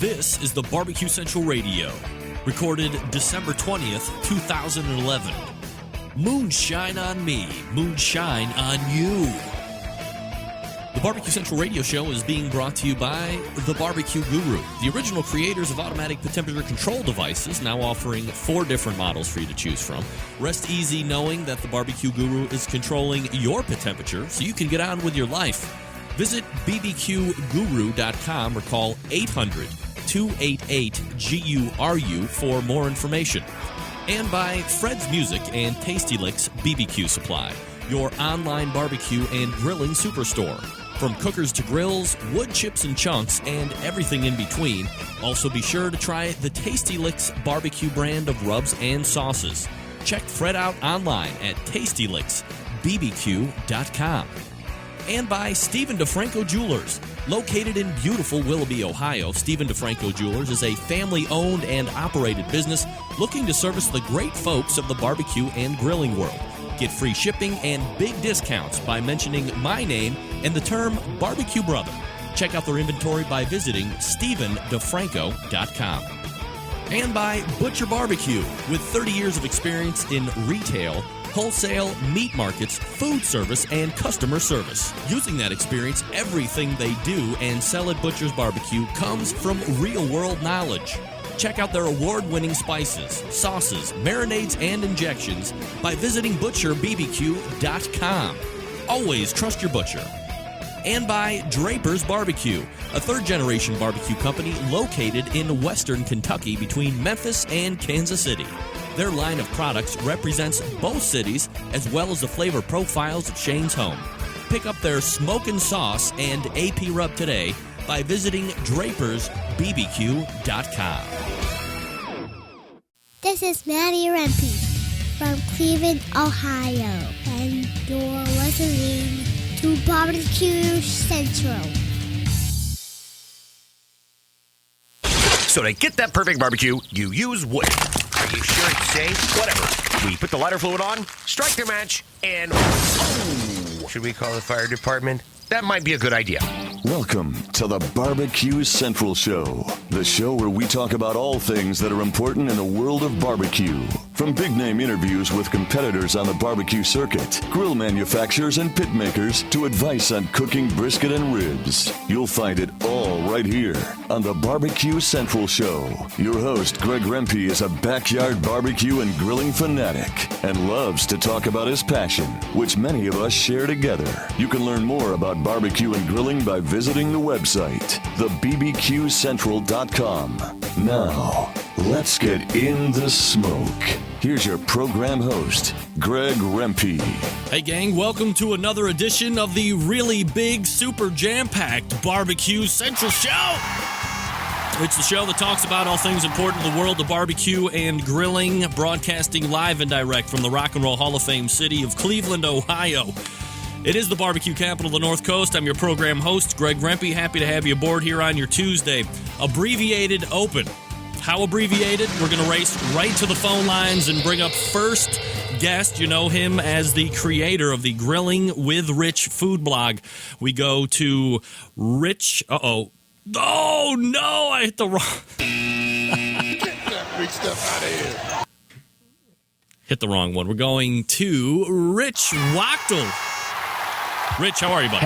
This is the Barbecue Central Radio, recorded December 20th, 2011. Moonshine on me, moonshine on you. The Barbecue Central Radio Show is being brought to you by The Barbecue Guru, the original creators of automatic temperature control devices, now offering 4 different models for you to choose from. Rest easy knowing that The Barbecue Guru is controlling your pit temperature so you can get on with your life. Visit bbqguru.com or call 800-288-GURU for more information. And by Fred's Music and Tasty Licks BBQ Supply, your online barbecue and grilling superstore. From cookers to grills, wood chips and chunks, and everything in between. Also be sure to try the Tasty Licks barbecue brand of rubs and sauces. Check Fred out online at tastylicksbbq.com. And by Stephen DeFranco Jewelers. Located in beautiful Willoughby, Ohio, Stephen DeFranco Jewelers is a family-owned and operated business looking to service the great folks of the barbecue and grilling world. Get free shipping and big discounts by mentioning my name and the term Barbecue Brother. Check out their inventory by visiting StephenDeFranco.com. And by Butcher Barbecue, with 30 years of experience in retail, wholesale, meat markets, food service, and customer service. Using that experience, everything they do and sell at Butcher's Barbecue comes from real-world knowledge. Check out their award-winning spices, sauces, marinades, and injections by visiting ButcherBBQ.com. Always trust your butcher. And by Draper's Barbecue, a third-generation barbecue company located in western Kentucky between Memphis and Kansas City. Their line of products represents both cities as well as the flavor profiles of Shane's home. Pick up their smokin' sauce and AP rub today by visiting DrapersBBQ.com. This is Maddie Rempe from Cleveland, Ohio, and you're listening to Barbecue Central. So to get that perfect barbecue, you use wood. Are you sure it's safe? Whatever. We put the lighter fluid on, strike the match, and... Oh, should we call the fire department? That might be a good idea. Welcome to the Barbecue Central Show, the show where we talk about all things that are important in the world of barbecue. From big-name interviews with competitors on the barbecue circuit, grill manufacturers and pit makers, to advice on cooking brisket and ribs. You'll find it all right here on the Barbecue Central Show. Your host, Greg Rempe, is a backyard barbecue and grilling fanatic and loves to talk about his passion, which many of us share together. You can learn more about barbecue and grilling by visiting the website, thebbqcentral.com. Now, let's get in the smoke. Here's your program host, Greg Rempe. Hey gang, welcome to another edition of the really big, super jam-packed Barbecue Central Show. It's the show that talks about all things important in the world of barbecue and grilling, broadcasting live and direct from the Rock and Roll Hall of Fame city of Cleveland, Ohio. It is the barbecue capital of the North Coast. I'm your program host, Greg Rempe. Happy to have you aboard here on your Tuesday. Abbreviated Open. How abbreviated? We're going to race right to the phone lines and bring up first guest. You know him as the creator of the Grilling with Rich food blog. We go to Rich. Oh, no, I hit the wrong. Get that big stuff out of here. Hit the wrong one. We're going to Rich Wachtel. Rich, how are you, buddy?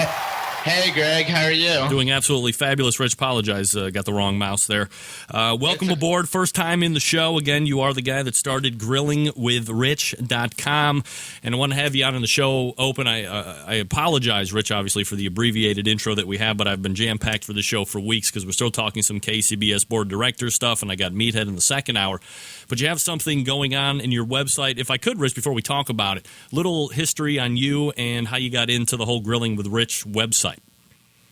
Hey, Greg. How are you? Doing absolutely fabulous. Rich, apologize. Got the wrong mouse there. Welcome aboard. First time in the show. Again, you are the guy that started grillingwithrich.com. And I want to have you out on the show open. I apologize, Rich, obviously, for the abbreviated intro that we have, but I've been jam-packed for the show for weeks because we're still talking some KCBS board director stuff, and I got Meathead in the second hour. But you have something going on in your website. If I could, Rich, before we talk about it, little history on you and how you got into the whole Grilling with Rich website.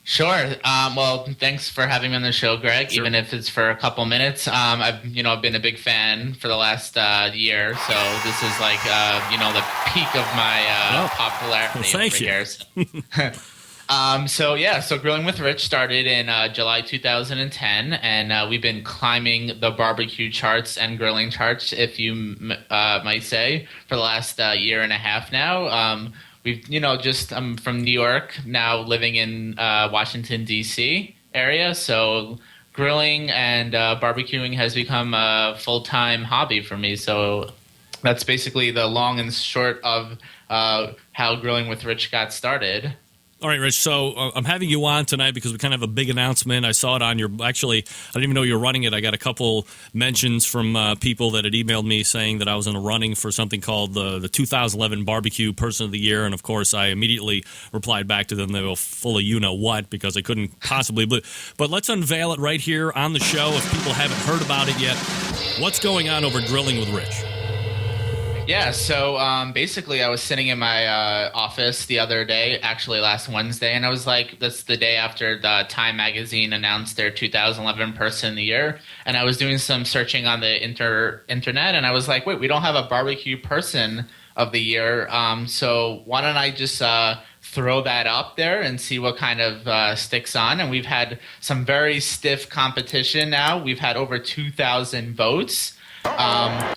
Sure. Well, thanks for having me on the show, Greg. Sure. Even if it's for a couple minutes. I've been a big fan for the last year, so this is like the peak of my popularity. Well, thank you. So Grilling with Rich started in July 2010, and we've been climbing the barbecue charts and grilling charts, if you might say, for the last year and a half now. I'm from New York, now living in Washington, D.C. area, so grilling and barbecuing has become a full-time hobby for me. So that's basically the long and short of how Grilling with Rich got started. All right, Rich, so I'm having you on tonight because we kind of have a big announcement. I saw it on your – actually, I didn't even know you were running it. I got a couple mentions from people that had emailed me saying that I was in a running for something called the 2011 Barbecue Person of the Year, and, of course, I immediately replied back to them. They were full of you-know-what because I couldn't possibly – but let's unveil it right here on the show if people haven't heard about it yet. What's going on over Grilling with Rich? Yeah, so basically I was sitting in my office the other day, actually last Wednesday, and I was like, that's the day after the Time magazine announced their 2011 Person of the Year, and I was doing some searching on the internet, and I was like, wait, we don't have a barbecue person of the year, so why don't I just throw that up there and see what kind of sticks on. And we've had some very stiff competition now. We've had over 2,000 votes.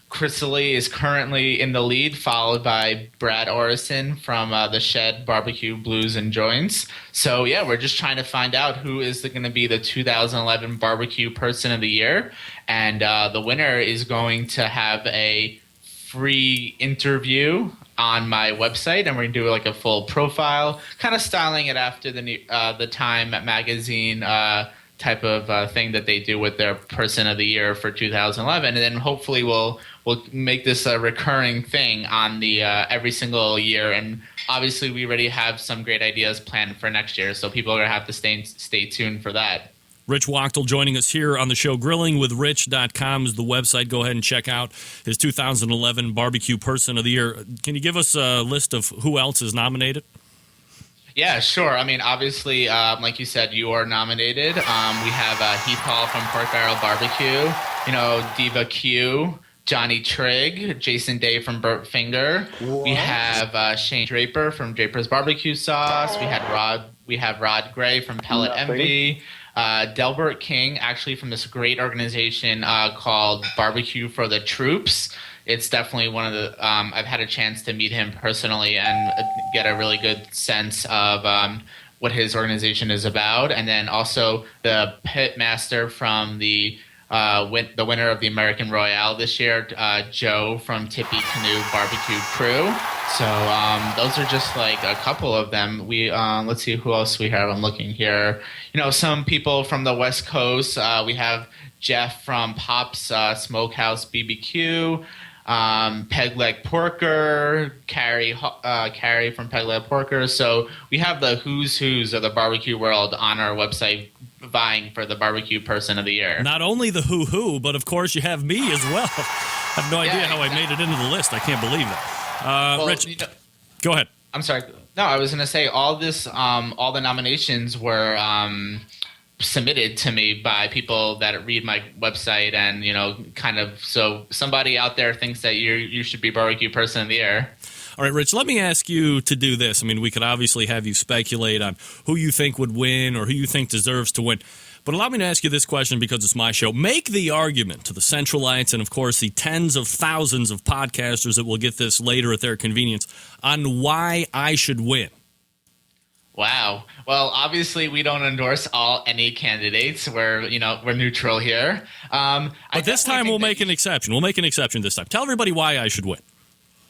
Chris Lee is currently in the lead, followed by Brad Orison from the Shed Barbecue Blues and Joints. So, yeah, we're just trying to find out who is going to be the 2011 Barbecue Person of the Year. And the winner is going to have a free interview on my website, and we're going to do like a full profile, kind of styling it after the Time magazine type of thing that they do with their Person of the Year for 2011, and then hopefully we'll make this a recurring thing on the every single year. And obviously we already have some great ideas planned for next year, so people are going to have to stay tuned for that. Rich Wachtel joining us here on the show. GrillingWithRich.com is the website. Go ahead and check out his 2011 Barbecue Person of the Year. Can you give us a list of who else is nominated? Yeah, sure. I mean, obviously, like you said, you are nominated. We have Heath Hall from Pork Barrel Barbecue, Diva Q, Johnny Trigg, Jason Day from Burnt Finger. What? We have Shane Draper from Draper's Barbecue Sauce. We have Rod Gray from Pellet Envy. Delbert King, actually from this great organization called Barbecue for the Troops. It's definitely one of the I've had a chance to meet him personally and get a really good sense of what his organization is about. And then also the pit master from the winner of the American Royale this year, Joe from Tippy Canoe Barbecue Crew. So those are just like a couple of them. We let's see who else we have. I'm looking here. Some people from the West Coast. We have Jeff from Pop's Smokehouse BBQ. Peg Leg Porker, Carrie from Peg Leg Porker. So we have the who's of the barbecue world on our website vying for the Barbecue Person of the Year. Not only the who, but of course you have me as well. I have no idea how I made it into the list. I can't believe that. Rich, go ahead. I'm sorry. No, I was going to say all the nominations were submitted to me by people that read my website, and so somebody out there thinks that you should be Barbecue Person of the Year. All right, Rich, let me ask you to do this. I mean, we could obviously have you speculate on who you think would win or who you think deserves to win. But allow me to ask you this question because it's my show. Make the argument to the Centralites and, of course, the tens of thousands of podcasters that will get this later at their convenience on why I should win. Wow. Well, obviously, we don't endorse any candidates. We're neutral here. But this time we'll make an exception. We'll make an exception this time. Tell everybody why I should win.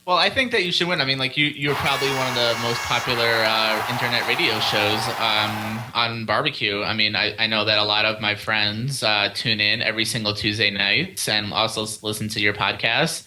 Well, I think that you should win. I mean, you're probably one of the most popular internet radio shows on barbecue. I mean, I know that a lot of my friends tune in every single Tuesday night and also listen to your podcast.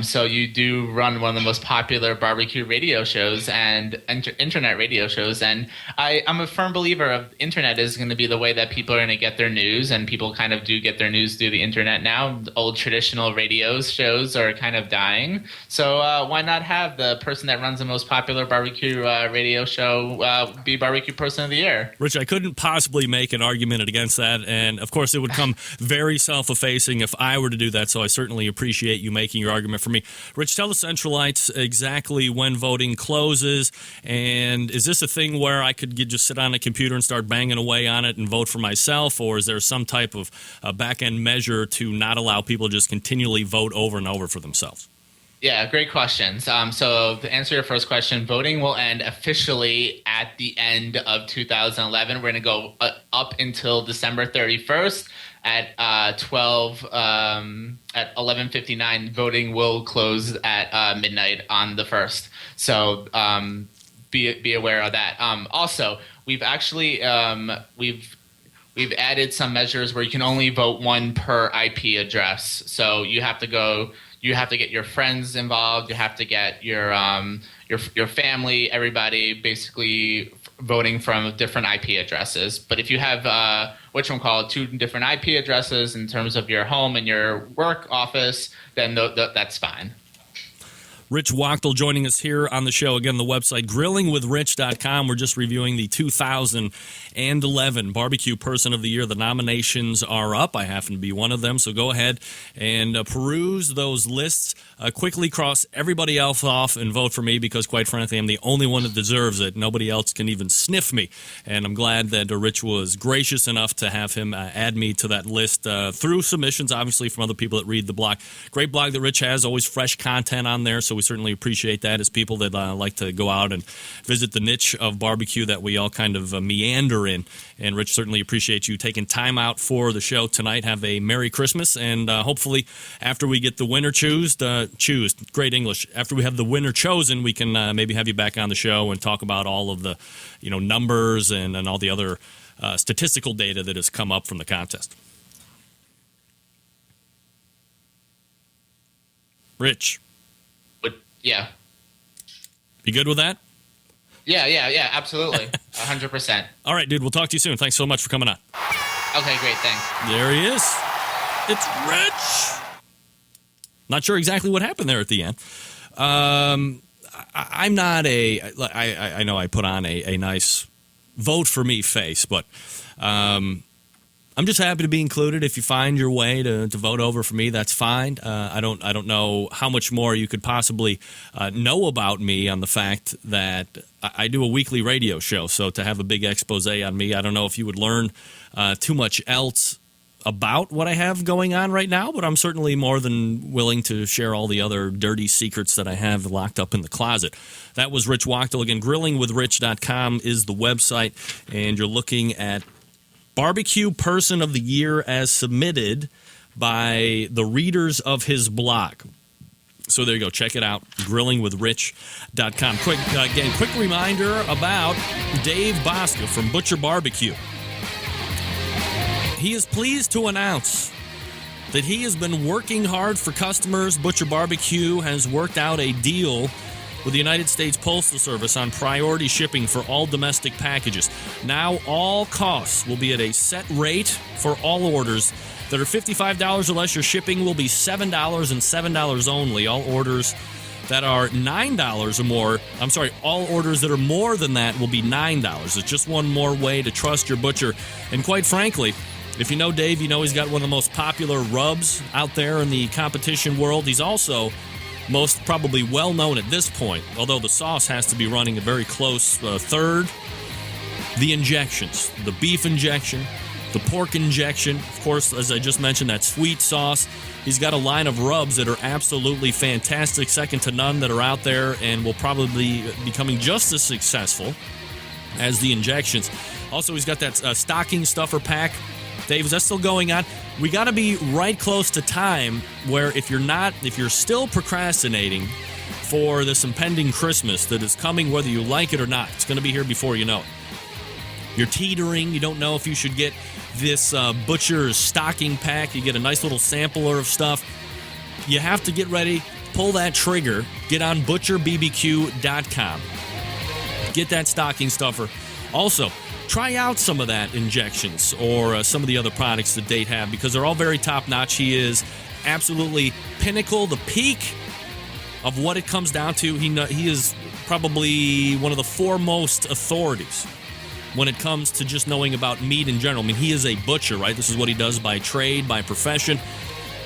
So you do run one of the most popular barbecue radio shows and internet radio shows. And I'm a firm believer of internet is going to be the way that people are going to get their news, and people kind of do get their news through the internet now. Old traditional radio shows are kind of dying. So why not have the person that runs the most popular barbecue radio show be Barbecue Person of the Year? Rich, I couldn't possibly make an argument against that. And, of course, it would come very self-effacing if I were to do that. So I certainly appreciate you making your argument for me. Rich, tell the Centralites exactly when voting closes, and is this a thing where I could just sit on a computer and start banging away on it and vote for myself, or is there some type of back-end measure to not allow people to just continually vote over and over for themselves? Yeah, great questions. So to answer your first question, voting will end officially at the end of 2011. We're going to go up until December 31st at 11:59. Voting will close at midnight on the 1st. So be aware of that. Also, we've actually we've added some measures where you can only vote one per IP address. So you have to get your friends involved. You have to get your family, everybody, basically voting from different IP addresses. But if you have two different IP addresses in terms of your home and your work office, then that's fine. Rich Wachtel joining us here on the show. Again, the website, grillingwithrich.com. We're just reviewing the 2011 Barbecue Person of the Year. The nominations are up. I happen to be one of them, so go ahead and peruse those lists. Quickly cross everybody else off and vote for me because, quite frankly, I'm the only one that deserves it. Nobody else can even sniff me, and I'm glad that Rich was gracious enough to have him add me to that list through submissions, obviously, from other people that read the blog. Great blog that Rich has, always fresh content on there, so we certainly appreciate that as people that like to go out and visit the niche of barbecue that we all kind of meander in. And Rich, certainly appreciate you taking time out for the show tonight. Have a Merry Christmas, and hopefully after we get the winner great English, after we have the winner chosen, we can maybe have you back on the show and talk about all of the numbers and all the other statistical data that has come up from the contest. Rich. Yeah. You good with that? Yeah, absolutely. 100%. All right, dude, we'll talk to you soon. Thanks so much for coming on. Okay, great, thanks. There he is. It's Rich. Not sure exactly what happened there at the end. I'm not I know I put on a nice vote for me face, but I'm just happy to be included. If you find your way to vote over for me, that's fine. I don't know how much more you could possibly know about me on the fact that I do a weekly radio show. So to have a big expose on me, I don't know if you would learn too much else about what I have going on right now, but I'm certainly more than willing to share all the other dirty secrets that I have locked up in the closet. That was Rich Wachtel. Again, grillingwithrich.com is the website, and you're looking at Barbecue Person of the Year as submitted by the readers of his blog. So there you go. Check it out, grillingwithrich.com. Quick reminder about Dave Bosca from Butcher Barbecue. He is pleased to announce that he has been working hard for customers. Butcher Barbecue has worked out a deal with the United States Postal Service on priority shipping for all domestic packages. Now all costs will be at a set rate for all orders that are $55 or less. Your shipping will be $7 and $7 only. All orders that are $9 or more, all orders that are more than that will be $9. It's just one more way to trust your butcher. And quite frankly, if you know Dave, you know he's got one of the most popular rubs out there in the competition world. He's also most probably well-known at this point, although the sauce has to be running a very close third. The injections, the beef injection, the pork injection, of course, as I just mentioned, that sweet sauce. He's got a line of rubs that are absolutely fantastic, second to none, that are out there and will probably be becoming just as successful as the injections. Also, he's got that stocking stuffer pack. Dave, is that still going on? We got to be right close to time where if you're still procrastinating for this impending Christmas that is coming, whether you like it or not, it's going to be here before you know it. You're teetering. You don't know if you should get this Butcher's stocking pack. You get a nice little sampler of stuff. You have to get ready, pull that trigger, get on butcherbbq.com. Get that stocking stuffer. Also, try out some of that injections or some of the other products that Dave have because they're all very top-notch. He is absolutely pinnacle, the peak of what it comes down to. He is probably one of the foremost authorities when it comes to just knowing about meat in general. I mean, he is a butcher, right? This is what he does by trade, by profession,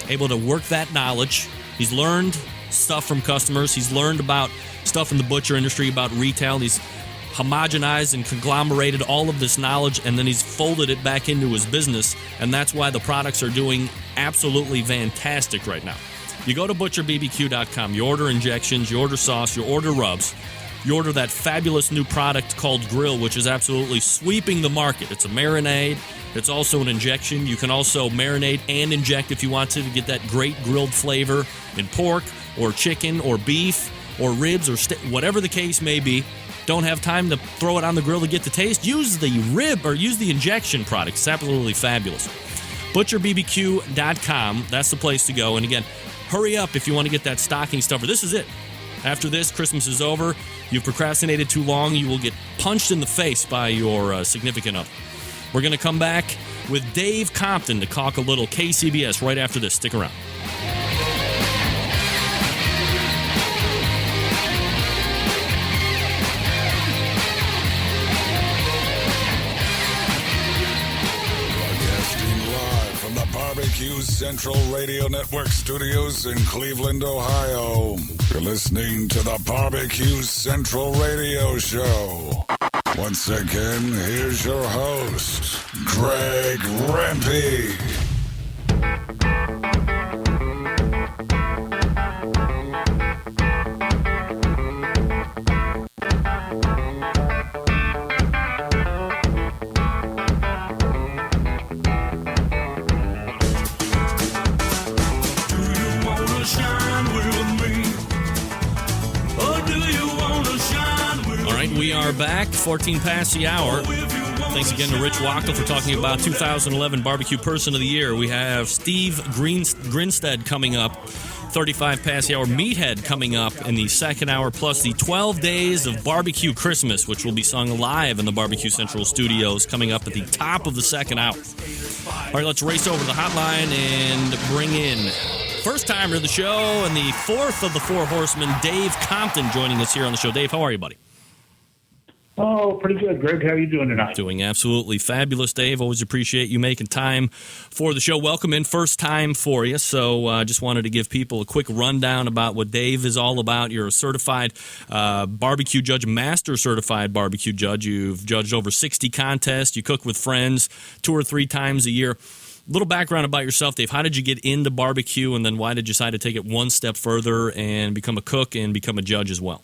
able to work that knowledge. He's learned stuff from customers. He's learned about stuff in the butcher industry, about retail. He's homogenized and conglomerated all of this knowledge, and then he's folded it back into his business, and that's why the products are doing absolutely fantastic right now. You go to butcherbbq.com. You order injections, you order sauce, you order rubs. You order that fabulous new product called Grill, which is absolutely sweeping the market. It's a marinade. It's also an injection. You can also marinate and inject if you want to get that great grilled flavor in pork or chicken or beef or ribs or whatever the case may be. Don't have time to throw it on the grill to get the taste? Use the rib or use the injection product. It's absolutely fabulous. ButcherBBQ.com. That's the place to go. And again, hurry up if you want to get that stocking stuffer. This is it. After this, Christmas is over. You've procrastinated too long. You will get punched in the face by your significant other. We're going to come back with Dave Compton to talk a little KCBS right after this. Stick around. Barbecue Central Radio Network studios in Cleveland, Ohio. You're listening to the Barbecue Central Radio Show. Once again, here's your host, Greg Rempe. We are back, 14 past the hour. Thanks again to Rich Wachtel for talking about 2011 Barbecue Person of the Year. We have Steve Grinstead coming up, 35 past the hour. Meathead coming up in the second hour, plus the 12 Days of Barbecue Christmas, which will be sung live in the Barbecue Central studios, coming up at the top of the second hour. All right, let's race over to the hotline and bring in first-timer of the show and the fourth of the Four Horsemen, Dave Compton, joining us here on the show. Dave, how are you, buddy? Oh, pretty good, Greg. How are you doing tonight? Doing absolutely fabulous, Dave. Always appreciate you making time for the show. Welcome in, first time for you. So just wanted to give people a quick rundown about what Dave is all about. You're a certified barbecue judge, master certified barbecue judge. You've judged over 60 contests. You cook with friends 2 or 3 times a year. Little background about yourself, Dave. How did you get into barbecue, and then why did you decide to take it one step further and become a cook and become a judge as well?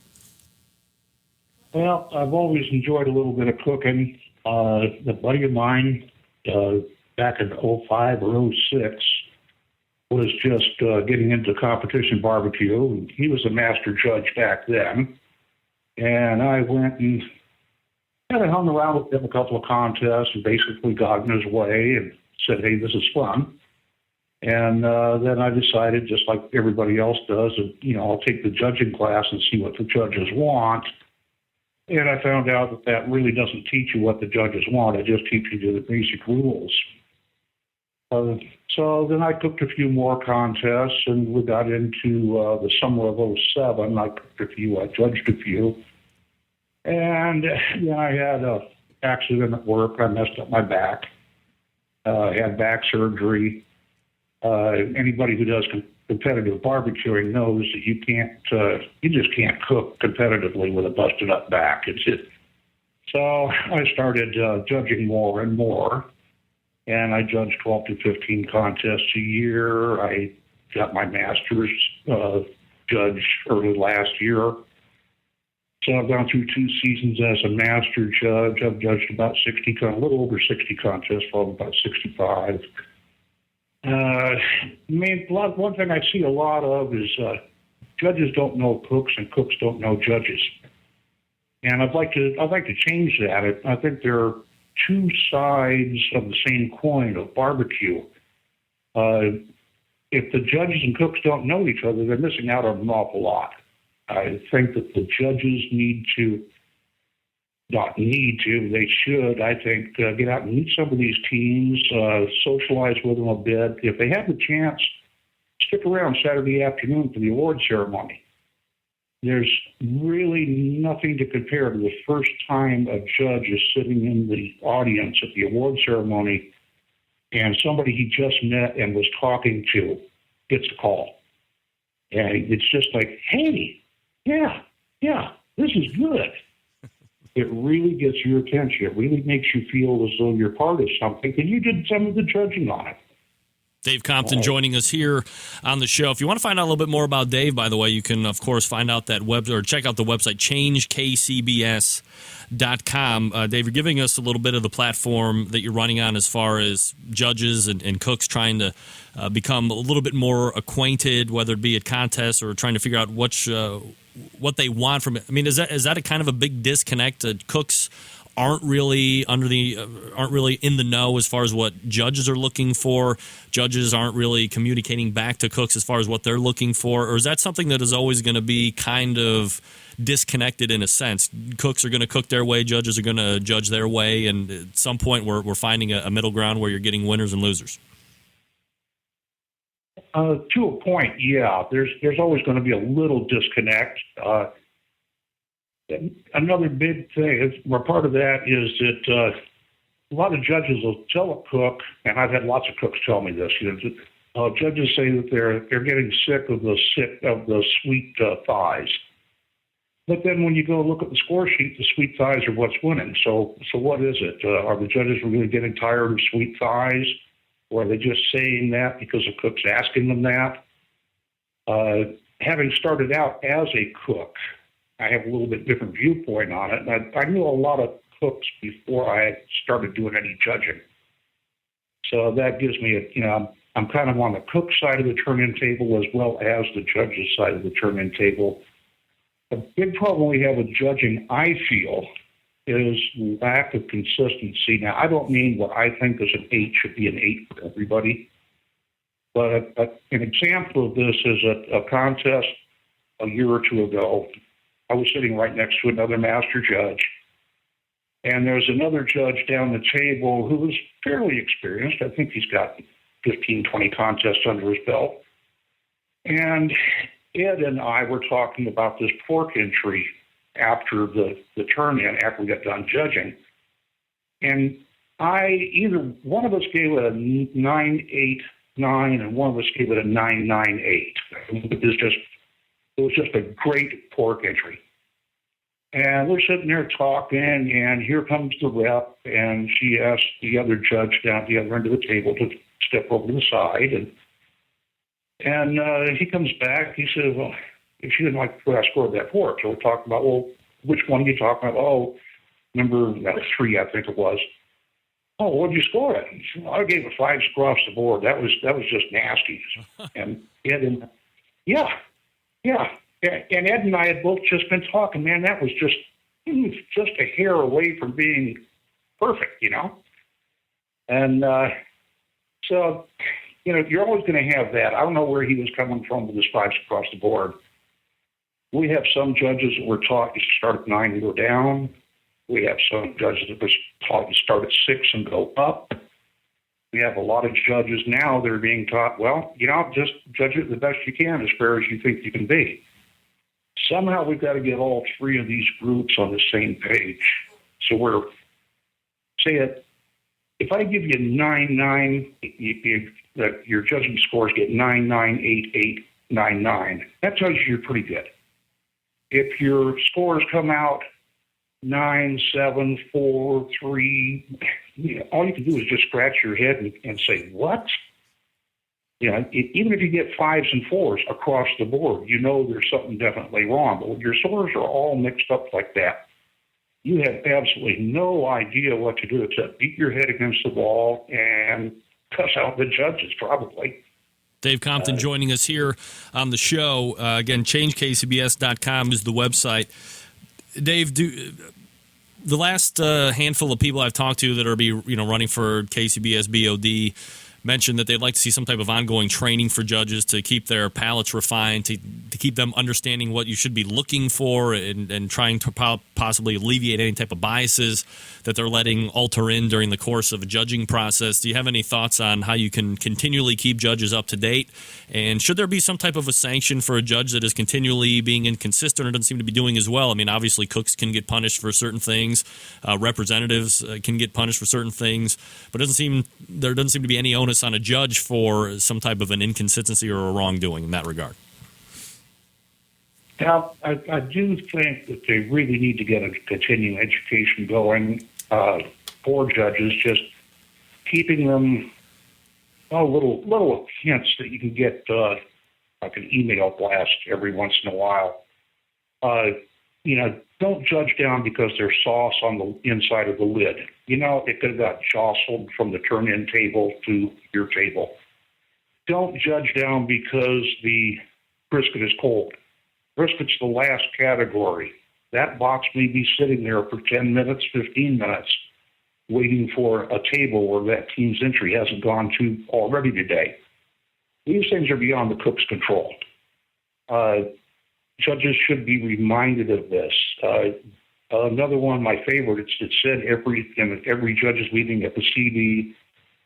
Well, I've always enjoyed a little bit of cooking. A buddy of mine back in 05 or 06 was just getting into competition barbecue. He was a master judge back then. And I went and kind of hung around with him a couple of contests and basically got in his way and said, hey, this is fun. And then I decided, just like everybody else does, I'll take the judging class and see what the judges want. And I found out that really doesn't teach you what the judges want. It just teaches you the basic rules. So then I cooked a few more contests, and we got into the summer of 07. I cooked a few. I judged a few. And then I had an accident at work. I messed up my back. I had back surgery. Anybody who does competitive barbecuing knows that you just can't cook competitively with a busted up back. It's it. So I started judging more and more, and I judged 12 to 15 contests a year. I got my master's judge early last year. So I've gone through 2 seasons as a master judge. I've judged about a little over 60 contests, probably about 65. One thing I see a lot of is judges don't know cooks and cooks don't know judges, and I'd like to change that. I think there are 2 sides of the same coin of barbecue. If the judges and cooks don't know each other, they're missing out on an awful lot. I think that the judges they should, I think, get out and meet some of these teams, socialize with them a bit. If they have the chance, stick around Saturday afternoon for the award ceremony. There's really nothing to compare to the first time a judge is sitting in the audience at the award ceremony and somebody he just met and was talking to gets a call. And it's just like, hey, yeah, this is good. It really gets your attention. It really makes you feel as though you're part of something, and you did some of the judging on it. Dave Compton joining us here on the show. If you want to find out a little bit more about Dave, by the way, you can, of course, find out that check out the website, changekcbs.com. Dave, you're giving us a little bit of the platform that you're running on as far as judges and cooks trying to become a little bit more acquainted, whether it be at contests or trying to figure out what they want from it. I mean, is that a kind of a big disconnect? Cooks aren't really in the know as far as what judges are looking for. Judges aren't really communicating back to cooks as far as what they're looking for. Or is that something that is always going to be kind of disconnected in a sense? Cooks are going to cook their way, judges are going to judge their way, and at some point we're finding a middle ground where you're getting winners and losers. To a point, yeah. There's always going to be a little disconnect. Another big thing, part of that is that a lot of judges will tell a cook, and I've had lots of cooks tell me this. Judges say that they're getting sick of the sweet thighs, but then when you go look at the score sheet, the sweet thighs are what's winning. So what is it? Are the judges really getting tired of sweet thighs, or are they just saying that because the cook's asking them that? Having started out as a cook, I have a little bit different viewpoint on it. I knew a lot of cooks before I started doing any judging. So that gives me I'm kind of on the cook side of the turn-in table as well as the judge's side of the turn-in table. The big problem we have with judging, I feel, is lack of consistency. Now, I don't mean what I think is an 8 should be an 8 for everybody. But an example of this is a contest a year or two ago. I was sitting right next to another master judge, and there's another judge down the table who was fairly experienced. I think he's got 15, 20 contests under his belt. And Ed and I were talking about this pork entry after the turn-in, after we got done judging. And either one of us gave it a 9.89 and one of us gave it a 9.98. It was just a great pork entry. And we're sitting there talking, and here comes the rep, and she asked the other judge down at the other end of the table to step over to the side. And he comes back. He says, well, if she didn't like the way I scored that pork. So we're talking about, well, which one are you talking about? Oh, number 3, I think it was. Oh, what did you score it? Said, well, I gave it 5 across the board. That was just nasty. And Ed and yeah. And Ed and I had both just been talking, man, that was just a hair away from being perfect, And so, you're always going to have that. I don't know where he was coming from with his 5s across the board. We have some judges that were taught you start at 9 and go down. We have some judges that were taught you start at 6 and go up. We have a lot of judges now that are being taught, well, just judge it the best you can as fair as you think you can be. Somehow we've got to get all 3 of these groups on the same page. So if I give you 9.9, your judging scores get 9.9, 8.8, 9.9. That tells you you're pretty good. If your scores come out 9, 7, 4, 3, all you can do is just scratch your head and say, what? Even if you get 5s and 4s across the board, there's something definitely wrong. But when your scores are all mixed up like that, you have absolutely no idea what to do except beat your head against the wall and cuss out the judges, probably. Dave Compton joining us here on the show. Again, changekcbs.com is the website. Dave, the last handful of people I've talked to that are running for KCBS BOD mentioned that they'd like to see some type of ongoing training for judges to keep their palates refined, to keep them understanding what you should be looking for and trying to possibly alleviate any type of biases that they're letting alter in during the course of a judging process. Do you have any thoughts on how you can continually keep judges up to date? And should there be some type of a sanction for a judge that is continually being inconsistent or doesn't seem to be doing as well? I mean, obviously cooks can get punished for certain things. Representatives can get punished for certain things. But there doesn't seem to be any onus on a judge for some type of an inconsistency or a wrongdoing in that regard. Now, I do think that they really need to get a continuing education going for judges, just keeping them little hints that you can get like an email blast every once in a while. Don't judge down because there's sauce on the inside of the lid. It could have got jostled from the turn-in table to your table. Don't judge down because the brisket is cold. Brisket's the last category. That box may be sitting there for 10 minutes, 15 minutes, waiting for a table where that team's entry hasn't gone to already today. These things are beyond the cook's control. Judges should be reminded of this. Another one, my favorite, it said every judge's meeting at the CD,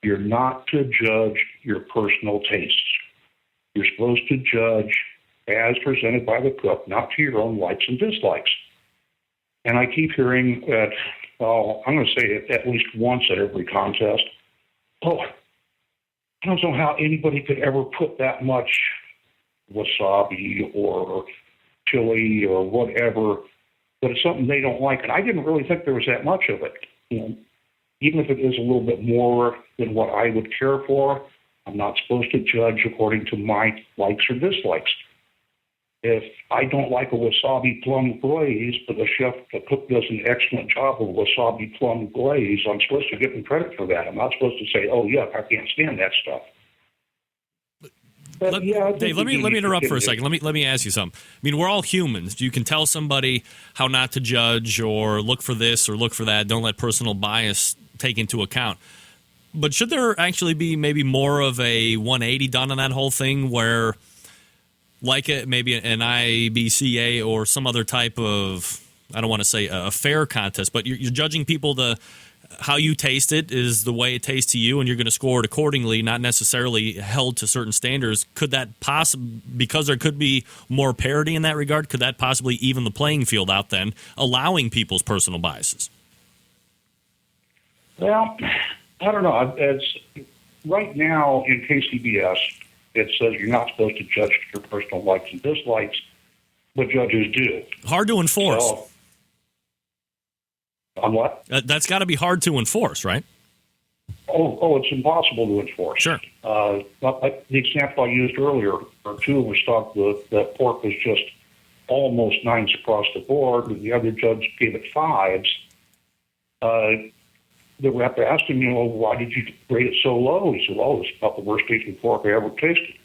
you're not to judge your personal tastes. You're supposed to judge as presented by the cook, not to your own likes and dislikes. And I keep hearing that, I'm going to say it at least once at every contest, I don't know how anybody could ever put that much wasabi or chili or whatever, but it's something they don't like. And I didn't really think there was that much of it. Even if it is a little bit more than what I would care for, I'm not supposed to judge according to my likes or dislikes. If I don't like a wasabi plum glaze, but the cook does an excellent job of wasabi plum glaze, I'm supposed to give him credit for that. I'm not supposed to say, I can't stand that stuff. Dave, let me interrupt for a second. Let me ask you something. I mean, we're all humans. You can tell somebody how not to judge or look for this or look for that. Don't let personal bias take into account. But should there actually be maybe more of a 180 done on that whole thing where, like maybe an IBCA or some other type of, I don't want to say a fair contest, but you're judging people how you taste it is the way it tastes to you, and you're going to score it accordingly, not necessarily held to certain standards. Could that possibly, because there could be more parity in that regard, could that possibly even the playing field out then, allowing people's personal biases? Well, I don't know. Right now in KCBS, it says you're not supposed to judge your personal likes and dislikes, but judges do. Hard to enforce. So, on what? That's got to be hard to enforce, right? Oh, it's impossible to enforce. Sure. The example I used earlier, or two was thought that pork was just almost 9s across the board, and the other judge gave it 5s. The rep asked him, why did you rate it so low? He said, it's about the worst tasting pork I ever tasted.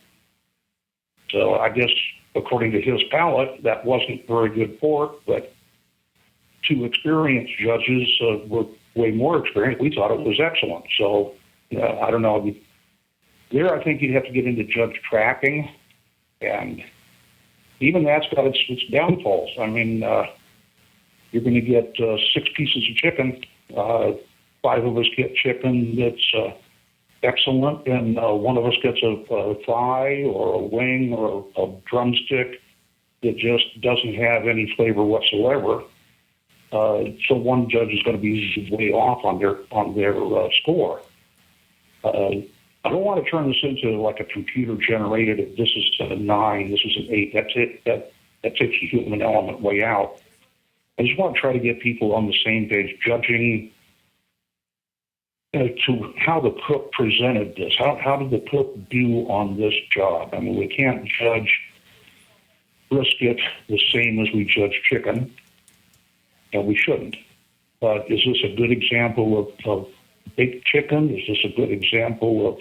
So I guess, according to his palate, that wasn't very good pork, but two experienced judges with way more experience, we thought it was excellent. So, I don't know. There, I think you'd have to get into judge tracking, and even that's got its downfalls. I mean, you're going to get 6 pieces of chicken. 5 of us get chicken that's excellent, and one of us gets a thigh or a wing or a drumstick that just doesn't have any flavor whatsoever. So one judge is going to be way off on their score. I don't want to turn this into like a computer generated. If this is a 9, this is an 8. That's it. That takes the human element way out. I just want to try to get people on the same page, judging to how the cook presented this. How did the cook do on this job? I mean, we can't judge brisket the same as we judge chicken. And we shouldn't. But is this a good example of baked chicken? Is this a good example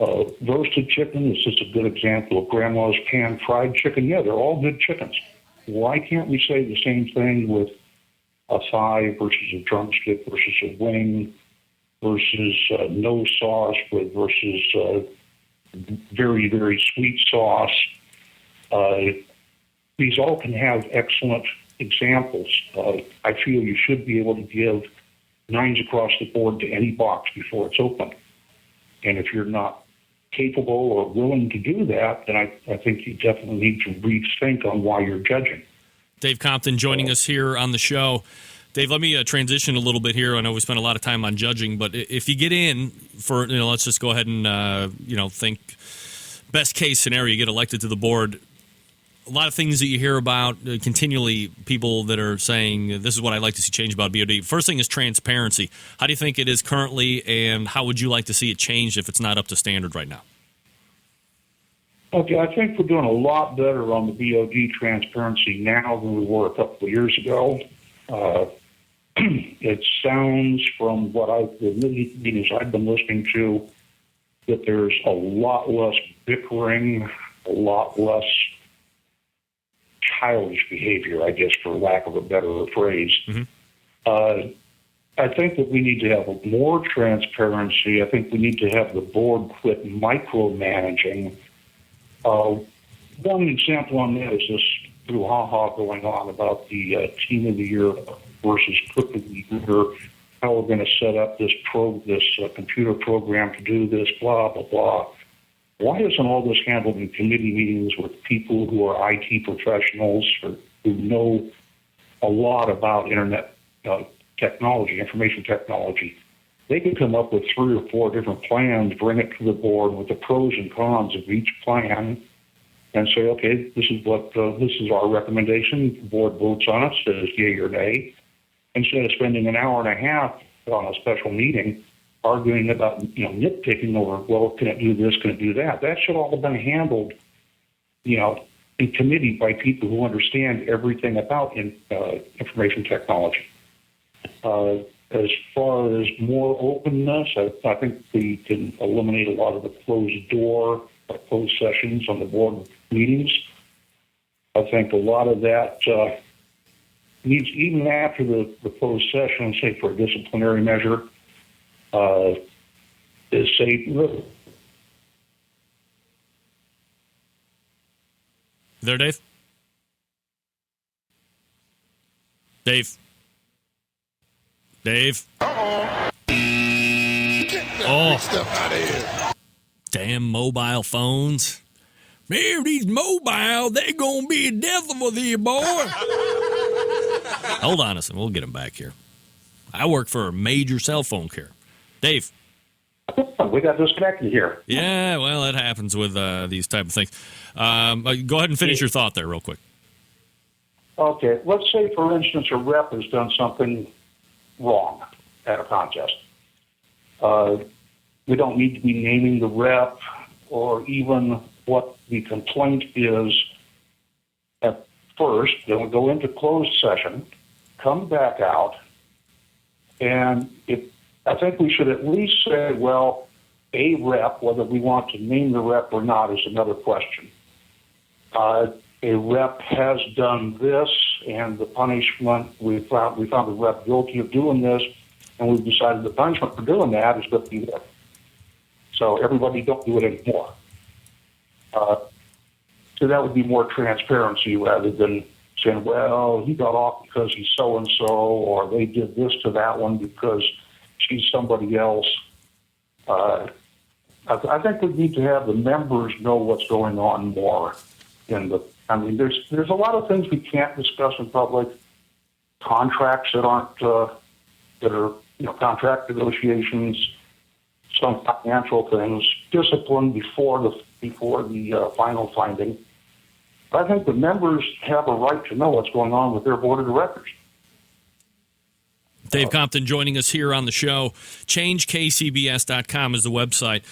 of roasted chicken? Is this a good example of grandma's pan-fried chicken? Yeah, they're all good chickens. Why can't we say the same thing with a thigh versus a drumstick versus a wing versus no sauce versus very, very sweet sauce? These all can have excellent examples. I feel you should be able to give 9s across the board to any box before it's open. And if you're not capable or willing to do that, then I think you definitely need to rethink on why you're judging. Dave Compton joining us here on the show. Dave, let me transition a little bit here. I know we spent a lot of time on judging, but if you get in for, let's just go ahead and, think best case scenario, you get elected to the board. a lot of things that you hear about continually, people that are saying, this is what I'd like to see change about BOD. First thing is transparency. How do you think it is currently, and how would you like to see it changed if it's not up to standard right now? Okay, I think we're doing a lot better on the BOD transparency now than we were a couple of years ago. It sounds from the meetings I've been listening to that there's a lot less bickering, a lot less childish behavior, I guess, for lack of a better phrase. Mm-hmm. I think that we need to have more transparency. I think we need to have the board quit micromanaging. One example on that is this brouhaha going on about the Team of the Year versus Cook of the Year, how we're going to set up this computer program to do this, blah, blah, blah. Why isn't all this handled in committee meetings with people who are IT professionals or who know a lot about internet technology, information technology? They can come up with 3 or 4 different plans, bring it to the board with the pros and cons of each plan, and say, okay, this is our recommendation. The board votes on it, says yay or nay. Instead of spending an hour and a half on a special meeting arguing about, nitpicking over, well, can it do this, can it do that? That should all have been handled, in committee by people who understand everything about information technology. As far as more openness, I think we can eliminate a lot of the closed sessions on the board meetings. I think a lot of that needs, even after the closed session, say for a disciplinary measure, is say, there, Dave? Dave? Uh-oh. Get that stuff out of here. Damn mobile phones. Man, these mobile, they're going to be a death of you, boy. Hold on a second. We'll get him back here. I work for a major cell phone carrier. Dave. We got disconnected here. Yeah, well, it happens with these type of things. Go ahead and finish your thought there real quick. Okay. Let's say, for instance, a rep has done something wrong at a contest. We don't need to be naming the rep or even what the complaint is at first. Then we'll go into closed session, come back out, and I think we should at least say, well, a rep, whether we want to name the rep or not is another question. A rep has done this, and the punishment, we found the rep guilty of doing this, and we've decided the punishment for doing that is going to be this. So everybody don't do it anymore. So that would be more transparency rather than saying, well, he got off because he's so-and-so, or they did this to that one because she's somebody else. I think we need to have the members know what's going on more. There's a lot of things we can't discuss in public. Contracts that aren't that are contract negotiations, some financial things, discipline before the final finding. I think the members have a right to know what's going on with their board of directors. Dave Compton joining us here on the show. ChangeKCBS.com is the website.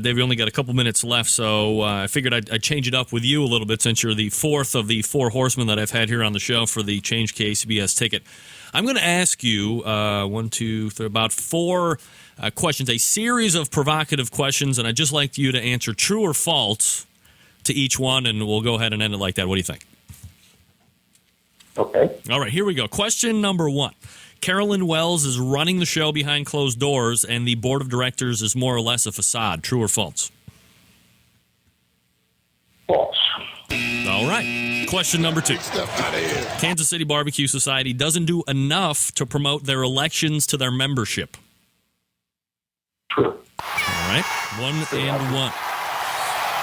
Dave, we only got a couple minutes left, so I figured I'd change it up with you a little bit since you're the fourth of the 4 horsemen that I've had here on the show for the Change KCBS ticket. I'm going to ask you about 4 questions, a series of provocative questions, and I'd just like you to answer true or false to each one, and we'll go ahead and end it like that. What do you think? Okay. All right, here we go. Question number 1. Carolyn Wells is running the show behind closed doors, and the board of directors is more or less a facade. True or false? False. All right. Question number 2. Kansas City Barbecue Society doesn't do enough to promote their elections to their membership. True. All right. 1 and 1.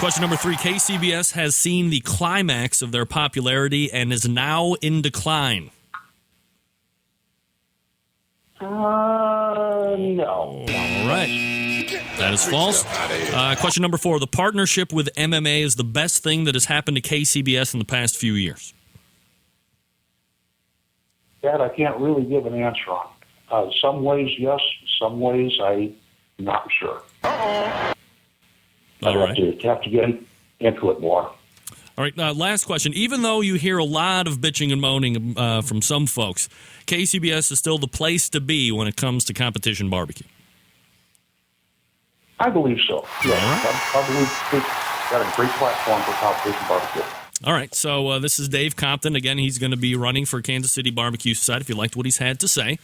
Question number 3. KCBS has seen the climax of their popularity and is now in decline. No. All right. That is false. Question number 4. The partnership with MMA is the best thing that has happened to KCBS in the past few years. That I can't really give an answer on. Some ways, yes. Some ways, I'm not sure. All I'd have to get into it more. All right, last question. Even though you hear a lot of bitching and moaning from some folks, KCBS is still the place to be when it comes to competition barbecue. I believe so. Yeah, I believe it's got a great platform for competition barbecue. All right, so this is Dave Compton. Again, he's going to be running for Kansas City Barbecue Society. If you liked what he's had to say,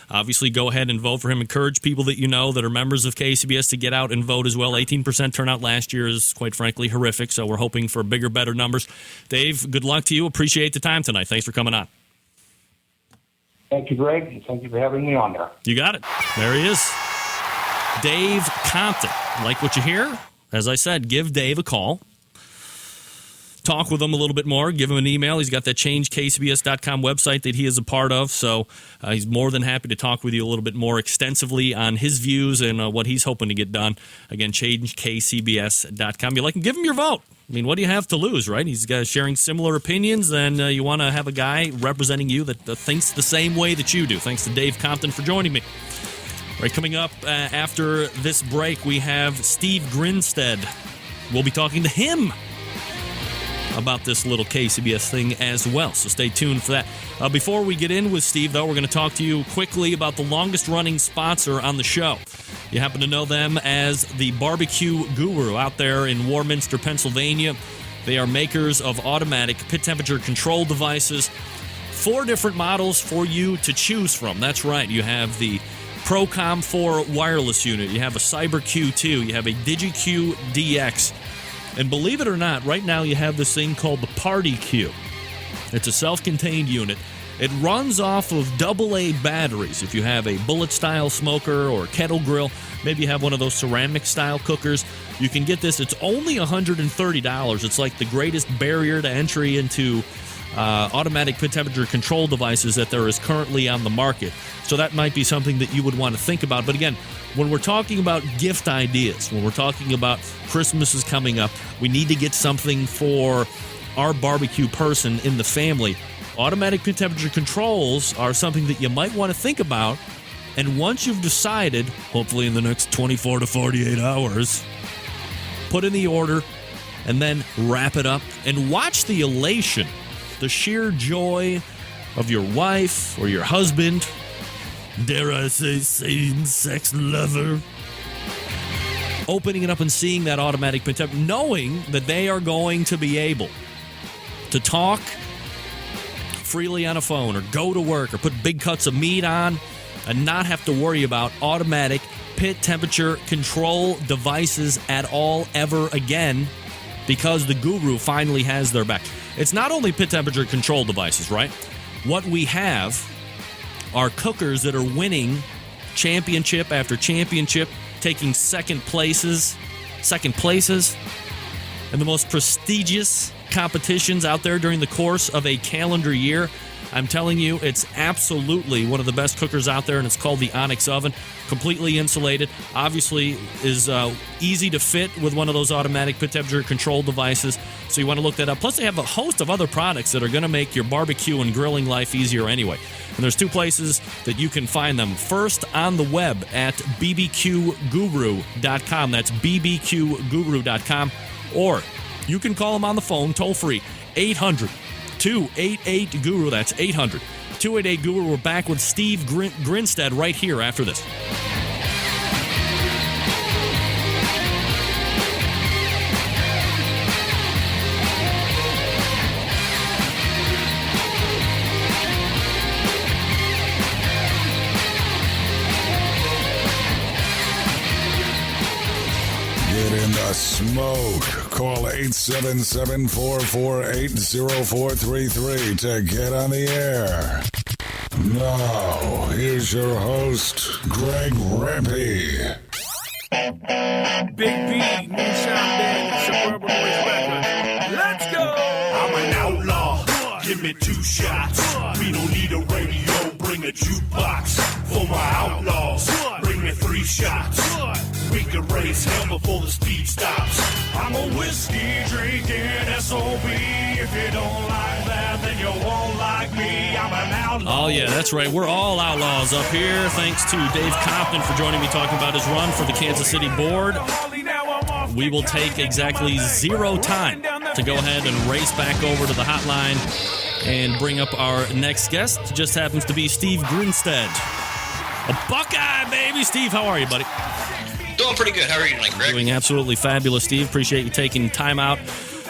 obviously go ahead and vote for him. Encourage people that you know that are members of KCBS to get out and vote as well. 18% turnout last year is, quite frankly, horrific, so we're hoping for bigger, better numbers. Dave, good luck to you. Appreciate the time tonight. Thanks for coming on. Thank you, Greg, and thank you for having me on there. You got it. There he is. Dave Compton. Like what you hear? As I said, give Dave a call. Talk with him a little bit more. Give him an email. He's got that changekcbs.com website that he is a part of, so he's more than happy to talk with you a little bit more extensively on his views and what he's hoping to get done. Again, changekcbs.com. You like him? Give him your vote. I mean, what do you have to lose, right? He's sharing similar opinions, and you want to have a guy representing you that thinks the same way that you do. Thanks to Dave Compton for joining me. Right, coming up after this break, we have Steve Grinstead. We'll be talking to him about this little KCBS thing as well, so stay tuned for that. Before we get in with Steve, though, we're going to talk to you quickly about the longest-running sponsor on the show. You happen to know them as the Barbecue Guru out there in Warminster, Pennsylvania. They are makers of automatic pit temperature control devices. 4 different models for you to choose from. That's right, you have the Procom 4 wireless unit, you have a CyberQ2, you have a DigiQ DX, and believe it or not, right now you have this thing called the PartyQ. It's a self-contained unit. It runs off of AA batteries. If you have a bullet-style smoker or kettle grill, maybe you have one of those ceramic-style cookers, you can get this. It's only $130. It's like the greatest barrier to entry into automatic pit temperature control devices that there is currently on the market. So that might be something that you would want to think about. But again, when we're talking about gift ideas, when we're talking about Christmas is coming up, we need to get something for our barbecue person in the family. Automatic pit temperature controls are something that you might want to think about. And once you've decided, hopefully in the next 24 to 48 hours, put in the order and then wrap it up and watch the elation, the sheer joy of your wife or your husband, dare I say same-sex lover, opening it up and seeing that automatic pit temp, knowing that they are going to be able to talk freely on a phone or go to work or put big cuts of meat on and not have to worry about automatic pit temperature control devices at all ever again, because the Guru finally has their back. It's not only pit temperature control devices, right? What we have are cookers that are winning championship after championship, taking second places in the most prestigious competitions out there during the course of a calendar year. I'm telling you, it's absolutely one of the best cookers out there, and it's called the Onyx Oven. Completely insulated. Obviously, is easy to fit with one of those automatic pit temperature control devices, so you want to look that up. Plus, they have a host of other products that are going to make your barbecue and grilling life easier anyway. And there's 2 places that you can find them. First, on the web at bbqguru.com. That's bbqguru.com. Or you can call them on the phone, toll-free, 800-288-GURU. That's 800-288-GURU. We're back with Steve Grinstead right here after this. Get in the smoke. Call 877-448-0433 to get on the air. Now, here's your host, Greg Rempe. Big B, Moonshine Band, and Suburban Boys Records. Let's go! I'm an outlaw. Give me 2 shots. We don't need a radio. Bring a jukebox for my outlaws. Bring me 3 shots. We can race hell before the speed stops. I'm a whiskey drinking SOB. If you don't like that, then you won't like me. I'm an outlaw. Oh, yeah, that's right. We're all outlaws up here. Thanks to Dave Compton for joining me talking about his run for the Kansas City board. We will take exactly 0 time to go ahead and race back over to the hotline and bring up our next guest. It just happens to be Steve Grinstead. A Buckeye, baby. Steve, how are you, buddy? Doing pretty good. How are you tonight, Greg? Doing absolutely fabulous, Steve. Appreciate you taking time out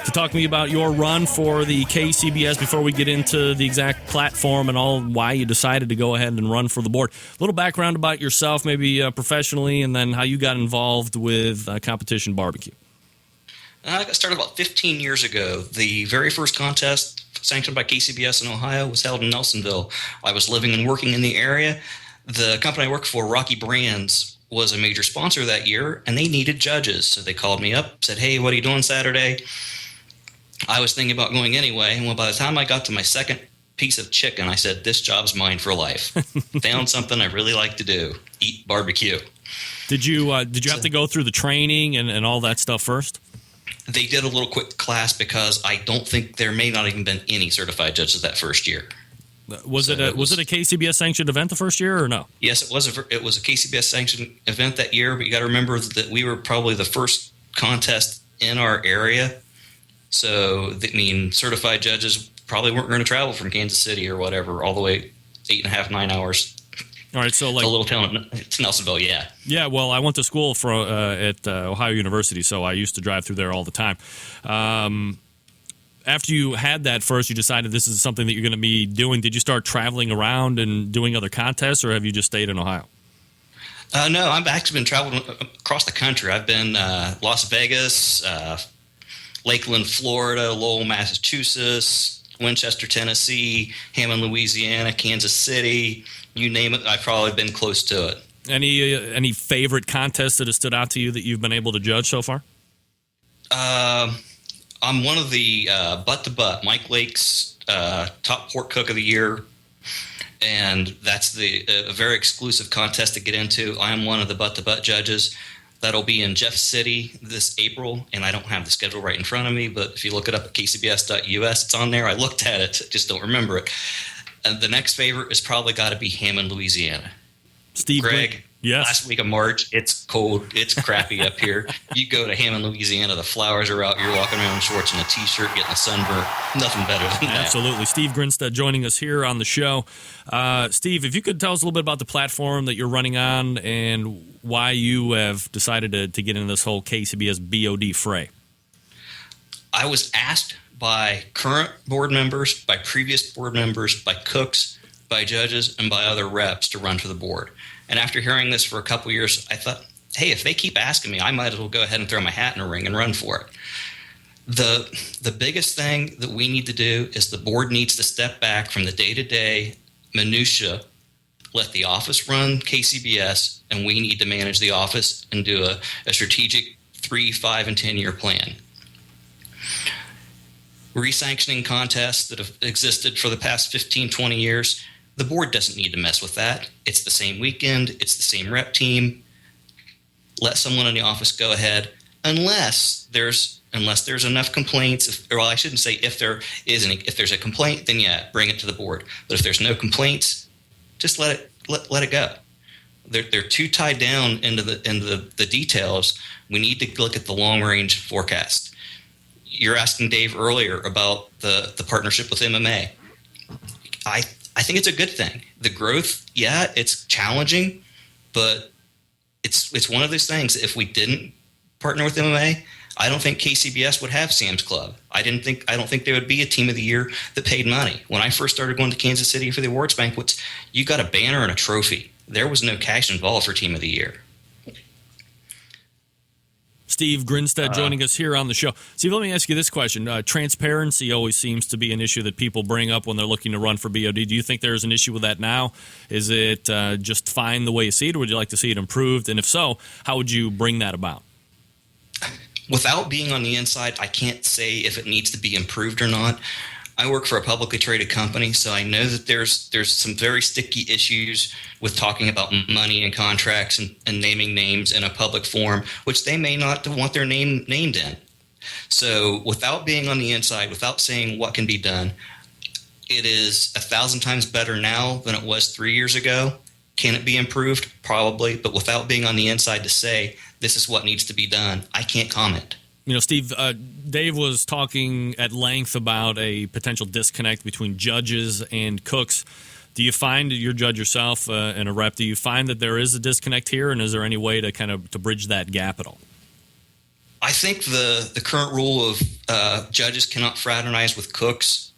to talk to me about your run for the KCBS before we get into the exact platform and all why you decided to go ahead and run for the board. A little background about yourself, maybe professionally, and then how you got involved with competition barbecue. I got started about 15 years ago. The very first contest sanctioned by KCBS in Ohio was held in Nelsonville. I was living and working in the area. The company I worked for, Rocky Brands, was a major sponsor that year, and they needed judges. So they called me up, said, hey, what are you doing Saturday? I was thinking about going anyway. And by the time I got to my second piece of chicken, I said, this job's mine for life. Found something I really like to do, eat barbecue. Did you have to go through the training and all that stuff first? They did a little quick class because I don't think there may not even been any certified judges that first year. Was it a KCBS sanctioned event the first year or no? Yes, it was. It was a KCBS sanctioned event that year, but you got to remember that we were probably the first contest in our area. So, certified judges probably weren't going to travel from Kansas City or whatever all the way 8.5, 9 hours. All right, so like a little town, it's Nelsonville, yeah. Yeah, well, I went to school at Ohio University, so I used to drive through there all the time. After you had that first, you decided this is something that you're going to be doing. Did you start traveling around and doing other contests, or have you just stayed in Ohio? No, I've actually been traveling across the country. I've been Las Vegas, Lakeland, Florida, Lowell, Massachusetts, Winchester, Tennessee, Hammond, Louisiana, Kansas City. You name it, I've probably been close to it. Any favorite contests that have stood out to you that you've been able to judge so far? I'm one of the butt-to-butt, Mike Lake's top pork cook of the year, and that's a very exclusive contest to get into. I am one of the butt-to-butt judges. That'll be in Jeff City this April, and I don't have the schedule right in front of me, but if you look it up at kcbs.us, it's on there. I looked at it, just don't remember it. And the next favorite is probably got to be Hammond, Louisiana. Steve, Greg, yes. Last week of March, it's cold, it's crappy up here. You go to Hammond, Louisiana, the flowers are out, you're walking around in shorts and a T-shirt, getting a sunburn. Nothing better than that. Absolutely. Steve Grinstead joining us here on the show. Steve, if you could tell us a little bit about the platform that you're running on and why you have decided to get into this whole KCBS BOD fray. I was asked by current board members, by previous board members, by cooks, by judges, and by other reps to run for the board. And after hearing this for a couple years, I thought, hey, if they keep asking me, I might as well go ahead and throw my hat in a ring and run for it. The biggest thing that we need to do is the board needs to step back from the day-to-day minutia, let the office run KCBS, and we need to manage the office and do a strategic 3, 5, and 10-year plan. Resanctioning contests that have existed for the past 15, 20 years, the board doesn't need to mess with that. It's the same weekend. It's the same rep team. Let someone in the office go ahead, unless there's enough complaints. Well, I shouldn't say if there is any. If there's a complaint, then yeah, bring it to the board. But if there's no complaints, just let it go. They're too tied down into the details. We need to look at the long range forecast. You're asking Dave earlier about the partnership with MMA. I think it's a good thing. The growth, yeah, it's challenging, but it's one of those things. If we didn't partner with MMA, I don't think KCBS would have Sam's Club. I don't think there would be a team of the year that paid money. When I first started going to Kansas City for the awards banquets, you got a banner and a trophy. There was no cash involved for team of the year. Steve Grinstead joining us here on the show. Steve, let me ask you this question. Transparency always seems to be an issue that people bring up when they're looking to run for BOD. Do you think there's an issue with that now? Is it just fine the way you see it, or would you like to see it improved? And if so, how would you bring that about? Without being on the inside, I can't say if it needs to be improved or not. I work for a publicly traded company, so I know that there's some very sticky issues with talking about money and contracts and naming names in a public forum, which they may not want their name named in. So without being on the inside, without saying what can be done, it is 1,000 times better now than it was 3 years ago. Can it be improved? Probably. But without being on the inside to say, this is what needs to be done, I can't comment. You know, Steve, Dave was talking at length about a potential disconnect between judges and cooks. Do you find, you're a judge yourself and a rep, do you find that there is a disconnect here, and is there any way to kind of to bridge that gap at all? I think the current rule of judges cannot fraternize with cooks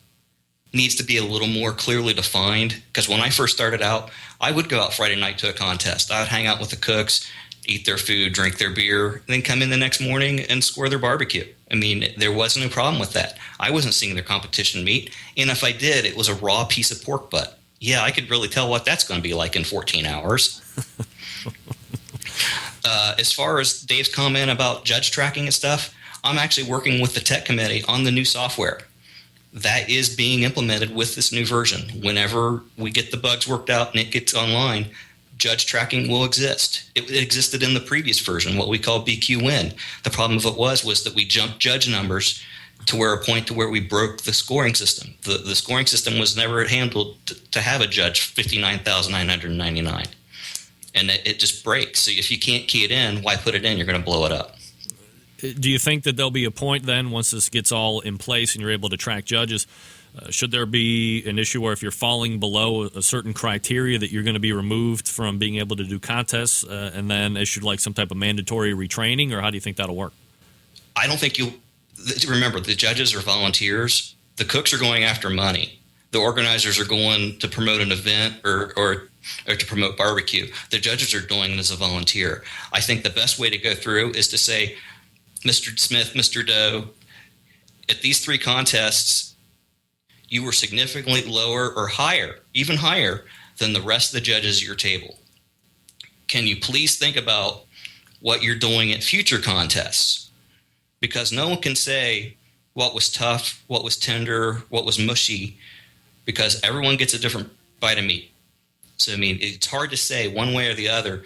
needs to be a little more clearly defined, because when I first started out, I would go out Friday night to a contest. I would hang out with the cooks, eat their food, drink their beer, and then come in the next morning and score their barbecue. I mean, there wasn't a problem with that. I wasn't seeing their competition meat, and if I did, it was a raw piece of pork butt. Yeah, I could really tell what that's going to be like in 14 hours. As far as Dave's comment about judge tracking and stuff, I'm actually working with the tech committee on the new software. That is being implemented with this new version. Whenever we get the bugs worked out and it gets online, judge tracking will exist. It existed in the previous version, what we call BQ-Win. The problem of it was that we jumped judge numbers to where a point to where we broke the scoring system. The scoring system was never handled to have a judge 59,999. And it just breaks. So if you can't key it in, why put it in? You're going to blow it up. Do you think that there'll be a point then, once this gets all in place and you're able to track judges, should there be an issue where if you're falling below a certain criteria that you're going to be removed from being able to do contests and then issued like some type of mandatory retraining, or how do you think that'll work? I don't think you'll – remember, the judges are volunteers. The cooks are going after money. The organizers are going to promote an event or to promote barbecue. The judges are doing it as a volunteer. I think the best way to go through is to say, Mr. Smith, Mr. Doe, at these 3 contests, you were significantly lower or higher, even higher, than the rest of the judges at your table. Can you please think about what you're doing at future contests? Because no one can say what was tough, what was tender, what was mushy, because everyone gets a different bite of meat. So, I mean, it's hard to say one way or the other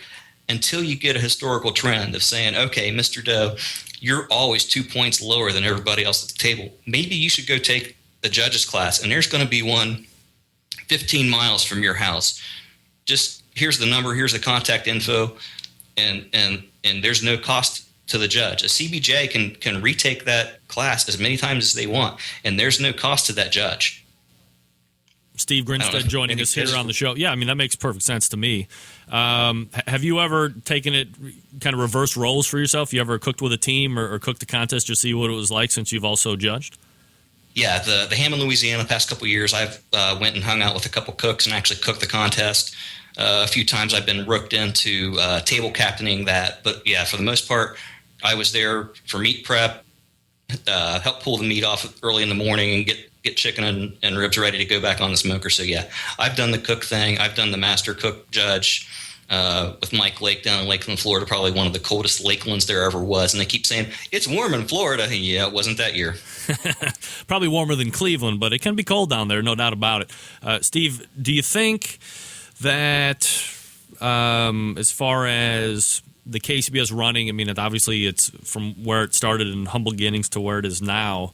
until you get a historical trend of saying, okay, Mr. Doe, you're always 2 points lower than everybody else at the table. Maybe you should go take the judges class, and there's going to be one 15 miles from your house. Just here's the number, here's the contact info, and there's no cost to the judge. A CBJ can retake that class as many times as they want, and there's no cost to that judge. Steve Grinstead joining us here on the show. Yeah, I mean, that makes perfect sense to me. Have you ever taken it kind of reverse roles for yourself? You ever cooked with a team or cooked a contest to see what it was like, since you've also judged? Yeah, the Hammond, Louisiana, the past couple of years, I've went and hung out with a couple cooks and actually cooked the contest. A few times I've been rooked into table captaining that. But, yeah, for the most part, I was there for meat prep, help pull the meat off early in the morning and get chicken and ribs ready to go back on the smoker. So, yeah, I've done the cook thing. I've done the master cook judge with Mike Lake down in Lakeland, Florida, probably one of the coldest Lakelands there ever was. And they keep saying, it's warm in Florida. Yeah, it wasn't that year. Probably warmer than Cleveland, but it can be cold down there, no doubt about it. Steve, do you think that as far as the KCBS running, I mean, obviously it's from where it started in humble beginnings to where it is now,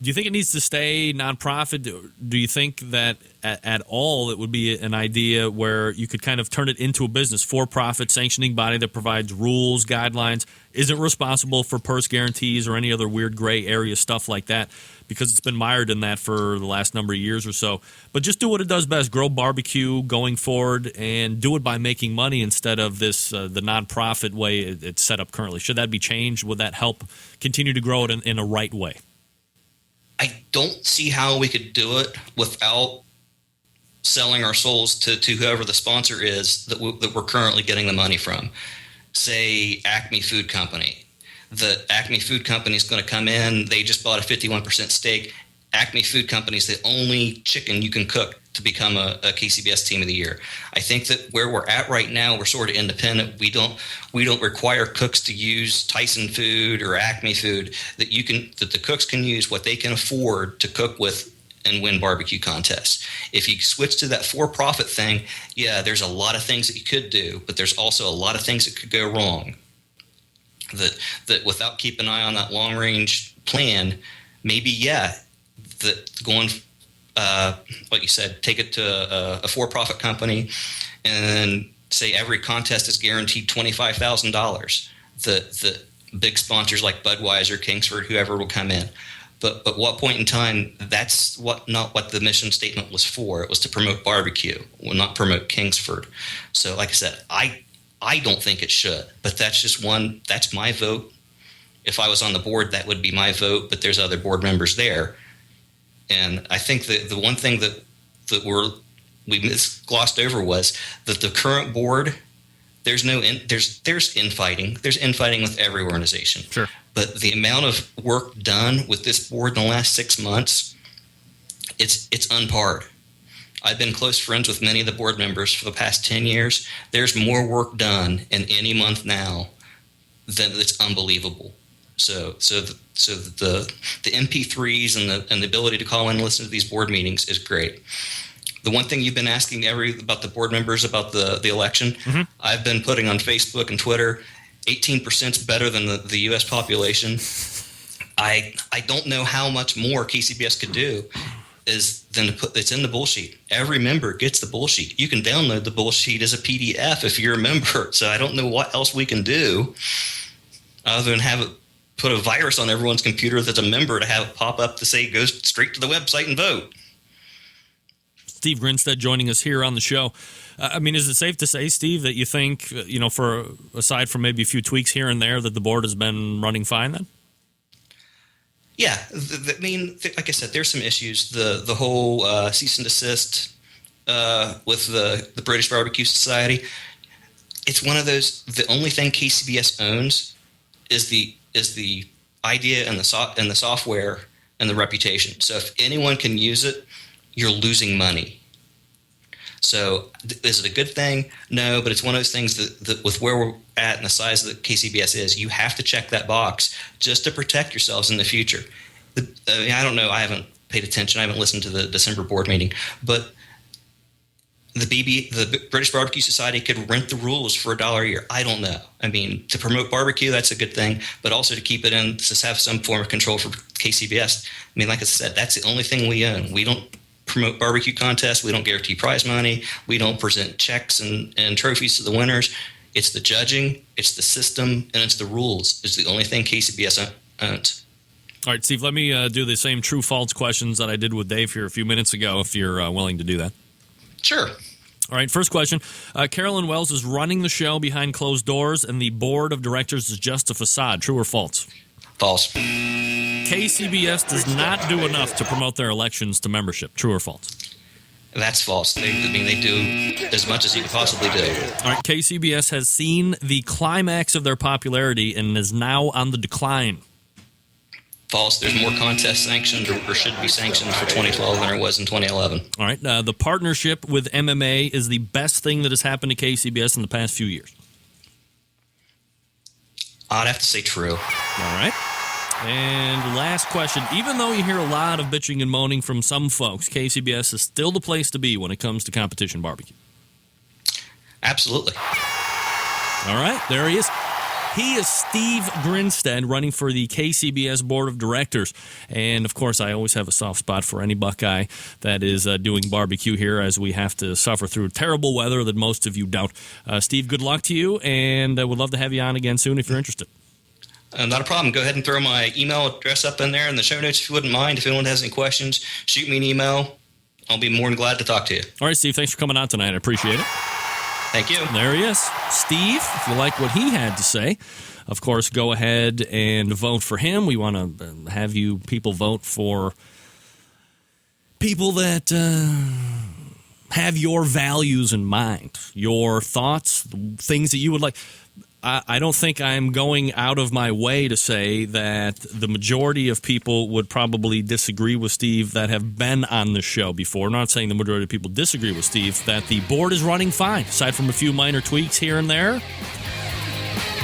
do you think it needs to stay nonprofit? Do you think that at all it would be an idea where you could kind of turn it into a business, for-profit sanctioning body that provides rules, guidelines, isn't responsible for purse guarantees or any other weird gray area stuff like that, because it's been mired in that for the last number of years or so. But just do what it does best, grow barbecue going forward, and do it by making money instead of this the nonprofit way it's set up currently. Should that be changed? Would that help continue to grow it in a right way? I don't see how we could do it without selling our souls to whoever the sponsor is that we're currently getting the money from. Say Acme Food Company. The Acme Food Company is going to come in. They just bought a 51% stake. Acme Food Company is the only chicken you can cook to become a KCBS Team of the Year. I think that where we're at right now, we're sort of independent. We don't require cooks to use Tyson Food or Acme Food. That the cooks can use what they can afford to cook with and win barbecue contests. If you switch to that for-profit thing, yeah, there's a lot of things that you could do, but there's also a lot of things that could go wrong. That without keeping an eye on that long-range plan, maybe, yeah, that going, like you said, take it to a for-profit company and say every contest is guaranteed $25,000. The big sponsors like Budweiser, Kingsford, whoever will come in. But at what point in time, that's not what the mission statement was for. It was to promote barbecue, not promote Kingsford. So like I said, I don't think it should, but that's my vote. If I was on the board, that would be my vote, but there's other board members there. And I think that the one thing that we glossed over was that the current board, there's infighting. There's infighting with every organization. Sure. But the amount of work done with this board in the last 6 months, it's unparred. I've been close friends with many of the board members for the past 10 years. There's more work done in any month now than it's unbelievable. So the MP3s and the ability to call in and listen to these board meetings is great. The one thing you've been asking about the board members about the election, mm-hmm. I've been putting on Facebook and Twitter, 18% is better than the U.S. population. I don't know how much more KCBS could do it's in the bull sheet. Every member gets the bull sheet. You can download the bull sheet as a PDF if you're a member. So I don't know what else we can do other than put a virus on everyone's computer that's a member to have it pop up to say go straight to the website and vote. Steve Grinstead joining us here on the show. Is it safe to say, Steve, that you think, for aside from maybe a few tweaks here and there, that the board has been running fine then? Yeah, like I said, there's some issues. The whole cease and desist with the British Barbecue Society. It's one of those. The only thing KCBS owns is the idea and the software and the reputation. So if anyone can use it, you're losing money. So is it a good thing? No, but it's one of those things that with where we're at and the size that KCBS is, you have to check that box just to protect yourselves in the future. I don't know. I haven't paid attention. I haven't listened to the December board meeting, but the British Barbecue Society could rent the rules for $1 a year. I don't know. To promote barbecue, that's a good thing, but also to keep it in, to have some form of control for KCBS. Like I said, that's the only thing we own. We don't promote barbecue contests. We don't guarantee prize money. We don't present checks and trophies to the winners. It's the judging, it's the system, and it's the rules. It's the only thing KCBS owns. All right, Steve, let me do the same true-false questions that I did with Dave here a few minutes ago, if you're willing to do that. Sure. All right, first question. Carolyn Wells is running the show behind closed doors, and the board of directors is just a facade. True or false? False. KCBS does not do enough to promote their elections to membership. True or false? That's false. They do as much as you could possibly do. All right, KCBS has seen the climax of their popularity and is now on the decline. False. There's more contests sanctioned or should be sanctioned for 2012 than there was in 2011. All right, the partnership with MMA is the best thing that has happened to KCBS in the past few years. I'd have to say true. All right. And last question. Even though you hear a lot of bitching and moaning from some folks, KCBS is still the place to be when it comes to competition barbecue. Absolutely. All right, there he is. He is Steve Grinstead, running for the KCBS Board of Directors. And, of course, I always have a soft spot for any Buckeye that is doing barbecue here, as we have to suffer through terrible weather that most of you don't. Steve, good luck to you, and would love to have you on again soon if you're interested. Not a problem. Go ahead and throw my email address up in there in the show notes if you wouldn't mind. If anyone has any questions, shoot me an email. I'll be more than glad to talk to you. All right, Steve, thanks for coming on tonight. I appreciate it. Thank you. There he is. Steve, if you like what he had to say, of course, go ahead and vote for him. We want to have you people vote for people that have your values in mind, your thoughts, things that you would like. I don't think I'm going out of my way to say that the majority of people would probably disagree with Steve that have been on the show before. I'm not saying the majority of people disagree with Steve, that the board is running fine. Aside from a few minor tweaks here and there,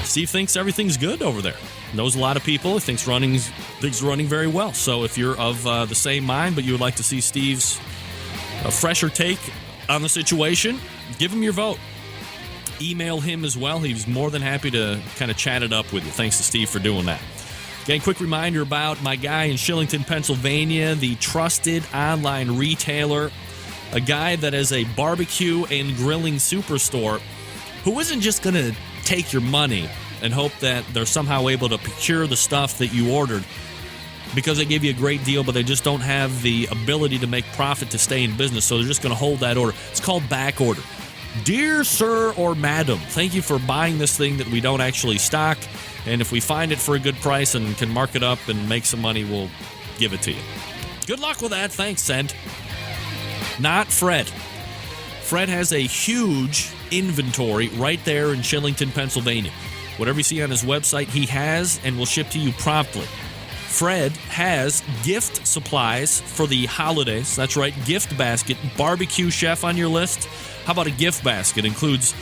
Steve thinks everything's good over there. Knows a lot of people. Thinks things running very well. So if you're of the same mind, but you would like to see Steve's fresher take on the situation, give him your vote. Email him as well. He's more than happy to kind of chat it up with you. Thanks to Steve for doing that. Again, quick reminder about my guy in Shillington, Pennsylvania, the trusted online retailer, a guy that is a barbecue and grilling superstore who isn't just going to take your money and hope that they're somehow able to procure the stuff that you ordered because they gave you a great deal, but they just don't have the ability to make profit to stay in business, so they're just going to hold that order. It's called back order. Dear sir or madam, thank you for buying this thing that we don't actually stock, and if we find it for a good price and can mark it up and make some money, we'll give it to you. Good luck with that. Thanks, Send. Not Fred. Fred has a huge inventory right there in Shillington, Pennsylvania. Whatever you see on his website, he has and will ship to you promptly. Fred has gift supplies for the holidays. That's right, gift basket. Barbecue chef on your list? How about a gift basket? Includes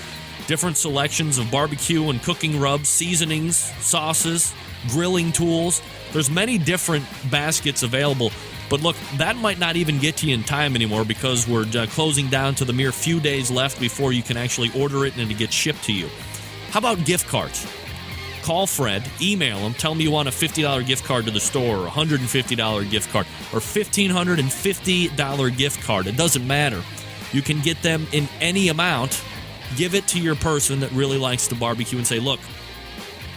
different selections of barbecue and cooking rubs, seasonings, sauces, grilling tools. There's many different baskets available. But look, that might not even get to you in time anymore because we're closing down to the mere few days left before you can actually order it and it gets shipped to you. How about gift cards? Call Fred, email him, tell him you want a $50 gift card to the store, or a $150 gift card, or $1,550 gift card. It doesn't matter. You can get them in any amount. Give it to your person that really likes to barbecue and say, look,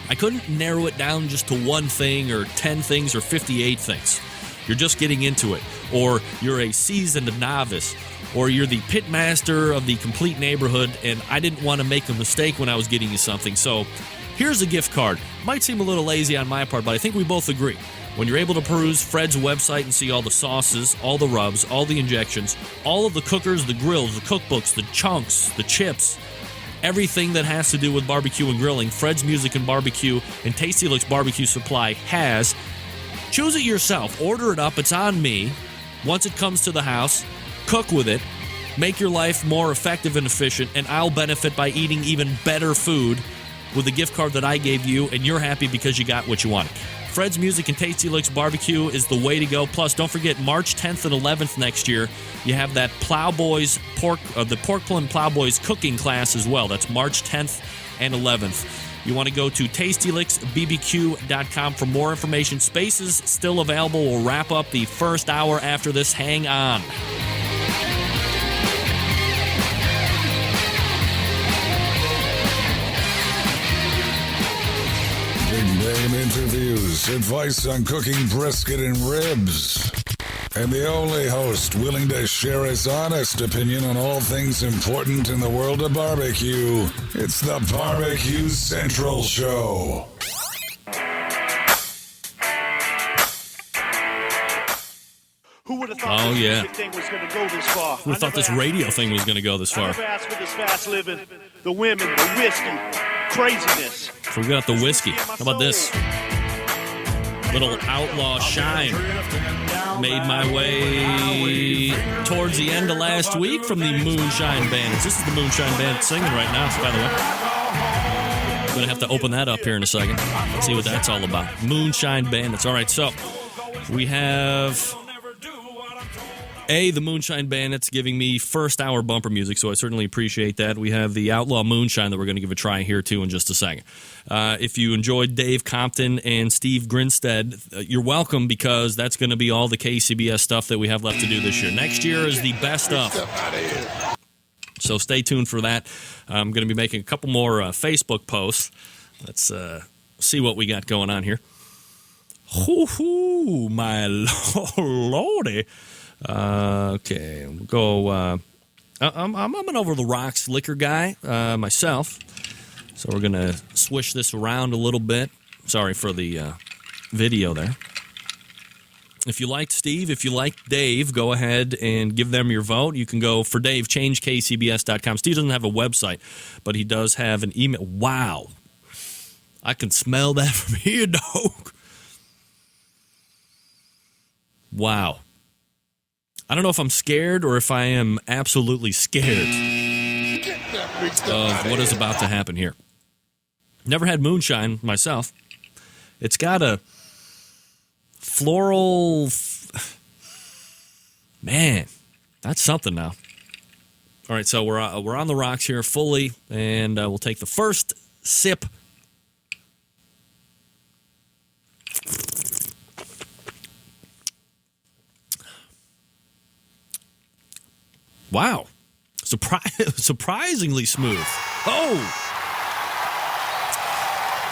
I couldn't narrow it down just to one thing or 10 things or 58 things. You're just getting into it. Or you're a seasoned novice. Or you're the pit master of the complete neighborhood, and I didn't want to make a mistake when I was getting you something. So here's a gift card. Might seem a little lazy on my part, but I think we both agree. When you're able to peruse Fred's website and see all the sauces, all the rubs, all the injections, all of the cookers, the grills, the cookbooks, the chunks, the chips, everything that has to do with barbecue and grilling, Fred's Music and Barbecue and Tasty Licks Barbecue Supply has. Choose it yourself. Order it up. It's on me. Once it comes to the house, cook with it. Make your life more effective and efficient, and I'll benefit by eating even better food with the gift card that I gave you, and you're happy because you got what you wanted. Fred's Music and Tasty Licks Barbecue is the way to go. Plus, don't forget, March 10th and 11th next year, you have that Plowboys the Porkland Plowboys cooking class as well. That's March 10th and 11th. You want to go to tastylicksbbq.com for more information. Spaces still available. We'll wrap up the first hour after this. Hang on. Big name interviews, advice on cooking brisket and ribs, and the only host willing to share his honest opinion on all things important in the world of barbecue. It's the Barbecue Central Show. Who would have thought Oh, this yeah. music thing was going to go this far? Who thought this radio thing was going to go this I far? never asked for this fast living, the women, the whiskey, craziness. So we got the whiskey. How about this? Little Outlaw Shine. Made my way towards the end of last week from the Moonshine Bandits. This is the Moonshine Bandits singing right now, by the way. I'm going to have to open that up here in a second. See what that's all about. Moonshine Bandits. All right, so we have the Moonshine Bandits giving me first hour bumper music, so I certainly appreciate that. We have the Outlaw Moonshine that we're going to give a try here, too, in just a second. If you enjoyed Dave Compton and Steve Grinstead, you're welcome, because that's going to be all the KCBS stuff that we have left to do this year. Next year is the best of. So stay tuned for that. I'm going to be making a couple more Facebook posts. Let's see what we got going on here. Hoo-hoo, my lordy. Okay, we'll go. I'm an over the rocks liquor guy myself, so we're gonna swish this around a little bit. Sorry for the video there. If you liked Steve, if you liked Dave, go ahead and give them your vote. You can go for Dave, changekcbs.com. Steve doesn't have a website, but he does have an email. Wow. I can smell that from here, dog. Wow. I don't know if I'm scared or if I am absolutely scared of what is about to happen here. Never had moonshine myself. It's got a floral... Man, that's something now. All right, so we're on the rocks here fully, and we'll take the first sip. Wow. Surprisingly smooth. Oh!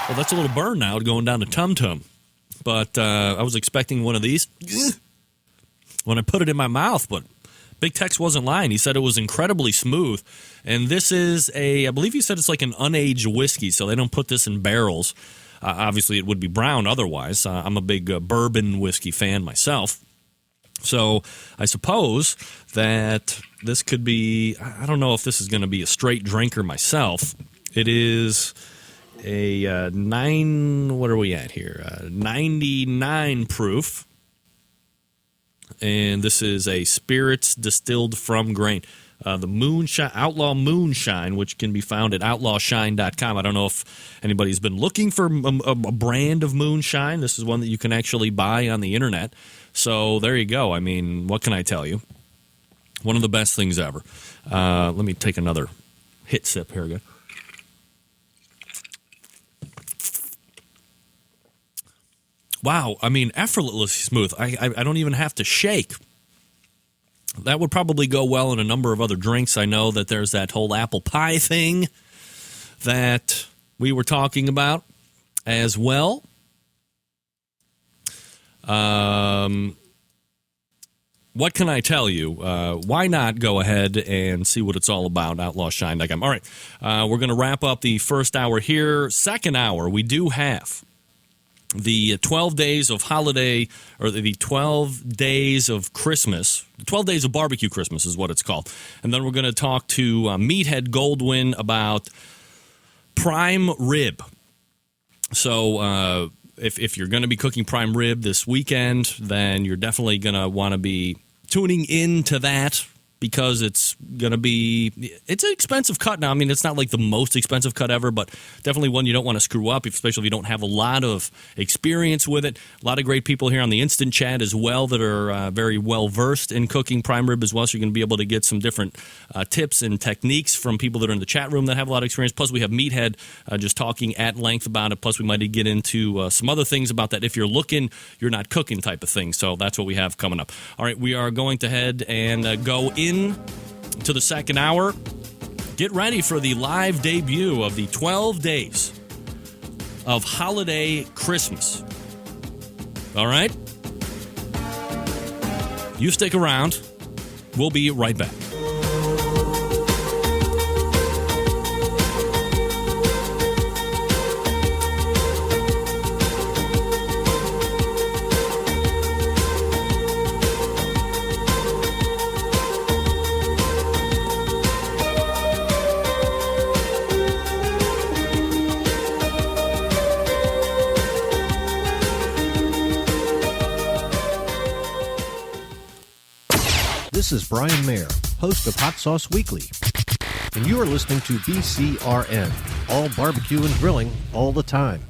Well, that's a little burn now going down to Tum Tum. But I was expecting one of these when I put it in my mouth, but Big Tex wasn't lying. He said it was incredibly smooth. And this is I believe he said it's like an unaged whiskey, so they don't put this in barrels. Obviously, it would be brown otherwise. I'm a big bourbon whiskey fan myself. So I suppose that this could be, I don't know if this is going to be a straight drinker myself. It is a 99 proof. And this is a spirits distilled from grain. The Moonshine, Outlaw Moonshine, which can be found at outlawshine.com. I don't know if anybody's been looking for a brand of moonshine. This is one that you can actually buy on the internet. So there you go. I mean, what can I tell you? One of the best things ever. Let me take another hit sip here again. Wow, I mean, effortlessly smooth. I don't even have to shake. That would probably go well in a number of other drinks. I know that there's that whole apple pie thing that we were talking about as well. What can I tell you? Why not go ahead and see what it's all about, outlawshine.com. All right, we're going to wrap up the first hour here. Second hour, we do have the 12 days of holiday, or the 12 days of Christmas, 12 days of barbecue Christmas is what it's called. And then we're going to talk to Meathead Goldwyn about prime rib. So if you're going to be cooking prime rib this weekend, then you're definitely going to want to be tuning into that, because it's going to be, it's an expensive cut now. I mean, it's not like the most expensive cut ever, but definitely one you don't want to screw up, especially if you don't have a lot of experience with it. A lot of great people here on the Instant Chat as well that are very well-versed in cooking prime rib as well, so you're going to be able to get some different tips and techniques from people that are in the chat room that have a lot of experience. Plus, we have Meathead just talking at length about it. Plus, we might get into some other things about that if you're looking, you're not cooking type of thing. So that's what we have coming up. All right, we are going to head and go in to the second hour. Get ready for the live debut of the 12 days of holiday Christmas. All right? You stick around. We'll be right back. This is Brian Mayer, host of Hot Sauce Weekly, and you are listening to BCRN, all barbecue and grilling all the time.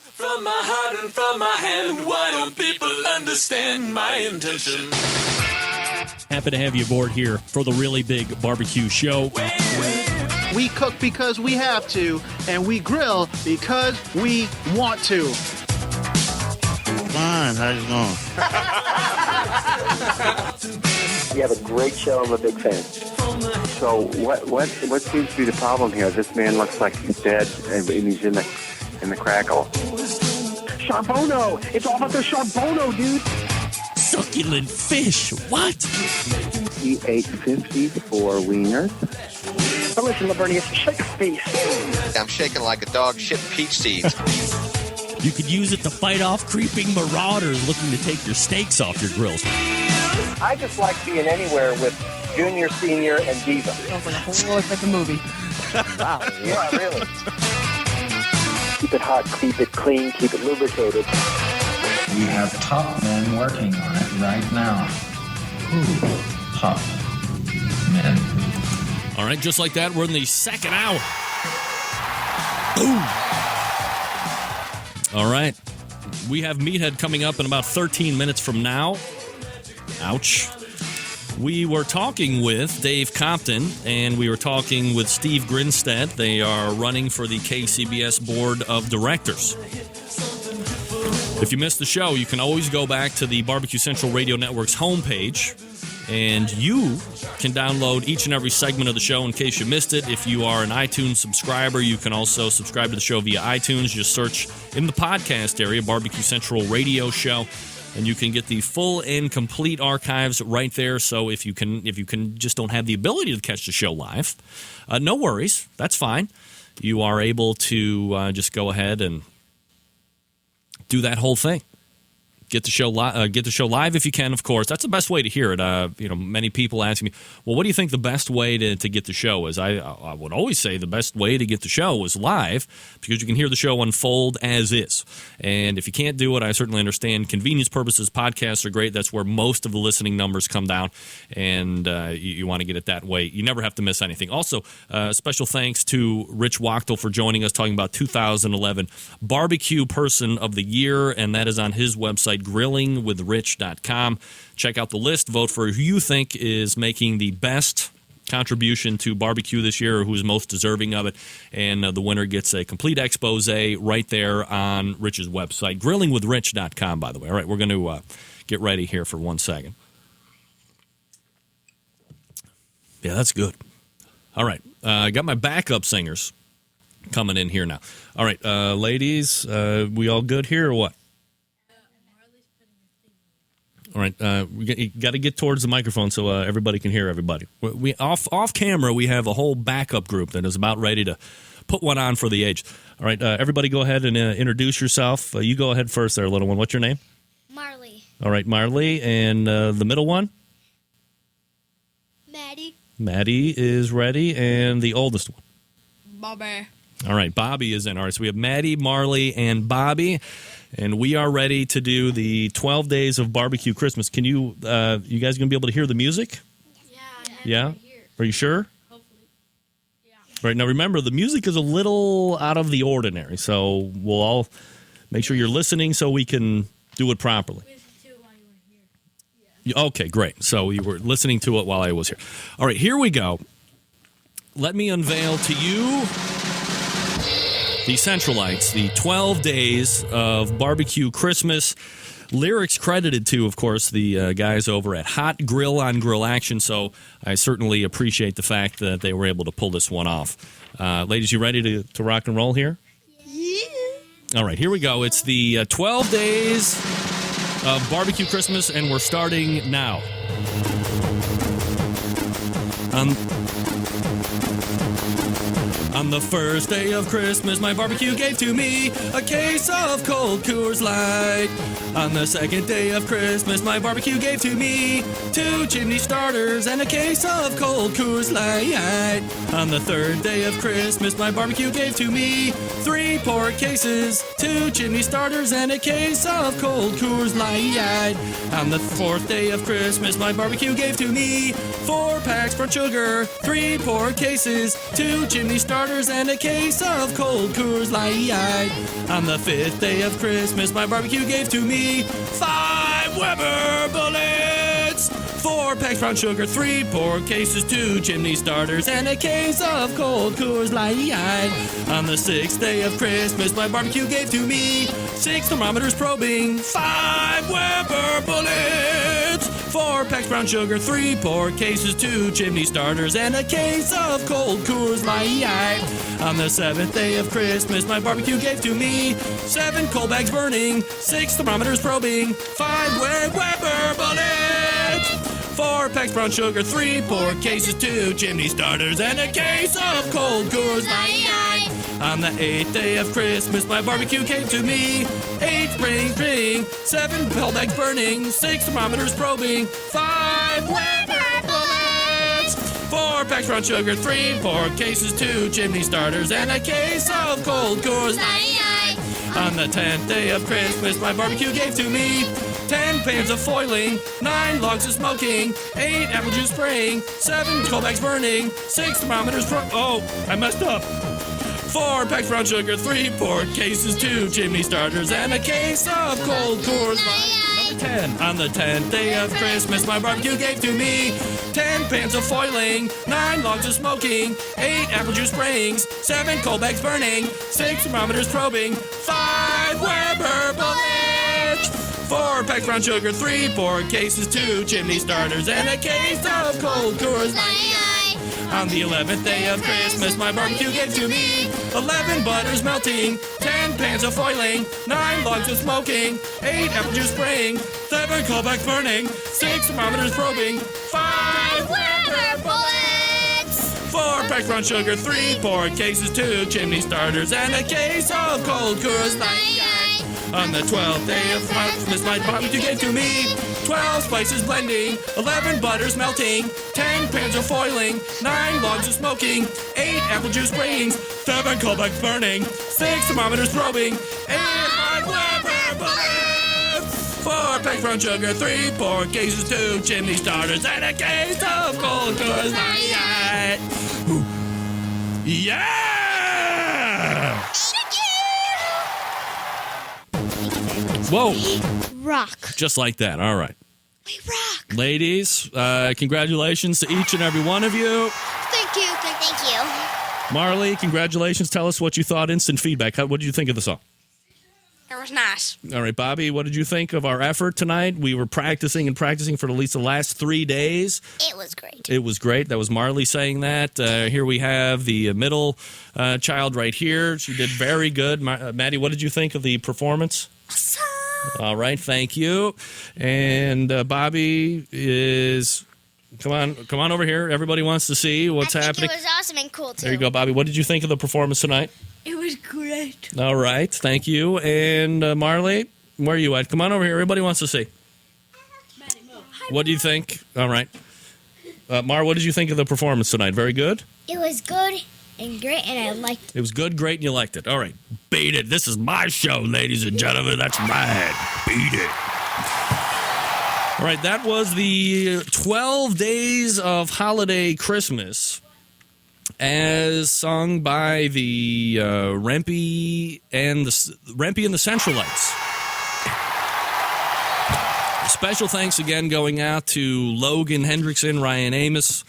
From my heart and from my hand, why don't people understand my intention? Happy to have you aboard here for the Really Big Barbecue Show. We cook because we have to, and we grill because we want to. Fine, how's it going? You have a great show. I'm a big fan. So what seems to be the problem here? This man looks like he's dead, and he's in the crackle. Charbono! It's all about the Charbono, dude! Succulent fish! What? He ate 54 wieners. But listen, Lavernius, shake a face. I'm shaking like a dog shit peach seeds. You could use it to fight off creeping marauders looking to take your steaks off your grills. I just like being anywhere with Junior, Senior, and Diva. Sounds like a whole different movie. Wow. Yeah, really. keep it hot, keep it clean, keep it lubricated. We have top men working on it right now. Ooh, top men. All right, just like that, we're in the second hour. Boom. All right. We have Meathead coming up in about 13 minutes from now. Ouch. We were talking with Dave Compton, and we were talking with Steve Grinstead. They are running for the KCBS Board of Directors. If you missed the show, you can always go back to the Barbecue Central Radio Network's homepage, and you can download each and every segment of the show in case you missed it. If you are an iTunes subscriber, you can also subscribe to the show via iTunes. Just search in the podcast area, Barbecue Central Radio Show, and you can get the full and complete archives right there. So if you can just don't have the ability to catch the show live, no worries. That's fine. You are able to just go ahead and do that whole thing. Get the show live if you can, of course. That's the best way to hear it. Many people ask me, well, what do you think the best way to get the show is? I would always say the best way to get the show is live, because you can hear the show unfold as is. And if you can't do it, I certainly understand. Convenience purposes, podcasts are great. That's where most of the listening numbers come down, and you want to get it that way. You never have to miss anything. Also, special thanks to Rich Wachtel for joining us, talking about 2011 Barbecue Person of the Year, and that is on his website, grillingwithrich.com. Check out the list. Vote for who you think is making the best contribution to barbecue this year, or who's most deserving of it. And the winner gets a complete expose right there on Rich's website, grillingwithrich.com, by the way. All right, we're going to get ready here for 1 second. Yeah, that's good. All right, I got my backup singers coming in here now. All right, ladies, we all good here or what? All right, you got to get towards the microphone so everybody can hear everybody. We off camera, we have a whole backup group that is about ready to put one on for the age. All right, everybody go ahead and introduce yourself. You go ahead first there, little one. What's your name? Marley. All right, Marley. And the middle one? Maddie. Maddie is ready. And the oldest one? Bobby. All right, Bobby is in. All right, so we have Maddie, Marley, and Bobby. And we are ready to do the 12 Days of Barbecue Christmas. Can you guys going to be able to hear the music? Yeah? Are you sure? Hopefully. Yeah. All right, now remember, the music is a little out of the ordinary, so we'll all make sure you're listening so we can do it properly. Okay, great. So you were listening to it while I was here. All right, here we go. Let me unveil to you the Centralites, the 12 Days of Barbecue Christmas. Lyrics credited to, of course, the guys over at Hot Grill on Grill Action, so I certainly appreciate the fact that they were able to pull this one off. Ladies, you ready to rock and roll here? Yeah. All right, here we go. It's the 12 Days of Barbecue Christmas, and we're starting now. On the first day of Christmas, my barbecue gave to me a case of cold Coors Light. On the second day of Christmas, my barbecue gave to me 2 chimney starters and a case of cold Coors Light. On the third day of Christmas, my barbecue gave to me 3 pork cases, 2 chimney starters, and a case of cold Coors Light. On the fourth day of Christmas, my barbecue gave to me 4 packs for sugar, 3 pork cases, 2 chimney starters, and a case of cold Coors Light. On the fifth day of Christmas, my barbecue gave to me 5 Weber bullets, 4 packs brown sugar, 3 pork cases, 2 chimney starters, and a case of cold Coors Light. On the sixth day of Christmas, my barbecue gave to me 6 thermometers probing, 5 Weber bullets, 4 packs brown sugar, 3 pork cases, 2 chimney starters, and a case of cold Coors Light. On the seventh day of Christmas, my barbecue gave to me 7 coal bags burning, 6 thermometers probing, 5 Weber bullets, 4 packs brown sugar, 3 pork cases, 2 chimney starters, and a case of cold Coors Light. On the 8th day of Christmas, my barbecue came to me 8 spring, 7 coal bags burning, 6 thermometers probing, 5 Weber bullets, 4 packs brown sugar, 3 pork cases, 2 chimney starters, and a case of cold Coors Light. On the 10th day of Christmas, my barbecue gave to me 10 pans of foiling, 9 logs of smoking, 8 apple juice spraying, 7 coal bags burning, 6 thermometers I messed up. 4 packs brown sugar, 3 pork cases, 2 chimney starters, and a case of cold Coors Light. Number 10. On the 10th day of Christmas, my barbecue gave to me 10 pans of foiling, 9 logs of smoking, 8 apple juice sprayings, 7 coal bags burning, 6 thermometers probing, 5 Weber bullets, 4 packs brown sugar, 3 pork cases, 2 chimney starters, and a case of cold Coors Light. On the 11th day of Christmas, my barbecue gave to me 11 butters melting, 10 pans of foiling, 9 logs of smoking, 8 apple juice spraying, 7 coal bags burning, 6 thermometers probing, 5 Weber bullets, 4 packs brown sugar, 3 pork cases, 2 chimney starters, and a case of cold Coors Light. On the 12th day of Christmas, my barbecue gave to me 12 spices blending, 11 butters melting, 10 pans of foiling, 9 logs of smoking, 8 apple juice sprayings, 7 coal bags burning, 6 thermometers probing, 8 Weber bullets, 4 packs brown sugar, 3 pork cases, 2 chimney starters, and a case of cold Coors Light. Yeah! Whoa. Rock. Just like that. All right. We rock. Ladies, congratulations to each and every one of you. Thank you. Thank you. Marley, congratulations. Tell us what you thought. Instant feedback. What did you think of the song? It was nice. All right, Bobby, what did you think of our effort tonight? We were practicing for at least the last 3 days. It was great. It was great. That was Marley saying that. Here we have the middle child right here. She did very good. Maddie, what did you think of the performance? Awesome. All right, thank you. And Bobby is... Come on over here. Everybody wants to see what's happening. It was awesome and cool, too. There you go, Bobby. What did you think of the performance tonight? It was great. All right, thank you. And Marley, where are you at? Come on over here. Everybody wants to see. What do you think? All right. Mar, what did you think of the performance tonight? Very good? It was good and great, and I liked it. It was good, great, and you liked it. All right. Beat it. This is my show, ladies and gentlemen. That's right. Beat it. All right, that was the 12 Days of Holiday Christmas as sung by the Rempe and the Centralites. Special thanks again going out to Logan Hendrickson, Ryan Amos.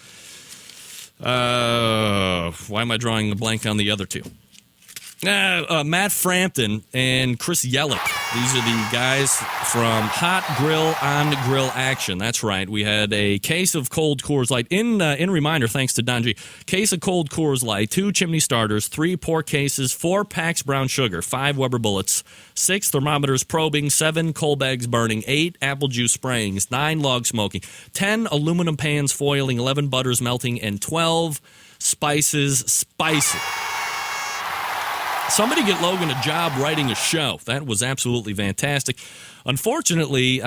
Why am I drawing a blank on the other two? Matt Frampton and Chris Yellick. These are the guys from Hot Grill on Grill Action. That's right. We had a case of cold Coors Light. In reminder, thanks to Don G, case of cold Coors Light, 2 chimney starters, 3 pork cases, 4 packs brown sugar, 5 Weber bullets, 6 thermometers probing, 7 coal bags burning, 8 apple juice sprayings, 9 log smoking, 10 aluminum pans foiling, 11 butters melting, and 12 spices spicing. Somebody get Logan a job writing a show. That was absolutely fantastic. Unfortunately,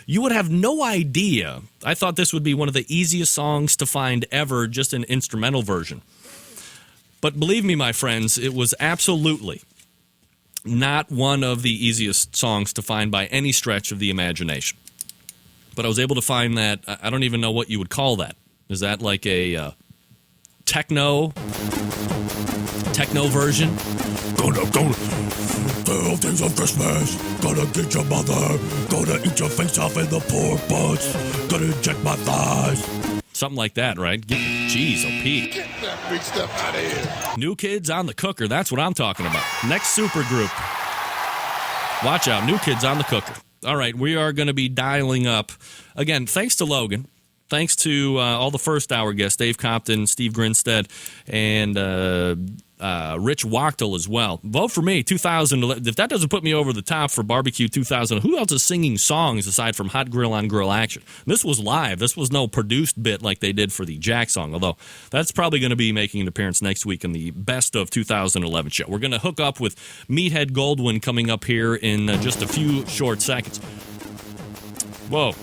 you would have no idea. I thought this would be one of the easiest songs to find ever, just an instrumental version. But believe me, my friends, it was absolutely not one of the easiest songs to find by any stretch of the imagination. But I was able to find that. I don't even know what you would call that. Is that like a techno version? Gonna 12 days of Christmas. Gonna get your mother. Gonna eat your face off in the pork butts. Gonna inject my thighs. Something like that, right? Jeez, Pete. Get that big stuff out of here. New Kids on the Cooker. That's what I'm talking about. Next super group. Watch out. New Kids on the Cooker. All right, we are going to be dialing up. Again, thanks to Logan. Thanks to all the first hour guests, Dave Compton, Steve Grinstead, and Rich Wachtel as well. Vote for me, 2011. If that doesn't put me over the top for Barbecue 2000, who else is singing songs aside from Hot Grill on Grill Action? This was live. This was no produced bit like they did for the Jack song, although that's probably going to be making an appearance next week in the Best of 2011 show. We're going to hook up with Meathead Goldwyn coming up here in just a few short seconds. Whoa.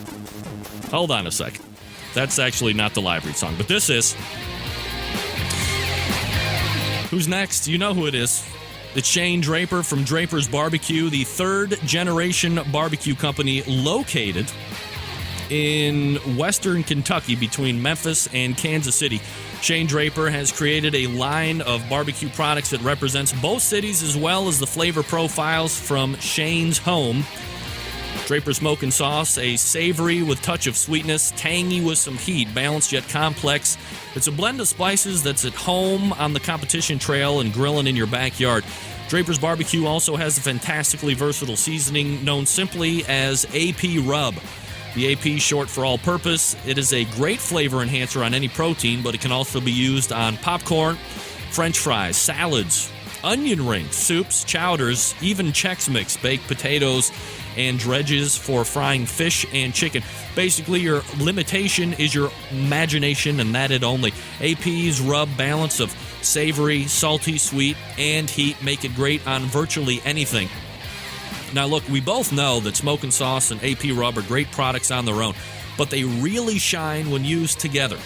Hold on a second. That's actually not the live read song, but this is. Who's next? You know who it is. It's Shane Draper from Draper's Barbecue, the third-generation barbecue company located in western Kentucky between Memphis and Kansas City. Shane Draper has created a line of barbecue products that represents both cities as well as the flavor profiles from Shane's home. Draper Smokin' Sauce, a savory with touch of sweetness, tangy with some heat, balanced yet complex. It's a blend of spices that's at home on the competition trail and grilling in your backyard. Draper's Barbecue also has a fantastically versatile seasoning known simply as AP Rub. The AP is short for all purpose. It is a great flavor enhancer on any protein, but it can also be used on popcorn, French fries, salads, onion rings, soups, chowders, even Chex Mix, baked potatoes, and dredges for frying fish and chicken. Basically, your limitation is your imagination, and that it only. AP's rub balance of savory, salty, sweet, and heat make it great on virtually anything. Now, look, we both know that Smokin' Sauce and AP Rub are great products on their own, but they really shine when used together.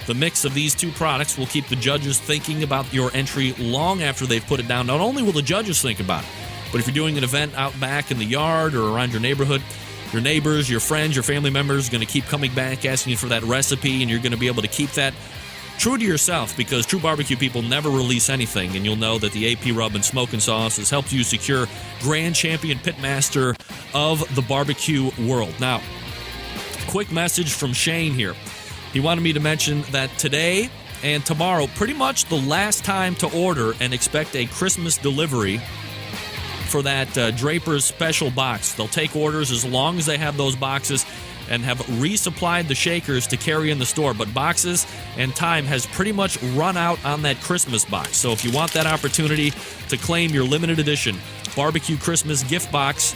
The mix of these two products will keep the judges thinking about your entry long after they've put it down. Not only will the judges think about it, but if you're doing an event out back in the yard or around your neighborhood, your neighbors, your friends, your family members are going to keep coming back asking you for that recipe, and you're going to be able to keep that true to yourself, because true barbecue people never release anything, and you'll know that the AP Rub and Smokin' Sauce has helped you secure Grand Champion Pitmaster of the barbecue world. Now, quick message from Shane here. He wanted me to mention that today and tomorrow, pretty much the last time to order and expect a Christmas delivery for that Draper's special box. They'll take orders as long as they have those boxes and have resupplied the shakers to carry in the store. But boxes and time has pretty much run out on that Christmas box. So if you want that opportunity to claim your limited edition barbecue Christmas gift box,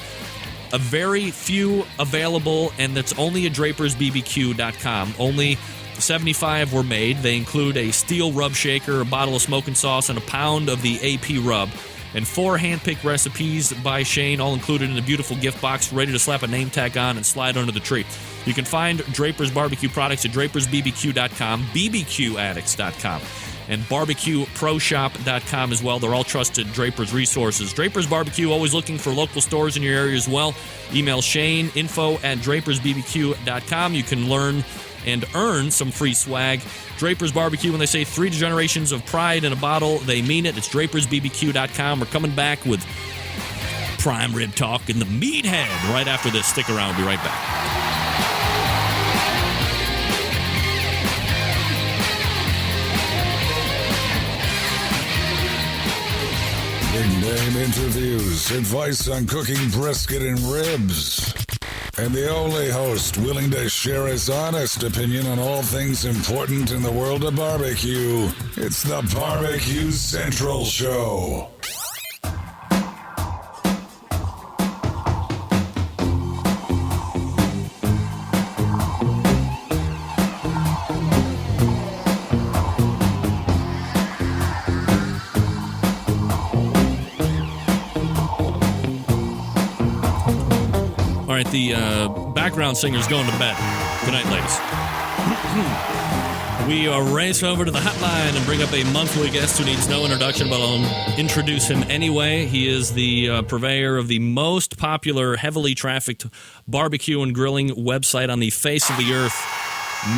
a very few available, and that's only at drapersbbq.com. Only 75 were made. They include a steel rub shaker, a bottle of Smokin' Sauce, and a pound of the AP Rub. And 4 hand-picked recipes by Shane, all included in a beautiful gift box, ready to slap a name tag on and slide under the tree. You can find Draper's Barbecue products at drapersbbq.com, bbqaddicts.com, and barbecueproshop.com as well. They're all trusted Draper's resources. Draper's Barbecue, always looking for local stores in your area as well. Email Shane, info@drapersbbq.com. You can learn and earn some free swag. Draper's Barbecue, when they say 3 generations of pride in a bottle, they mean it. It's drapersbbq.com. We're coming back with prime rib talk and the meathead right after this. Stick around. We'll be right back. Big name interviews, advice on cooking brisket and ribs. And the only host willing to share his honest opinion on all things important in the world of barbecue. It's the Barbecue Central Show. All right, the background singer's going to bed. Good night, ladies. We race over to the hotline and bring up a monthly guest who needs no introduction, but I'll introduce him anyway. He is the purveyor of the most popular, heavily trafficked barbecue and grilling website on the face of the earth.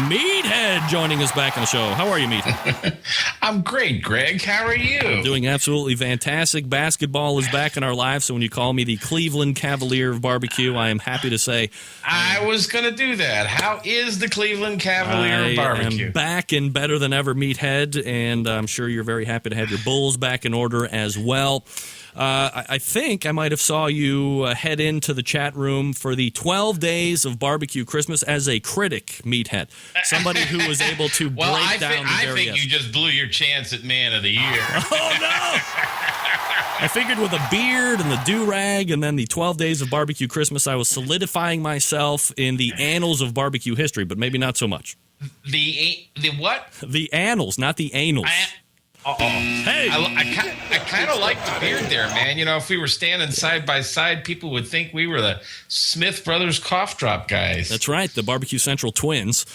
Meathead joining us back on the show. How are you, Meathead? I'm great, Greg. How are you? I'm doing absolutely fantastic. Basketball is back in our lives, so when you call me the Cleveland Cavalier of barbecue, I am happy to say I was going to do that. How is the Cleveland Cavalier of barbecue? I am back and better than ever, Meathead, and I'm sure you're very happy to have your Bulls back in order as well. I think I might have saw you head into the chat room for the 12 Days of Barbecue Christmas as a critic, Meathead. Somebody who was able to break down the I various... think you just blew your chance at Man of the Year. Oh, no! I figured with a beard and the do-rag and then the 12 Days of Barbecue Christmas, I was solidifying myself in the annals of barbecue history, but maybe not so much. The what? The annals, not the anals. Hey! I kind of like the beard there, man. You know, if we were standing side by side, people would think we were the Smith Brothers cough drop guys. That's right, the Barbecue Central twins.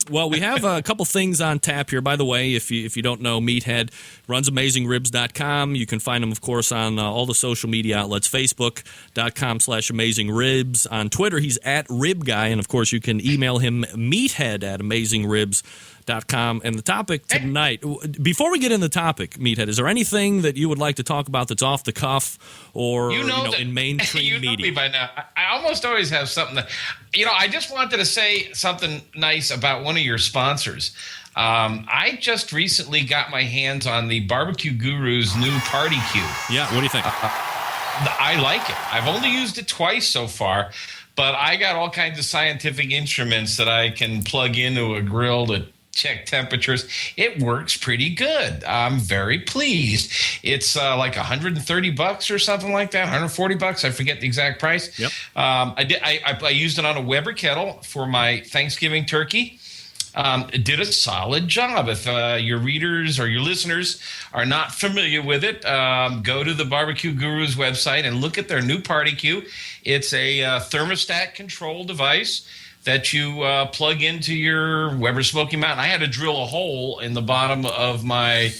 Well, we have a couple things on tap here. By the way, if you don't know, Meathead runs AmazingRibs.com. You can find him, of course, on all the social media outlets, Facebook.com/AmazingRibs. On Twitter, he's @RibGuy. And, of course, you can email him, meathead@AmazingRibs.com. And the topic tonight, before we get in the topic, Meathead, is there anything that you would like to talk about that's off the cuff or in mainstream you know media? Me by now. I almost always have something that, I just wanted to say something nice about one of your sponsors. I just recently got my hands on the Barbecue Guru's new Party Cue. Yeah, what do you think? I like it. I've only used it twice so far, but I got all kinds of scientific instruments that I can plug into a grill to check temperatures. It works pretty good. I'm very pleased. It's like $130 or something like that, $140. I forget the exact price. Yep. I used it on a Weber kettle for my Thanksgiving turkey. It did a solid job. If your readers or your listeners are not familiar with it, go to the Barbecue Guru's website and look at their new Party Cue. It's a thermostat control device that you plug into your Weber Smoky Mountain. I had to drill a hole in the bottom of my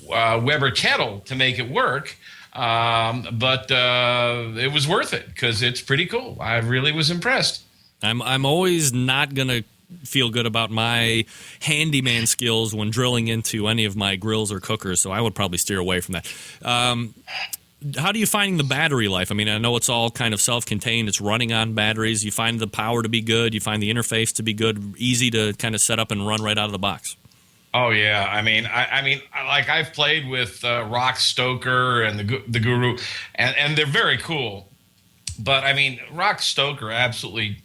Weber kettle to make it work, but it was worth it because it's pretty cool. I really was impressed. I'm always not going to feel good about my handyman skills when drilling into any of my grills or cookers, so I would probably steer away from that. How do you find the battery life? I mean, I know it's all kind of self-contained. It's running on batteries. You find the power to be good. You find the interface to be good, easy to kind of set up and run right out of the box. Oh yeah, I mean, like I've played with Rock Stoker and the Guru, and they're very cool. But I mean, Rock Stoker absolutely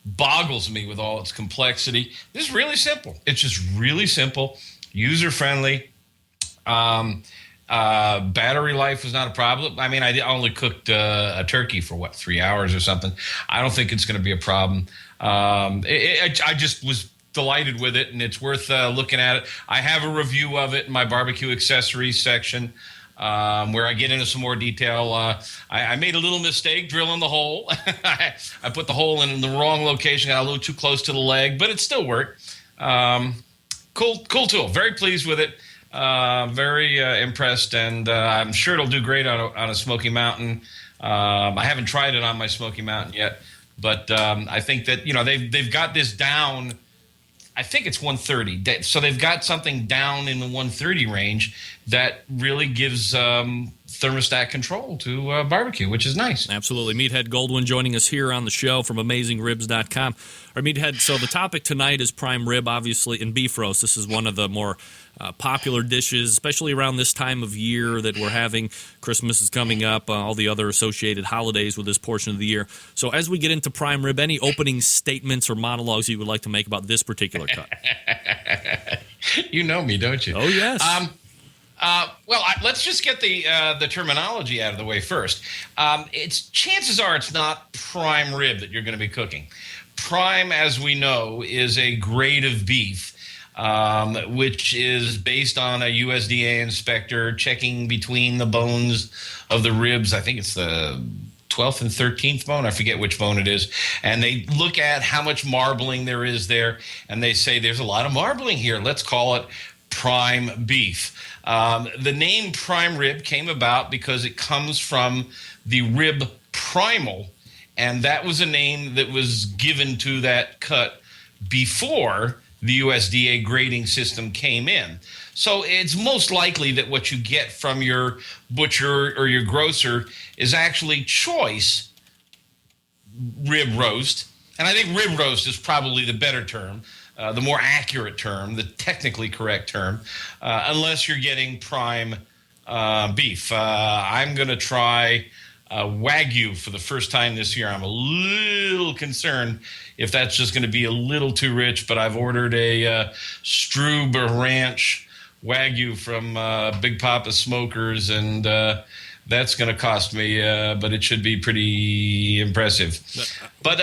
boggles me with all its complexity. This is really simple. It's just really simple, user friendly. Battery life was not a problem. I mean, I only cooked a turkey for 3 hours or something. I don't think it's going to be a problem. I just was delighted with it, and it's worth looking at it. I have a review of it in my barbecue accessories section, where I get into some more detail. I made a little mistake drilling the hole. I put the hole in the wrong location, got a little too close to the leg, but it still worked. Cool tool. Very pleased with it. Very impressed, and I'm sure it'll do great on a Smoky Mountain. I haven't tried it on my Smoky Mountain yet, but I think that they've got this down. I think it's 130, so they've got something down in the 130 range that really gives thermostat control to barbecue, which is nice. Absolutely. Meathead Goldwyn joining us here on the show from AmazingRibs.com. Our Meathead, so the topic tonight is prime rib, obviously, and beef roast. This is one of the more popular dishes, especially around this time of year that we're having. Christmas is coming up, all the other associated holidays with this portion of the year. So as we get into prime rib, any opening statements or monologues you would like to make about this particular cut? You know me, don't you? Oh, yes. Well, let's just get the terminology out of the way first. Chances are it's not prime rib that you're going to be cooking. Prime, as we know, is a grade of beef, which is based on a USDA inspector checking between the bones of the ribs. I think it's the 12th and 13th bone. I forget which bone it is. And they look at how much marbling there is there, and they say there's a lot of marbling here. Let's call it prime beef. The name prime rib came about because it comes from the rib primal, and that was a name that was given to that cut before the USDA grading system came in. So it's most likely that what you get from your butcher or your grocer is actually choice rib roast. And I think rib roast is probably the better term, the more accurate term, the technically correct term, unless you're getting prime beef. I'm going to try Wagyu for the first time this year. I'm a little concerned if that's just going to be a little too rich, but I've ordered a Struber Ranch Wagyu from Big Papa Smokers, and that's going to cost me, but it should be pretty impressive. But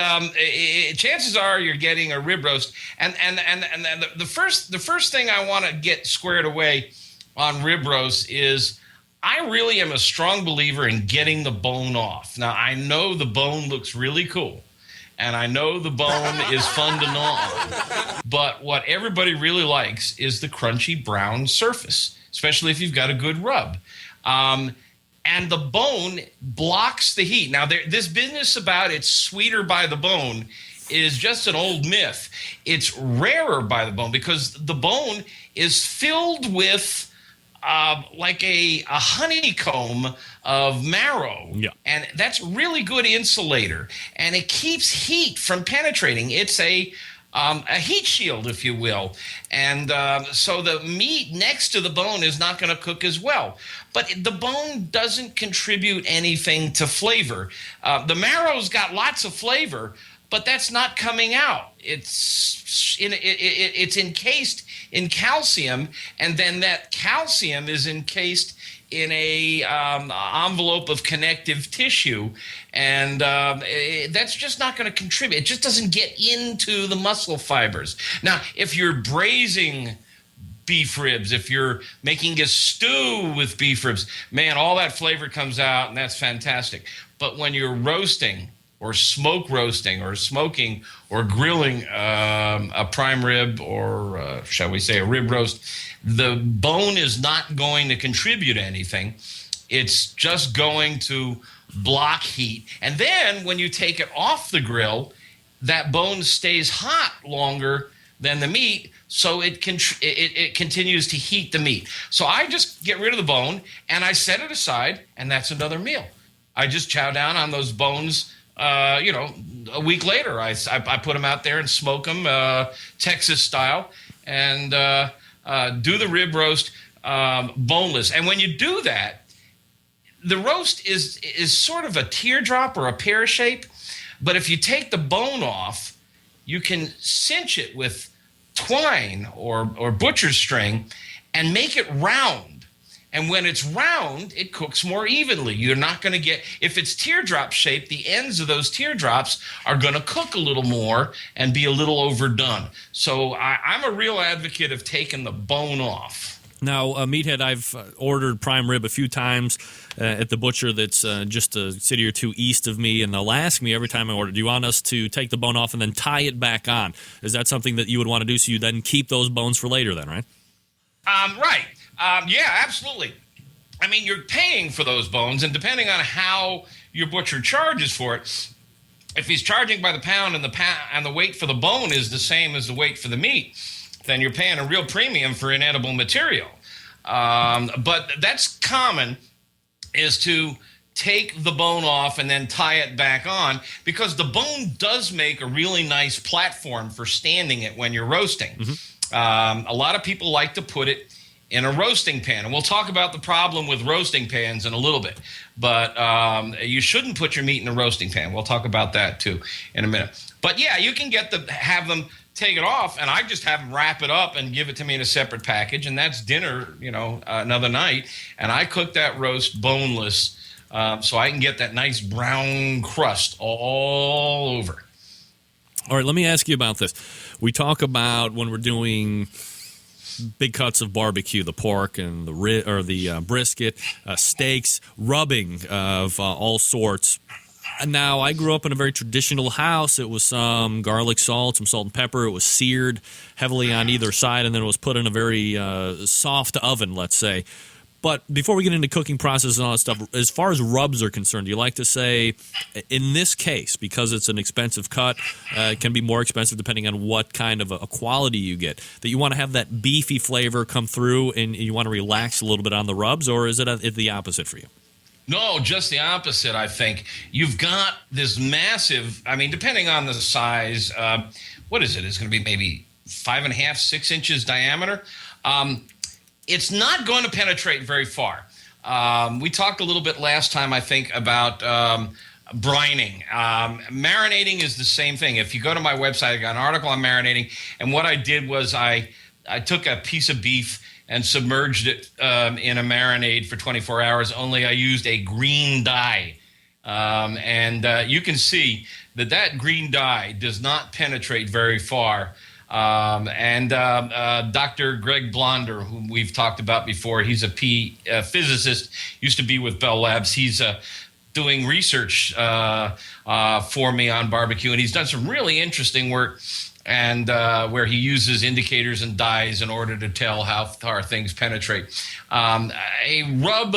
chances are you're getting a rib roast, and the first thing I want to get squared away on rib roast is I really am a strong believer in getting the bone off. Now, I know the bone looks really cool, and I know the bone is fun to gnaw on. But what everybody really likes is the crunchy brown surface, especially if you've got a good rub. And the bone blocks the heat. Now, this business about it's sweeter by the bone is just an old myth. It's rarer by the bone because the bone is filled with like a honeycomb of marrow. Yeah. And that's really good insulator. And it keeps heat from penetrating. It's a heat shield, if you will. And so the meat next to the bone is not going to cook as well. But the bone doesn't contribute anything to flavor. The marrow's got lots of flavor, but that's not coming out. It's encased in calcium, and then that calcium is encased in a envelope of connective tissue, and that's just not going to contribute. It just doesn't get into the muscle fibers. Now, if you're braising beef ribs, if you're making a stew with beef ribs, man, all that flavor comes out, and that's fantastic. But when you're roasting or smoke roasting or smoking or grilling a prime rib or, shall we say, a rib roast, the bone is not going to contribute anything. It's just going to block heat. And then when you take it off the grill, that bone stays hot longer than the meat, so it continues to heat the meat. So I just get rid of the bone, and I set it aside, and that's another meal. I just chow down on those bones. A week later, I put them out there and smoke them Texas style, and do the rib roast boneless. And when you do that, the roast is sort of a teardrop or a pear shape. But if you take the bone off, you can cinch it with twine or butcher's string and make it round. And when it's round, it cooks more evenly. You're not going to get, if it's teardrop shaped, the ends of those teardrops are going to cook a little more and be a little overdone. So I'm a real advocate of taking the bone off. Now, Meathead, I've ordered prime rib a few times at the butcher that's just a city or two east of me, and they'll ask me every time I order, do you want us to take the bone off and then tie it back on? Is that something that you would want to do so you then keep those bones for later then, right? Right. Yeah, absolutely. I mean, you're paying for those bones, and depending on how your butcher charges for it, if he's charging by the pound and the weight for the bone is the same as the weight for the meat, then you're paying a real premium for inedible material. But that's common, is to take the bone off and then tie it back on, because the bone does make a really nice platform for standing it when you're roasting. Mm-hmm. A lot of people like to put it in a roasting pan, and we'll talk about the problem with roasting pans in a little bit. But you shouldn't put your meat in a roasting pan. We'll talk about that too in a minute. But yeah, you can have them take it off, and I just have them wrap it up and give it to me in a separate package, and that's dinner, another night. And I cook that roast boneless, so I can get that nice brown crust all over. All right, let me ask you about this. We talk about when we're doing big cuts of barbecue, the pork and the brisket, steaks, rubbing of all sorts. Now, I grew up in a very traditional house. It was some garlic salt, some salt and pepper. It was seared heavily on either side, and then it was put in a very soft oven, let's say. But before we get into cooking process and all that stuff, as far as rubs are concerned, do you like to say, in this case, because it's an expensive cut, it can be more expensive depending on what kind of a quality you get, that you want to have that beefy flavor come through and you want to relax a little bit on the rubs, or is it the opposite for you? No, just the opposite, I think. You've got this massive, depending on the size, what is it? It's going to be maybe 5.5, 6 inches diameter. It's not going to penetrate very far. We talked a little bit last time, I think, about brining. Marinating is the same thing. If you go to my website, I got an article on marinating, and what I did was I took a piece of beef and submerged it in a marinade for 24 hours, only I used a green dye. And you can see that green dye does not penetrate very far. Dr. Greg Blonder, whom we've talked about before, he's a physicist, used to be with Bell Labs. He's doing research for me on barbecue, and he's done some really interesting work, and where he uses indicators and dyes in order to tell how far things penetrate. A rub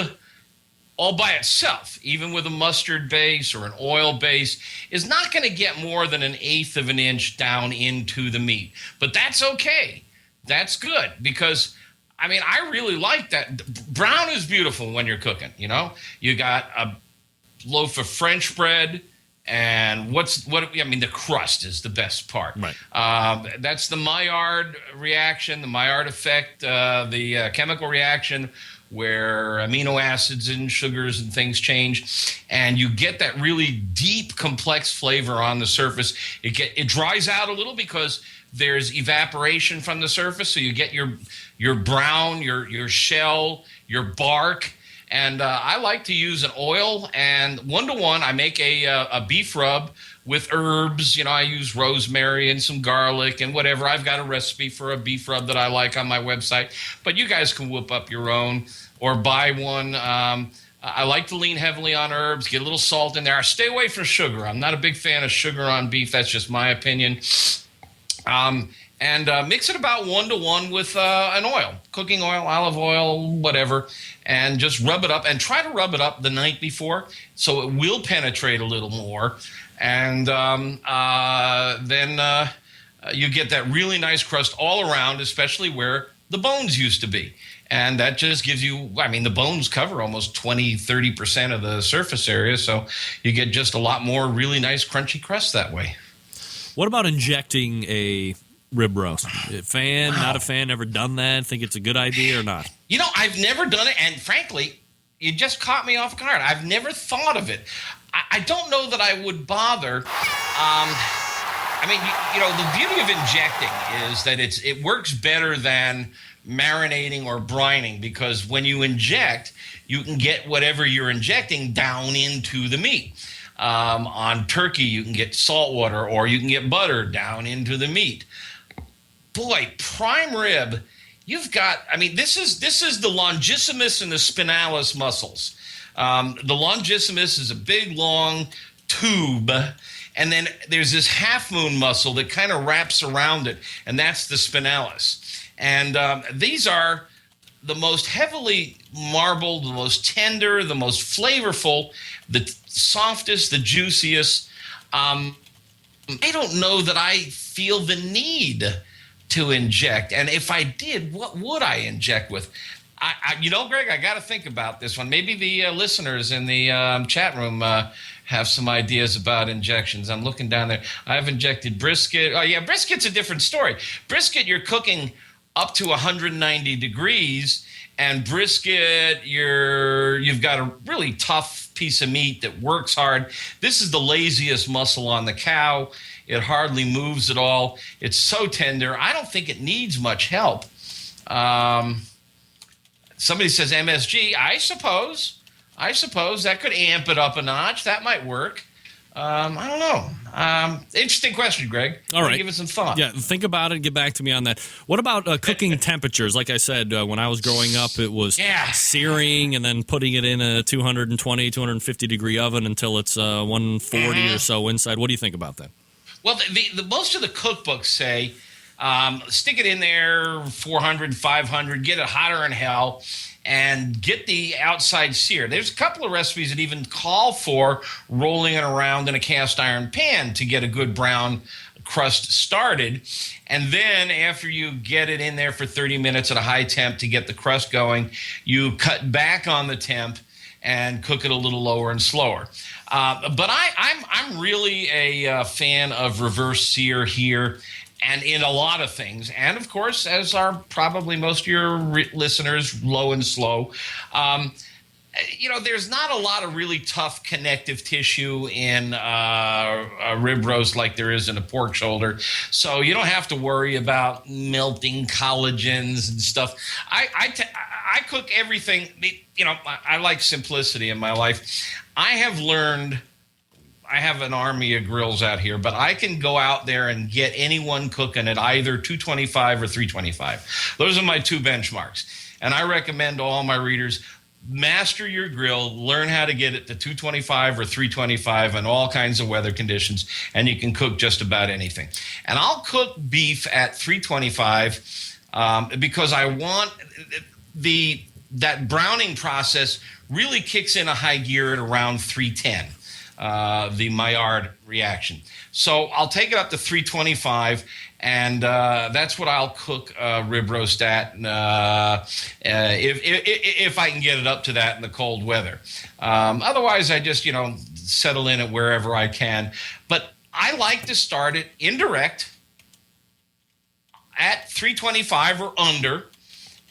all by itself, even with a mustard base or an oil base, is not going to get more than 1/8 of an inch down into the meat. But that's okay. That's good, because I mean, I really like that. Brown is beautiful when you're cooking, you know? You got a loaf of French bread, and the crust is the best part. Right. That's the Maillard reaction, the Maillard effect, the chemical reaction where amino acids and sugars and things change, and you get that really deep, complex flavor on the surface. It dries out a little because there's evaporation from the surface, so you get your brown, your shell, your bark. And I like to use an oil, and 1-to-1, I make a beef rub with herbs. You know, I use rosemary and some garlic and whatever. I've got a recipe for a beef rub that I like on my website, but you guys can whip up your own or buy one. I like to lean heavily on herbs, get a little salt in there. I stay away from sugar. I'm not a big fan of sugar on beef. That's just my opinion. And mix it about 1-to-1 with an oil, cooking oil, olive oil, whatever, and just rub it up, and try to rub it up the night before so it will penetrate a little more. And then you get that really nice crust all around, especially where the bones used to be. And that just gives you, I mean, the bones cover almost 20-30% of the surface area, so you get just a lot more really nice crunchy crust that way. What about injecting a rib roast? Fan, not a fan, ever done that? Think it's a good idea or not? You know, I've never done it, and frankly, you just caught me off guard. I've never thought of it. I don't know that I would bother. I mean, you know, the beauty of injecting is that it works better than marinating or brining, because when you inject, you can get whatever you're injecting down into the meat. On turkey, you can get salt water, or you can get butter down into the meat. Boy, prime rib, you've got, I mean, this is the longissimus and the spinalis muscles. The longissimus is a big, long tube, and then there's this half moon muscle that kind of wraps around it, and that's the spinalis. And these are the most heavily marbled, the most tender, the most flavorful, the softest, the juiciest. I don't know that I feel the need to inject. And if I did, what would I inject with? You know, Greg, I got to think about this one. Maybe the listeners in the chat room have some ideas about injections. I'm looking down there. I've injected brisket. Oh, yeah, brisket's a different story. Brisket, you're cooking up to 190 degrees, and brisket, you've got a really tough piece of meat that works hard. This is the laziest muscle on the cow. It hardly moves at all. It's so tender. I don't think it needs much help. Somebody says MSG. I suppose that could amp it up a notch. That might work. I don't know. Interesting question, Greg. All right. Give it some thought. Yeah, think about it and get back to me on that. What about cooking temperatures? Like I said, when I was growing up, it was searing and then putting it in a 220, 250 degree oven until it's 140 or so inside. What do you think about that? Well, the most of the cookbooks say stick it in there 400, 500, get it hotter than hell, and get the outside sear. There's a couple of recipes that even call for rolling it around in a cast iron pan to get a good brown crust started. And then after you get it in there for 30 minutes at a high temp to get the crust going, you cut back on the temp and cook it a little lower and slower. But I'm really a fan of reverse sear here, and in a lot of things. And of course, as are probably most of your listeners, low and slow. You know, there's not a lot of really tough connective tissue in a rib roast like there is in a pork shoulder. So you don't have to worry about melting collagens and stuff. I cook everything. You know, I like simplicity in my life. I have learned, I have an army of grills out here, but I can go out there and get anyone cooking at either 225 or 325. Those are my two benchmarks. And I recommend to all my readers, master your grill, learn how to get it to 225 or 325 in all kinds of weather conditions, and you can cook just about anything. And I'll cook beef at 325 because I want that browning process really kicks in a high gear at around 310, the Maillard reaction. So I'll take it up to 325, and that's what I'll cook rib roast at if I can get it up to that in the cold weather. Otherwise, I just, settle in at wherever I can. But I like to start it indirect at 325 or under,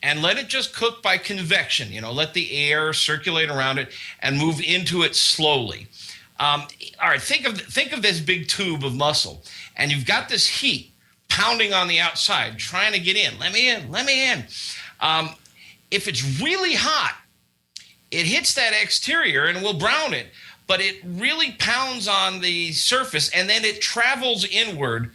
and let it just cook by convection. Let the air circulate around it and move into it slowly. All right, think of this big tube of muscle, and you've got this heat pounding on the outside, trying to get in. Let me in. If it's really hot, it hits that exterior and will brown it, but it really pounds on the surface, and then it travels inward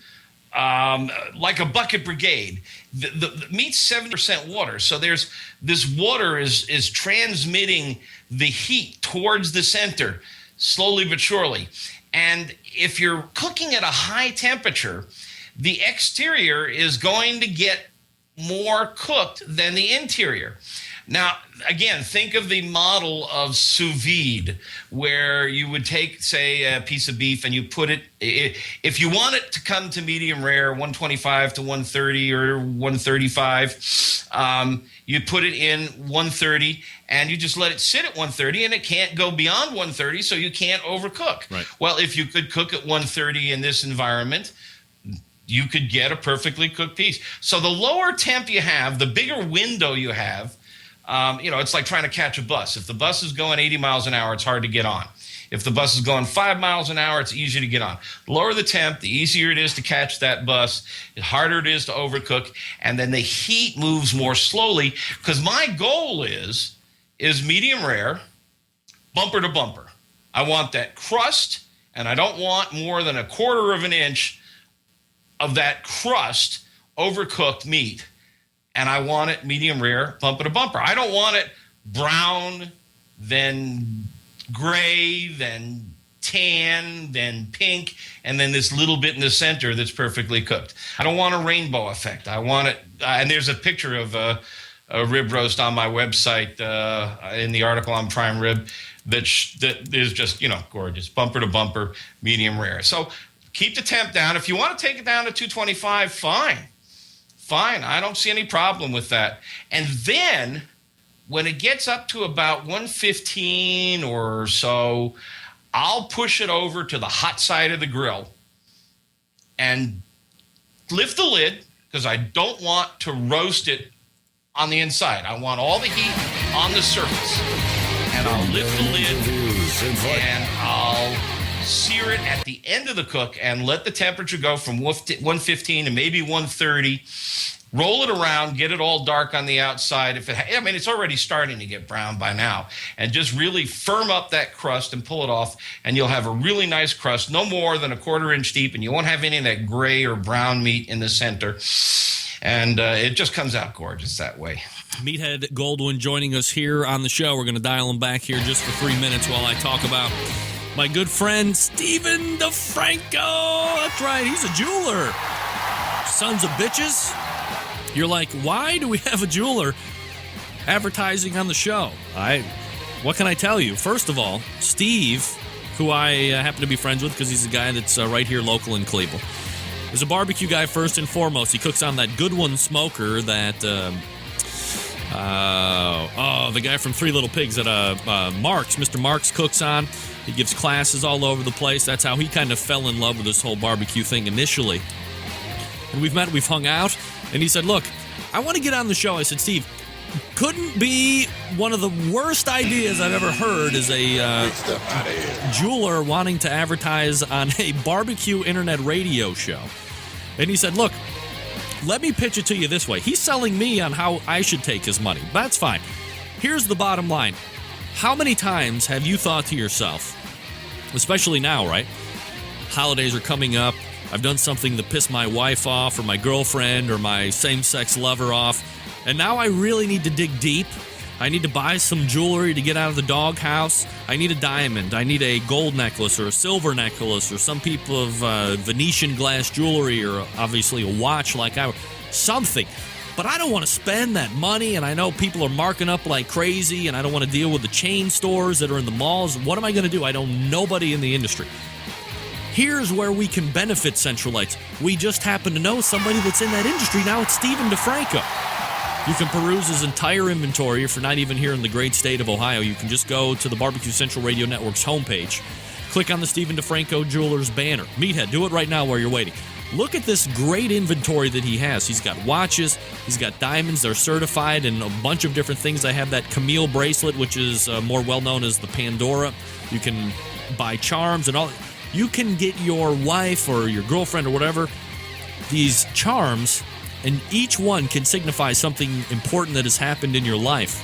like a bucket brigade. The meat's 70% water, so there's this water is transmitting the heat towards the center, slowly but surely. And if you're cooking at a high temperature, the exterior is going to get more cooked than the interior. Now, again, think of the model of sous vide, where you would take, say, a piece of beef and you put it, if you want it to come to medium rare, 125 to 130 or 135, you put it in 130 and you just let it sit at 130, and it can't go beyond 130, so you can't overcook. Right. Well, if you could cook at 130 in this environment, you could get a perfectly cooked piece. So the lower temp you have, the bigger window you have. It's like trying to catch a bus. If the bus is going 80 miles an hour, it's hard to get on. If the bus is going 5 miles an hour, it's easy to get on. The lower the temp, the easier it is to catch that bus, the harder it is to overcook, and then the heat moves more slowly, because my goal is medium rare, bumper to bumper. I want that crust, and I don't want more than 1/4 of an inch of that crust overcooked meat. And I want it medium rare, bumper to bumper. I don't want it brown, then gray, then tan, then pink, and then this little bit in the center that's perfectly cooked. I don't want a rainbow effect. I want it, and there's a picture of a rib roast on my website in the article on Prime Rib that is just, gorgeous, bumper to bumper, medium rare. So keep the temp down. If you want to take it down to 225, fine. I don't see any problem with that. And then when it gets up to about 115 or so, I'll push it over to the hot side of the grill and lift the lid, because I don't want to roast it on the inside. I want all the heat on the surface. And I'll lift the lid and I'll sear it at the end of the cook and let the temperature go from 115 to maybe 130. Roll it around, get it all dark on the outside. It's already starting to get brown by now. And just really firm up that crust and pull it off, and you'll have a really nice crust, no more than 1/4 inch deep, and you won't have any of that gray or brown meat in the center. And it just comes out gorgeous that way. Meathead Goldwyn joining us here on the show. We're going to dial him back here just for 3 minutes while I talk about my good friend Steven DeFranco. That's right, he's a jeweler. Sons of bitches. You're like, why do we have a jeweler advertising on the show? What can I tell you? First of all, Steve, who I happen to be friends with because he's a guy that's right here local in Cleveland, is a barbecue guy first and foremost. He cooks on that Goodwin smoker that, the guy from Three Little Pigs that Mr. Marks cooks on. He gives classes all over the place. That's how he kind of fell in love with this whole barbecue thing initially. And we've hung out. And he said, look, I want to get on the show. I said, Steve, couldn't be one of the worst ideas I've ever heard is a jeweler wanting to advertise on a barbecue internet radio show. And he said, look, let me pitch it to you this way. He's selling me on how I should take his money. That's fine. Here's the bottom line. How many times have you thought to yourself, especially now, right? Holidays are coming up. I've done something to piss my wife off or my girlfriend or my same-sex lover off, and now I really need to dig deep. I need to buy some jewelry to get out of the doghouse. I need a diamond. I need a gold necklace or a silver necklace, or some people of Venetian glass jewelry, or obviously a watch like something. But I don't want to spend that money, and I know people are marking up like crazy, and I don't want to deal with the chain stores that are in the malls. What am I going to do? I know nobody in the industry. Here's where we can benefit Centralites. We just happen to know somebody that's in that industry now. It's Steven DeFranco. You can peruse his entire inventory. If you're not even here in the great state of Ohio, you can just go to the Barbecue Central Radio Network's homepage. Click on the Steven DeFranco Jewelers banner. Meathead, do it right now while you're waiting. Look at this great inventory that he has. He's got watches, he's got diamonds, they're certified, and a bunch of different things. I have that Camille bracelet, which is more well-known as the Pandora. You can buy charms and all. You can get your wife or your girlfriend or whatever these charms, and each one can signify something important that has happened in your life.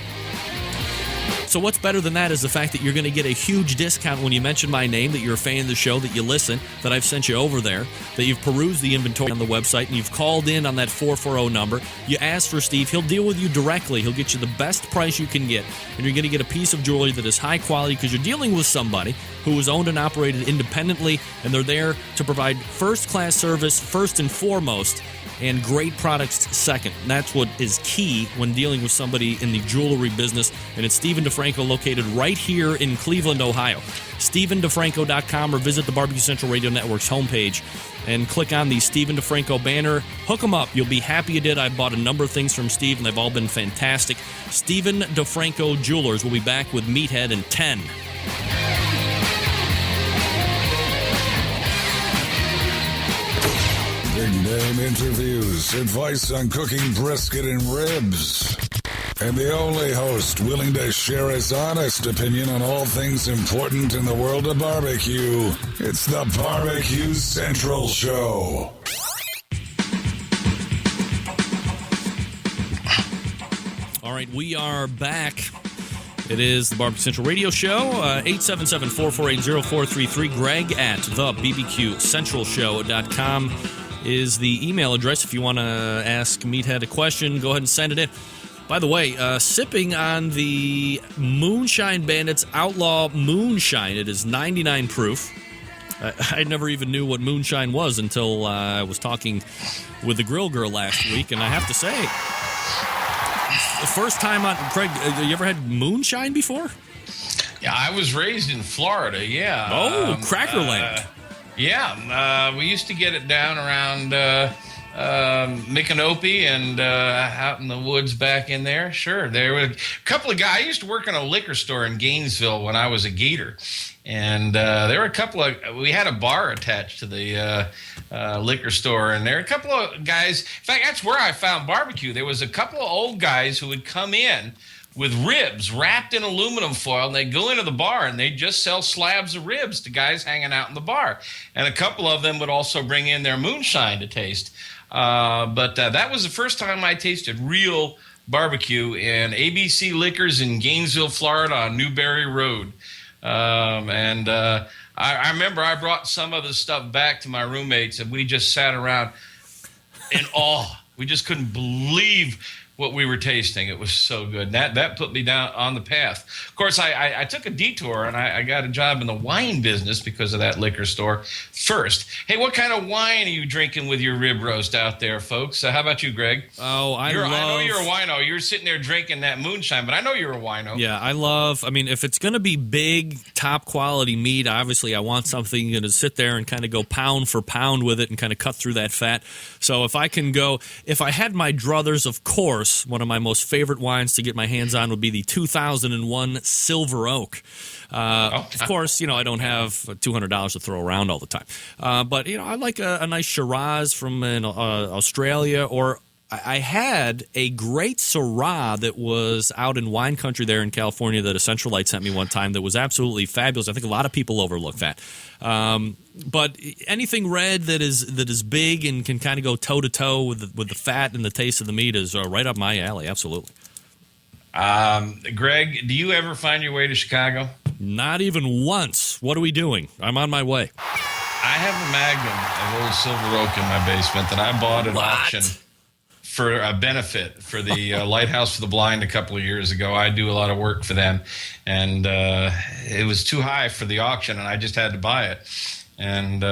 So what's better than that is the fact that you're going to get a huge discount when you mention my name, that you're a fan of the show, that you listen, that I've sent you over there, that you've perused the inventory on the website, and you've called in on that 440 number. You ask for Steve. He'll deal with you directly. He'll get you the best price you can get, and you're going to get a piece of jewelry that is high quality because you're dealing with somebody who is owned and operated independently, and they're there to provide first-class service first and foremost, and great products second. And that's what is key when dealing with somebody in the jewelry business. And it's Steven DeFranco, located right here in Cleveland, Ohio. StevenDeFranco.com, or visit the Barbecue Central Radio Network's homepage and click on the Steven DeFranco banner. Hook them up. You'll be happy you did. I bought a number of things from Steve, and they've all been fantastic. Steven DeFranco Jewelers. We'll be back with Meathead in 10. Big name interviews, advice on cooking brisket and ribs, and the only host willing to share his honest opinion on all things important in the world of barbecue. It's the Barbecue Central Show. All right, we are back. It is the Barbecue Central Radio Show, 877-448-0433. Greg at thebbqcentralshow.com is the email address. If you want to ask Meathead a question, go ahead and send it in. By the way, sipping on the Moonshine Bandits Outlaw Moonshine. It is 99 proof. I never even knew what moonshine was until I was talking with the Grill Girl last week, and I have to say, the first time on Craig, you ever had moonshine before? Yeah, I was raised in Florida. Yeah. Oh, Crackerland. We used to get it down around Micanopy and out in the woods back in there. Sure, there were a couple of guys. I used to work in a liquor store in Gainesville when I was a Gator, and there were a couple of. We had a bar attached to the liquor store, and there were a couple of guys. In fact, that's where I found barbecue. There was a couple of old guys who would come in with ribs wrapped in aluminum foil, and they'd go into the bar and they'd just sell slabs of ribs to guys hanging out in the bar. And a couple of them would also bring in their moonshine to taste. But that was the first time I tasted real barbecue in ABC Liquors in Gainesville, Florida on Newberry Road. I remember I brought some of the stuff back to my roommates, and we just sat around in awe. We just couldn't believe what we were tasting. It was so good. That put me down on the path. Of course, I took a detour, and I got a job in the wine business because of that liquor store first. Hey, what kind of wine are you drinking with your rib roast out there, folks? How about you, Greg? Oh, I know you're a wino. You're sitting there drinking that moonshine, but I know you're a wino. Yeah, I mean, if it's going to be big, top quality meat, obviously I want something to sit there and kind of go pound for pound with it and kind of cut through that fat. So if I had my druthers, of course, one of my most favorite wines to get my hands on would be the 2001 Silver Oak. Of course, I don't have $200 to throw around all the time. But, I like a nice Shiraz from Australia, or I had a great Syrah that was out in wine country there in California that a Centralite sent me one time that was absolutely fabulous. I think a lot of people overlook that. But anything red that is big and can kind of go toe-to-toe with the fat and the taste of the meat is right up my alley, absolutely. Greg, do you ever find your way to Chicago? Not even once. What are we doing? I'm on my way. I have a Magnum of old Silver Oak in my basement that I bought at auction for a benefit for the Lighthouse for the Blind a couple of years ago. I do a lot of work for them, and it was too high for the auction, and I just had to buy it. And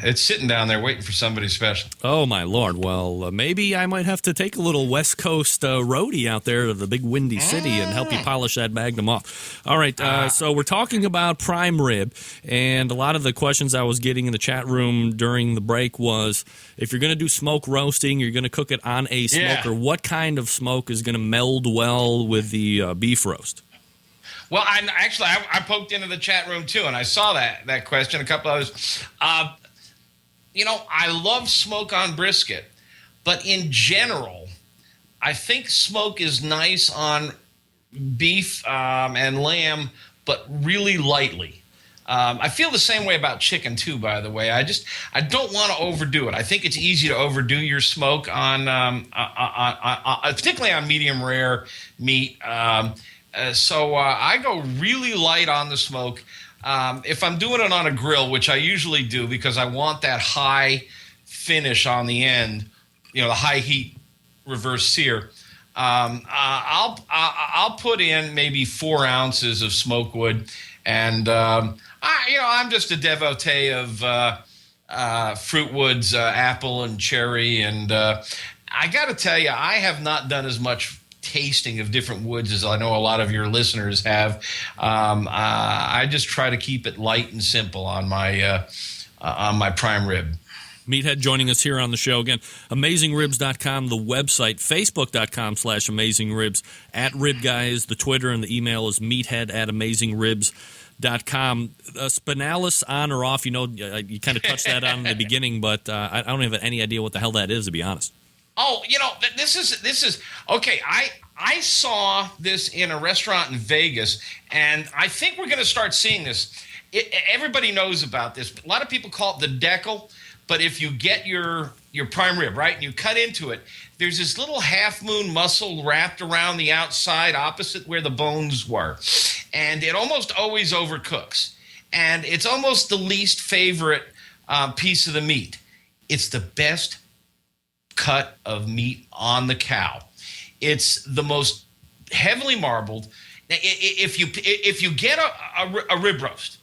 it's sitting down there waiting for somebody special. Oh, my Lord. Well, maybe I might have to take a little West Coast roadie out there to the big windy city and help you polish that Magnum off. All right, so we're talking about prime rib, and a lot of the questions I was getting in the chat room during the break was, if you're going to do smoke roasting, you're going to cook it on a smoker, what kind of smoke is going to meld well with the beef roast? Well, I poked into the chat room too, and I saw that question. A couple others. I love smoke on brisket, but in general, I think smoke is nice on beef and lamb, but really lightly. I feel the same way about chicken too, by the way. I don't want to overdo it. I think it's easy to overdo your smoke on particularly on medium rare meat. So I go really light on the smoke. If I'm doing it on a grill, which I usually do because I want that high finish on the end, the high heat reverse sear, I'll put in maybe 4 ounces of smoke wood, and I'm just a devotee of fruit woods, apple and cherry, and I got to tell you, I have not done as much tasting of different woods as I know a lot of your listeners have. I just try to keep it light and simple on my prime rib. Meathead joining us here on the show again. AmazingRibs.com, the website, Facebook.com/AmazingRibs, @RibGuys, the Twitter, and the email is meathead@AmazingRibs.com. Spinalis on or off? You kind of touched that on in the beginning, but I don't have any idea what the hell that is, to be honest. Oh, this is okay. I saw this in a restaurant in Vegas, and I think we're going to start seeing this. Everybody knows about this. A lot of people call it the decal, but if you get your prime rib, right, and you cut into it, there's this little half-moon muscle wrapped around the outside opposite where the bones were, and it almost always overcooks, and it's almost the least favorite piece of the meat. It's the best cut of meat on the cow. It's the most heavily marbled. If you get a rib roast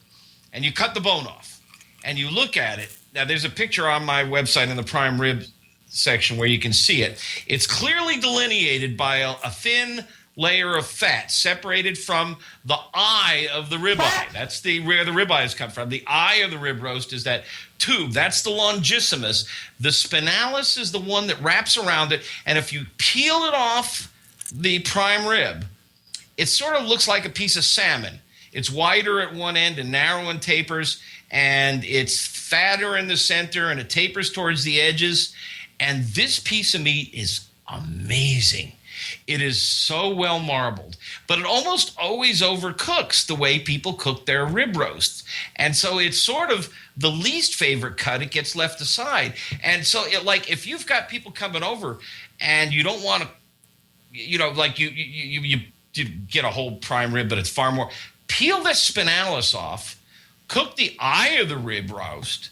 and you cut the bone off and you look at it, now there's a picture on my website in the prime rib section where you can see it. It's clearly delineated by a thin layer of fat separated from the eye of the ribeye. That's where the ribeyes come from. The eye of the rib roast is that tube. That's the longissimus. The spinalis is the one that wraps around it. And if you peel it off the prime rib, it sort of looks like a piece of salmon. It's wider at one end and narrow and tapers, and it's fatter in the center, and it tapers towards the edges. And this piece of meat is amazing. It is so well marbled, but it almost always overcooks the way people cook their rib roasts. And so it's sort of the least favorite cut. It gets left aside. And so if you've got people coming over and you don't want to, you get a whole prime rib, but it's far more, peel the spinalis off, cook the eye of the rib roast,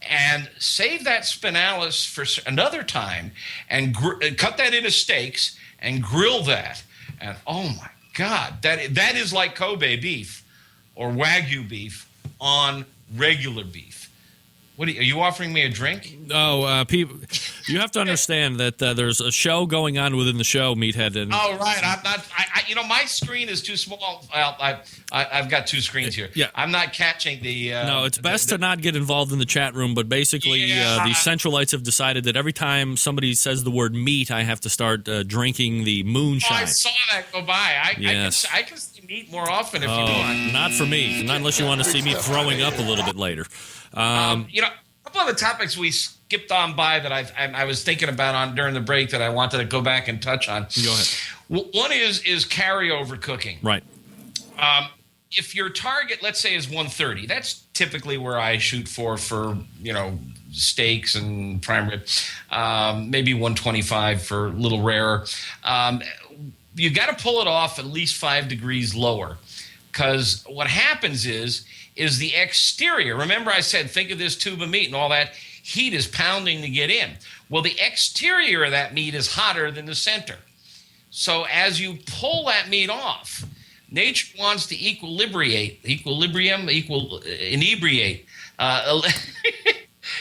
and save that spinalis for another time, and cut that into steaks and grill that. And oh my God, that is like Kobe beef or Wagyu beef on regular beef. Are you offering me a drink? Oh, people, you have to understand that there's a show going on within the show, Meathead. And oh, right. I'm not. My screen is too small. Well, I've got 2 screens here. Yeah. I'm not catching the. No, it's best to not get involved in the chat room. But basically, the Centralites have decided that every time somebody says the word meat, I have to start drinking the moonshine. Oh, I saw that go by. Yes. I can see meat more often if you want. Not for me. Not unless you want to see me throwing up a little bit later. A couple of the topics we skipped on by that I was thinking about during the break that I wanted to go back and touch on. Go ahead. One is carryover cooking. Right. If your target, let's say, is 130, that's typically where I shoot for steaks and prime rib. Maybe 125 for a little rarer. You got to pull it off at least 5 degrees lower, because what happens is is the exterior. Remember I said, think of this tube of meat and all that heat is pounding to get in. Well, the exterior of that meat is hotter than the center. So as you pull that meat off, nature wants to inebriate.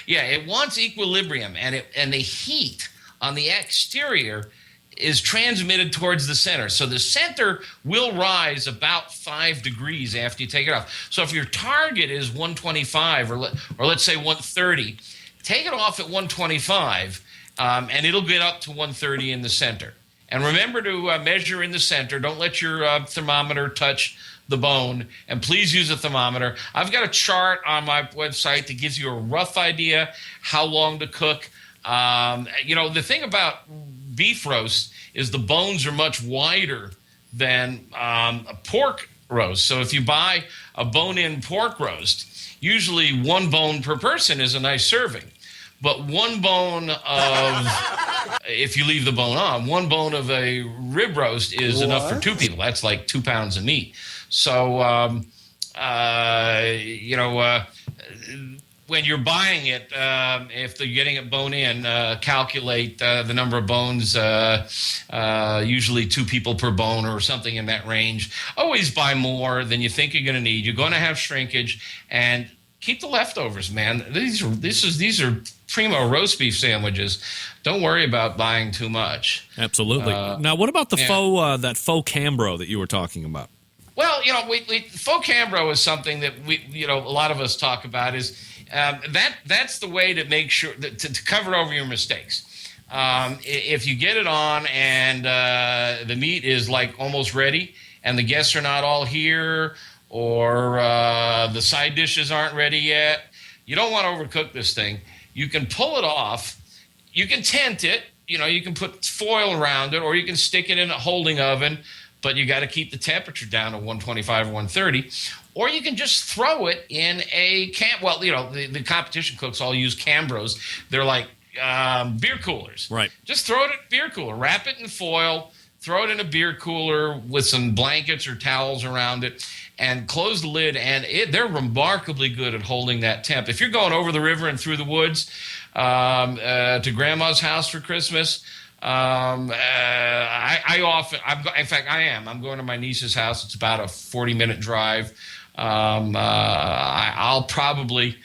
Yeah, it wants equilibrium, and the heat on the exterior is transmitted towards the center. So the center will rise about 5 degrees after you take it off. So if your target is 125 or let's say 130, take it off at 125, and it'll get up to 130 in the center. And remember to measure in the center. Don't let your thermometer touch the bone. And please use a thermometer. I've got a chart on my website that gives you a rough idea how long to cook. The thing about beef roast is the bones are much wider than a pork roast. So if you buy a bone-in pork roast, usually one bone per person is a nice serving. But one bone of, if you leave the bone on, one bone of a rib roast is enough for 2 people. That's like 2 pounds of meat. So, when you're buying it, if they're getting it bone in, calculate the number of bones, usually 2 people per bone or something in that range. Always buy more than you think you're going to need. You're going to have shrinkage, and keep the leftovers, man. These are primo roast beef sandwiches. Don't worry about buying too much. Absolutely. Now, what about the faux Cambro that you were talking about? Well, faux Cambro is something that a lot of us talk about. Is that's the way to make sure to cover over your mistakes. If you get it on and the meat is like almost ready, and the guests are not all here, or the side dishes aren't ready yet, you don't want to overcook this thing. You can pull it off. You can tent it. You can put foil around it, or you can stick it in a holding oven, but you got to keep the temperature down to 125 or 130. Or you can just throw it in a the competition cooks all use Cambros. They're like beer coolers. Right. Just throw it in a beer cooler. Wrap it in foil. Throw it in a beer cooler with some blankets or towels around it, and close the lid, and they're remarkably good at holding that temp. If you're going over the river and through the woods to Grandma's house for Christmas, I'm going to my niece's house. It's about a 40-minute drive. I'll probably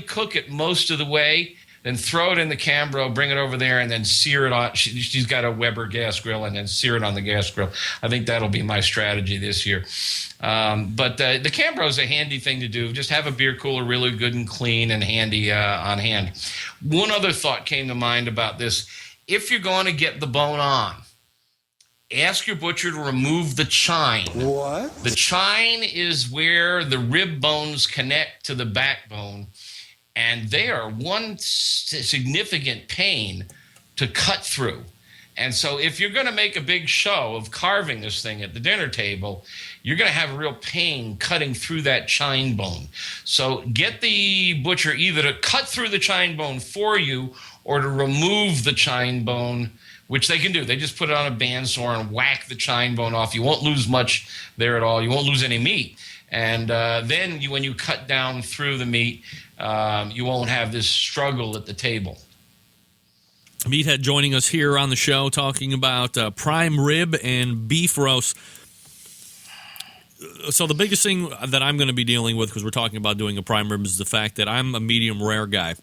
cook it most of the way, then throw it in the Cambro, bring it over there, and then sear it on. She's got a Weber gas grill, and then sear it on the gas grill. I think that'll be my strategy this year. But the Cambro is a handy thing to do. Just have a beer cooler really good and clean and handy on hand. One other thought came to mind about this. If you're going to get the bone on, ask your butcher to remove the chine. What? The chine is where the rib bones connect to the backbone, and they are one significant pain to cut through. And so if you're going to make a big show of carving this thing at the dinner table, you're going to have a real pain cutting through that chine bone. So get the butcher either to cut through the chine bone for you or to remove the chine bone, which they can do. They just put it on a bandsaw and whack the chine bone off. You won't lose much there at all. You won't lose any meat. And then when you cut down through the meat, you won't have this struggle at the table. Meathead joining us here on the show talking about prime rib and beef roast. So the biggest thing that I'm going to be dealing with, because we're talking about doing a prime rib, is the fact that I'm a medium rare guy.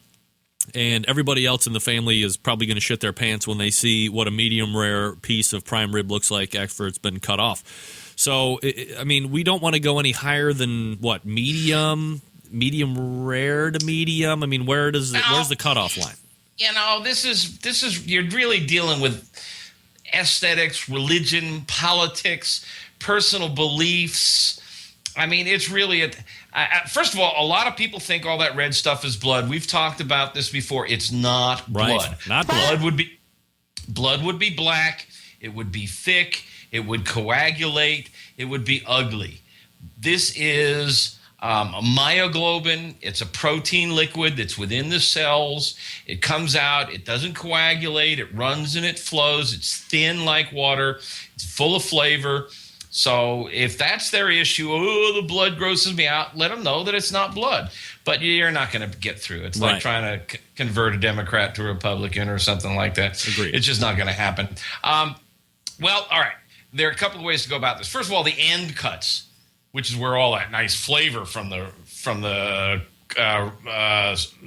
And everybody else in the family is probably going to shit their pants when they see what a medium rare piece of prime rib looks like after it's been cut off. So, we don't want to go any higher than, what, medium rare to medium? Where's the cutoff line? This is you're really dealing with aesthetics, religion, politics, personal beliefs. It's really first of all, a lot of people think all that red stuff is blood. We've talked about this before. It's not blood. Right. Not blood. Blood would be black. It would be thick. It would coagulate. It would be ugly. This is a myoglobin. It's a protein liquid that's within the cells. It comes out. It doesn't coagulate. It runs and it flows. It's thin like water. It's full of flavor. So if that's their issue, the blood grosses me out, let them know that it's not blood. But you're not going to get through. It's like trying to convert a Democrat to a Republican or something like that. Agreed. It's just not going to happen. Well, all right. There are a couple of ways to go about this. First of all, the end cuts, which is where all that nice flavor from the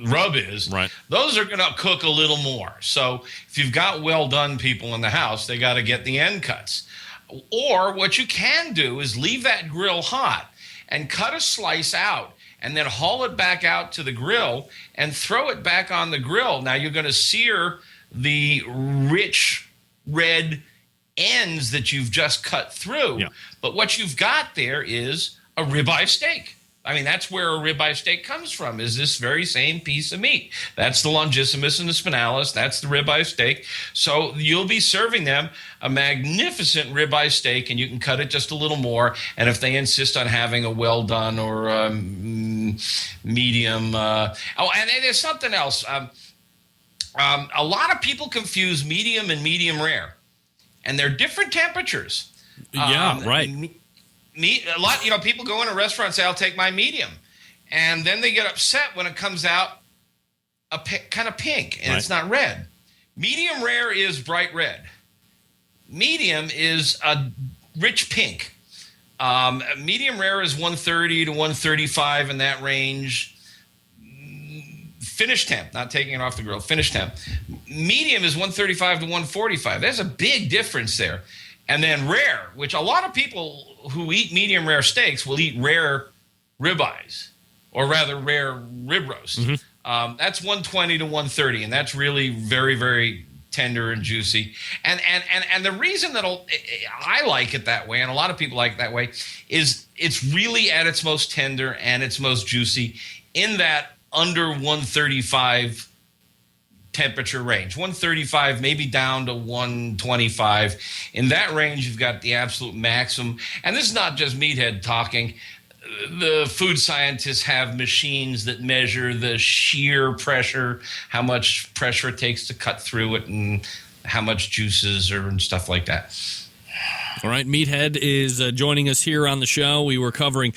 rub is. Right. Those are going to cook a little more. So if you've got well-done people in the house, they got to get the end cuts. Or what you can do is leave that grill hot and cut a slice out and then haul it back out to the grill and throw it back on the grill. Now you're going to sear the rich red ends that you've just cut through. Yeah. But what you've got there is a ribeye steak. I mean, that's where a ribeye steak comes from, is this very same piece of meat. That's the longissimus and the spinalis. That's the ribeye steak. So you'll be serving them a magnificent ribeye steak, and you can cut it just a little more. And if they insist on having a well-done or medium. And there's something else. A lot of people confuse medium and medium rare, and they're different temperatures. Yeah, right. A lot, people go in a restaurant and say, I'll take my medium. And then they get upset when it comes out kind of pink and it's not red. Medium rare is bright red. Medium is a rich pink. Medium rare is 130 to 135 in that range. Finish temp, not taking it off the grill, finish temp. Medium is 135 to 145. There's a big difference there. And then rare, which a lot of people who eat medium rare steaks will eat rare ribeyes, or rather rare rib roast. Mm-hmm. That's 120 to 130, and that's really very, very tender and juicy. And the reason that I like it that way, and a lot of people like it that way, is it's really at its most tender and its most juicy in that under 135 temperature range, 135 maybe down to 125. In that range, you've got the absolute maximum. And this is not just Meathead talking. The food scientists have machines that measure the shear pressure, how much pressure it takes to cut through it, and how much juices and stuff like that. All right, Meathead is joining us here on the show. We were covering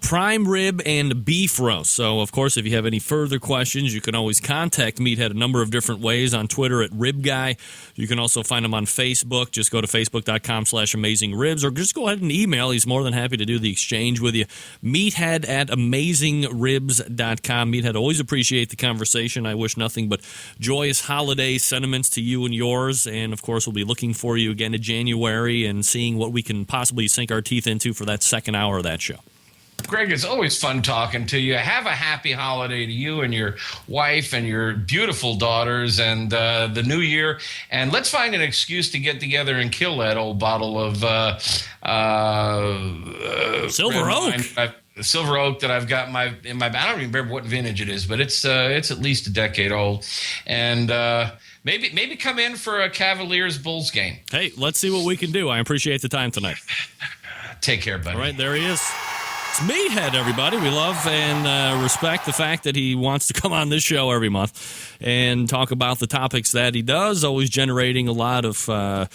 prime rib and beef roast. So, of course, if you have any further questions, you can always contact Meathead a number of different ways. On Twitter at RibGuy. You can also find him on Facebook. Just go to facebook.com/AmazingRibs, or just go ahead and email. He's more than happy to do the exchange with you. Meathead at AmazingRibs.com. Meathead, always appreciate the conversation. I wish nothing but joyous holiday sentiments to you and yours. And, of course, we'll be looking for you again in January and seeing what we can possibly sink our teeth into for that second hour of that show. Greg, it's always fun talking to you. Have a happy holiday to you and your wife and your beautiful daughters and the new year. And let's find an excuse to get together and kill that old bottle of Silver Oak. Silver Oak that I've got in my. I don't even remember what vintage it is, but it's at least a decade old. And maybe come in for a Cavaliers-Bulls game. Hey, let's see what we can do. I appreciate the time tonight. Take care, buddy. All right, there he is. It's Meathead, everybody. We love and respect the fact that he wants to come on this show every month and talk about the topics that he does, always generating a lot of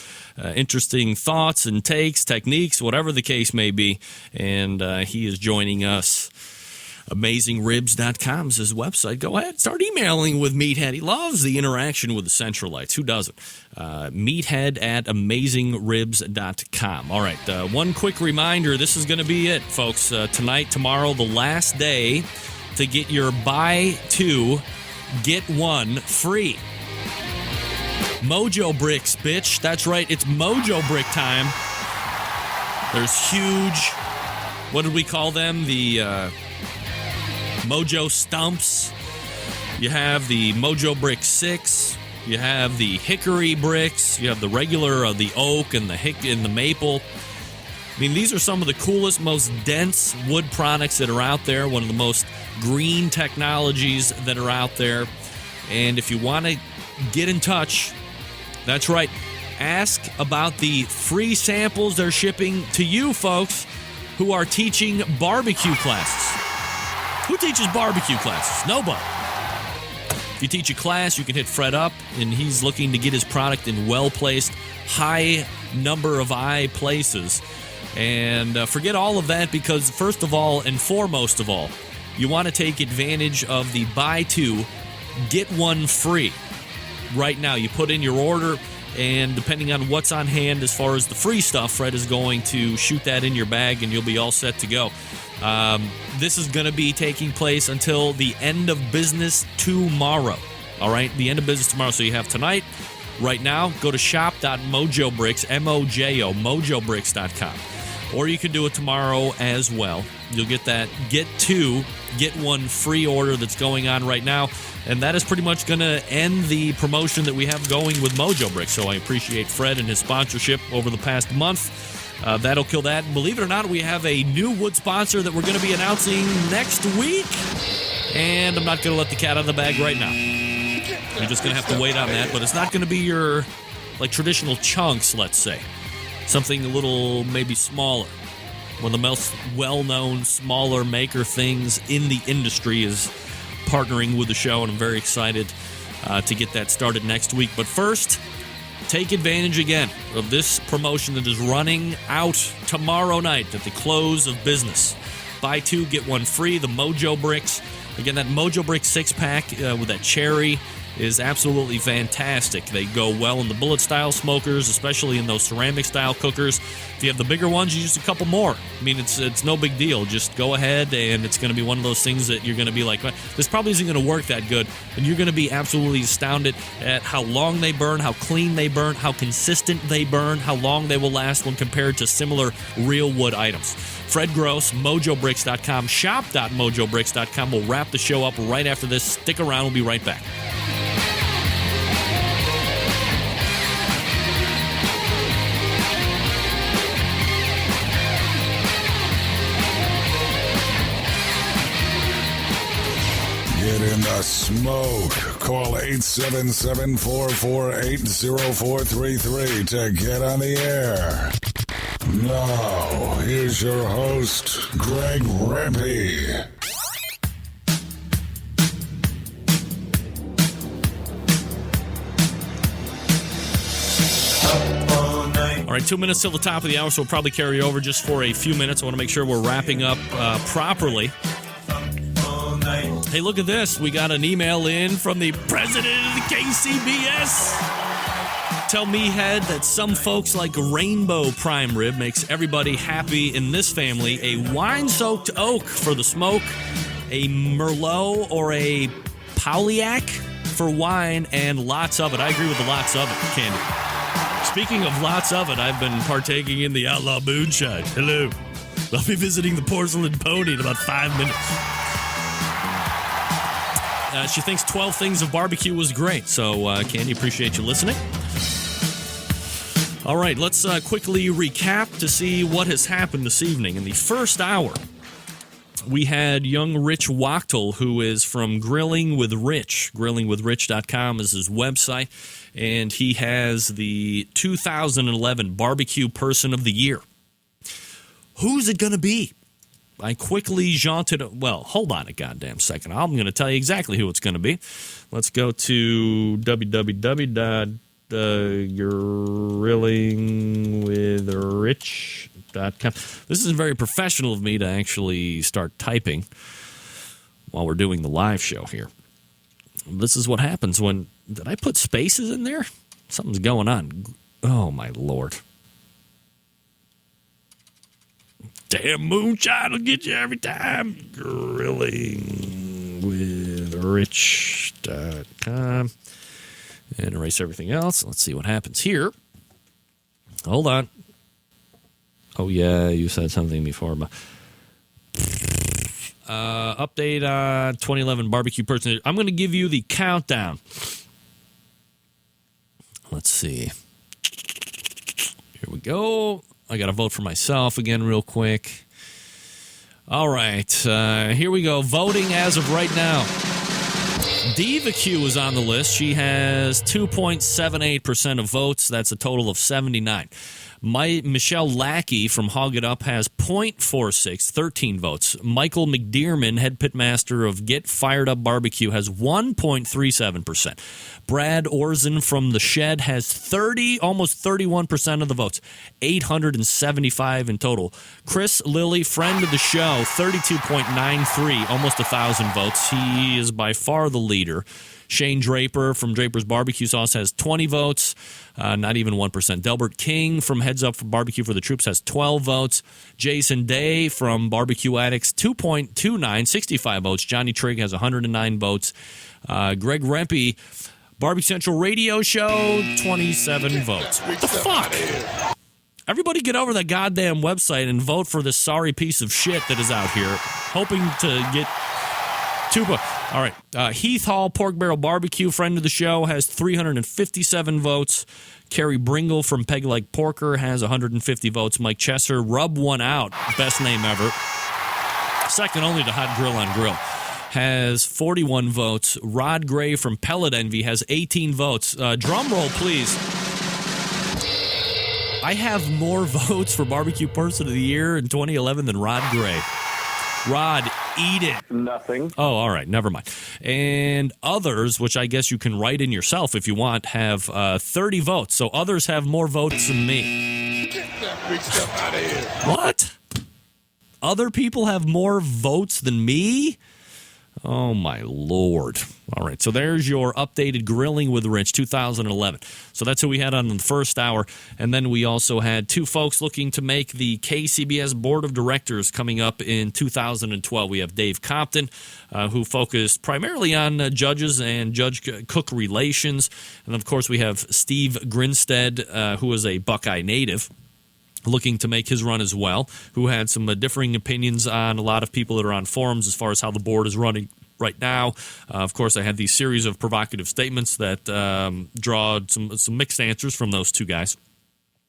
interesting thoughts and takes, techniques, whatever the case may be. And he is joining us. AmazingRibs.com is his website. Go ahead, start emailing with Meathead. He loves the interaction with the Centralites. Who doesn't? Meathead at AmazingRibs.com. All right, one quick reminder. This is going to be it, folks. Tonight, tomorrow, the last day to get your buy two, get one free. Mojo Bricks, bitch. That's right, it's Mojo Brick time. There's huge, what did we call them? The Mojo Stumps. You have the Mojo Brick 6. You have the Hickory bricks. You have the regular, the oak and the maple. I mean, these are some of the coolest, most dense wood products that are out there. One of the most green technologies that are out there. And if you want to get in touch, that's right. Ask about the free samples they're shipping to you folks who are teaching barbecue classes. Who teaches barbecue classes? Nobody. If you teach a class, you can hit Fred up, and he's looking to get his product in well-placed, high number of eye places. And forget all of that, because first of all and foremost of all, you want to take advantage of the buy two, get one free. Right now, you put in your order, and depending on what's on hand as far as the free stuff, Fred is going to shoot that in your bag, and you'll be all set to go. This is going to be taking place until the end of business tomorrow. All right, the end of business tomorrow. So you have tonight. Right now, go to shop.mojobricks, M-O-J-O, mojobricks.com. Or you can do it tomorrow as well. You'll get that get one free order that's going on right now. And that is pretty much going to end the promotion that we have going with Mojo Bricks. So I appreciate Fred and his sponsorship over the past month. That'll kill that. And believe it or not, we have a new wood sponsor that we're going to be announcing next week. And I'm not going to let the cat out of the bag right now. You're just going to have to wait on that. But it's not going to be your traditional chunks, let's say. Something a little maybe smaller. One of the most well-known smaller maker things in the industry is partnering with the show, and I'm very excited to get that started next week. But first, take advantage again of this promotion that is running out tomorrow night at the close of business. Buy two, get one free, the Mojo Bricks. Again, that Mojo Bricks 6-pack with that cherry is absolutely fantastic. They go well in the bullet-style smokers, especially in those ceramic-style cookers. If you have the bigger ones, you use a couple more. I mean, it's no big deal. Just go ahead, and it's going to be one of those things that you're going to be like, this probably isn't going to work that good, and you're going to be absolutely astounded at how long they burn, how clean they burn, how consistent they burn, how long they will last when compared to similar real wood items. Fred Gross, mojobricks.com, shop.mojobricks.com. We'll wrap the show up right after this. Stick around. We'll be right back. Get in the smoke. Call 877-448-0433 to get on the air. Now, here's your host, Greg Rempe. All right, 2 minutes till the top of the hour, so we'll probably carry over just for a few minutes. I want to make sure we're wrapping up properly. Hey, look at this. We got an email in from the president of the KCBS. Tell me, Head, that some folks like Rainbow Prime Rib makes everybody happy in this family. A wine-soaked oak for the smoke, a Merlot or a Pauliac for wine, and lots of it. I agree with the lots of it, Candy. Speaking of lots of it, I've been partaking in the Outlaw Moonshine. Hello. I'll be visiting the Porcelain Pony in about 5 minutes. She thinks 12 Things of Barbecue was great. So, Candy, appreciate you listening. All right, let's quickly recap to see what has happened this evening. In the first hour, we had young Rich Wachtel, who is from Grilling with Rich. GrillingWithRich.com is his website, and he has the 2011 Barbecue Person of the Year. Who's it going to be? I quickly jaunted. Well, hold on a goddamn second. I'm going to tell you exactly who it's going to be. Let's go to www.grillingwithrich.com. This is very professional of me to actually start typing while we're doing the live show here. This is what happens when... Did I put spaces in there? Something's going on. Oh, my Lord. Damn moonshine will get you every time. GrillingWithRich.com. And erase everything else. Let's see what happens here. Hold on. Oh, yeah, you said something before. Update on 2011 Barbecue Person. I'm going to give you the countdown. Let's see. Here we go. I got to vote for myself again real quick. All right. Here we go. Voting as of right now. Diva Q is on the list. She has 2.78% of votes. That's a total of 79. Michelle Lackey from Hog It Up has .46, 13 votes. Michael McDearman, head pitmaster of Get Fired Up Barbecue, has 1.37%. Brad Orzen from The Shed has almost 31% of the votes, 875 in total. Chris Lilly, friend of the show, 32.93, almost 1,000 votes. He is by far the leader. Shane Draper from Draper's Barbecue Sauce has 20 votes, not even 1%. Delbert King from Heads Up for Barbecue for the Troops has 12 votes. Jason Day from Barbecue Addicts, 2.29, 65 votes. Johnny Trigg has 109 votes. Greg Rempe, Barbecue Central Radio Show, 27 votes. What the fuck? Everybody get over that goddamn website and vote for this sorry piece of shit that is out here, hoping to get... All right. Heath Hall, Pork Barrel Barbecue, friend of the show, has 357 votes. Kerry Bringle from Peg Leg Porker has 150 votes. Mike Chesser, Rub One Out, best name ever, second only to Hot Grill on Grill, has 41 votes. Rod Gray from Pellet Envy has 18 votes. Drum roll, please. I have more votes for Barbecue Person of the Year in 2011 than Rod Gray. Rod, eat it. Nothing. Oh, all right. Never mind. And others, which I guess you can write in yourself if you want, have 30 votes. So others have more votes than me. Get that big stuff out of here. What? Other people have more votes than me? Oh, my Lord. All right, so there's your updated Grilling with Rich 2011. So that's who we had on the first hour. And then we also had two folks looking to make the KCBS Board of Directors coming up in 2012. We have Dave Compton, who focused primarily on judges and judge-cook relations. And, of course, we have Steve Grinstead, who is a Buckeye native, looking to make his run as well, who had some differing opinions on a lot of people that are on forums as far as how the board is running right now. Of course, I had these series of provocative statements that draw some mixed answers from those two guys.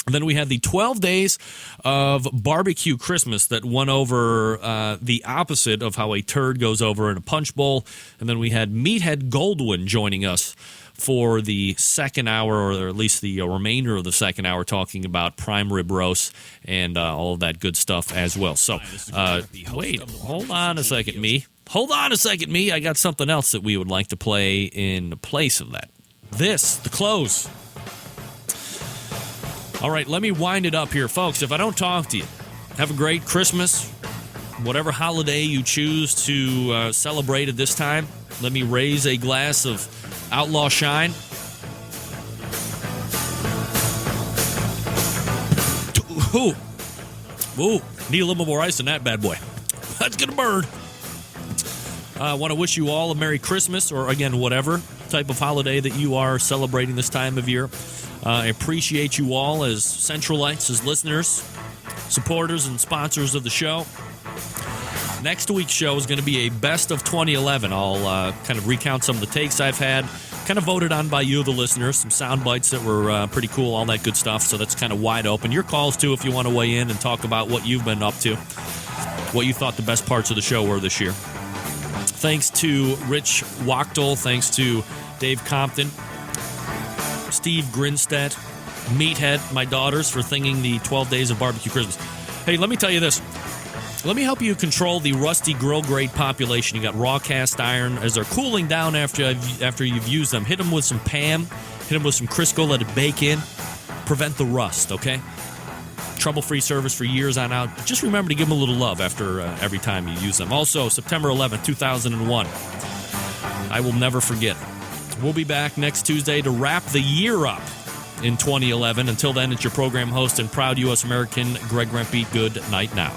And then we had the 12 days of barbecue Christmas that went over the opposite of how a turd goes over in a punch bowl. And then we had Meathead Goldwyn joining us for the second hour, or at least the remainder of the second hour, talking about prime rib roast and all of that good stuff as well. So, wait, hold on a second, me. Hold on a second, me. I got something else that we would like to play in place of that. The close. All right, let me wind it up here, folks. If I don't talk to you, have a great Christmas. Whatever holiday you choose to celebrate at this time, let me raise a glass of Outlaw Shine. Ooh, need a little more ice than that bad boy. That's going to burn. I want to wish you all a Merry Christmas, or, again, whatever type of holiday that you are celebrating this time of year. I appreciate you all as Centralites, as listeners, supporters, and sponsors of the show. Next week's show is going to be a best of 2011. I'll kind of recount some of the takes I've had, kind of voted on by you, the listeners, some sound bites that were pretty cool, all that good stuff. So that's kind of wide open. Your calls, too, if you want to weigh in and talk about what you've been up to, what you thought the best parts of the show were this year. Thanks to Rich Wachtel. Thanks to Dave Compton, Steve Grinstead, Meathead, my daughters, for thinking the 12 days of barbecue Christmas. Hey, let me tell you this. Let me help you control the rusty grill grade population. You got raw cast iron. As they're cooling down after you've used them, hit them with some Pam, hit them with some Crisco, let it bake in. Prevent the rust, okay? Trouble-free service for years on out. Just remember to give them a little love after every time you use them. Also, September 11th, 2001. I will never forget. We'll be back next Tuesday to wrap the year up in 2011. Until then, it's your program host and proud U.S. American, Greg Rempe. Good night now.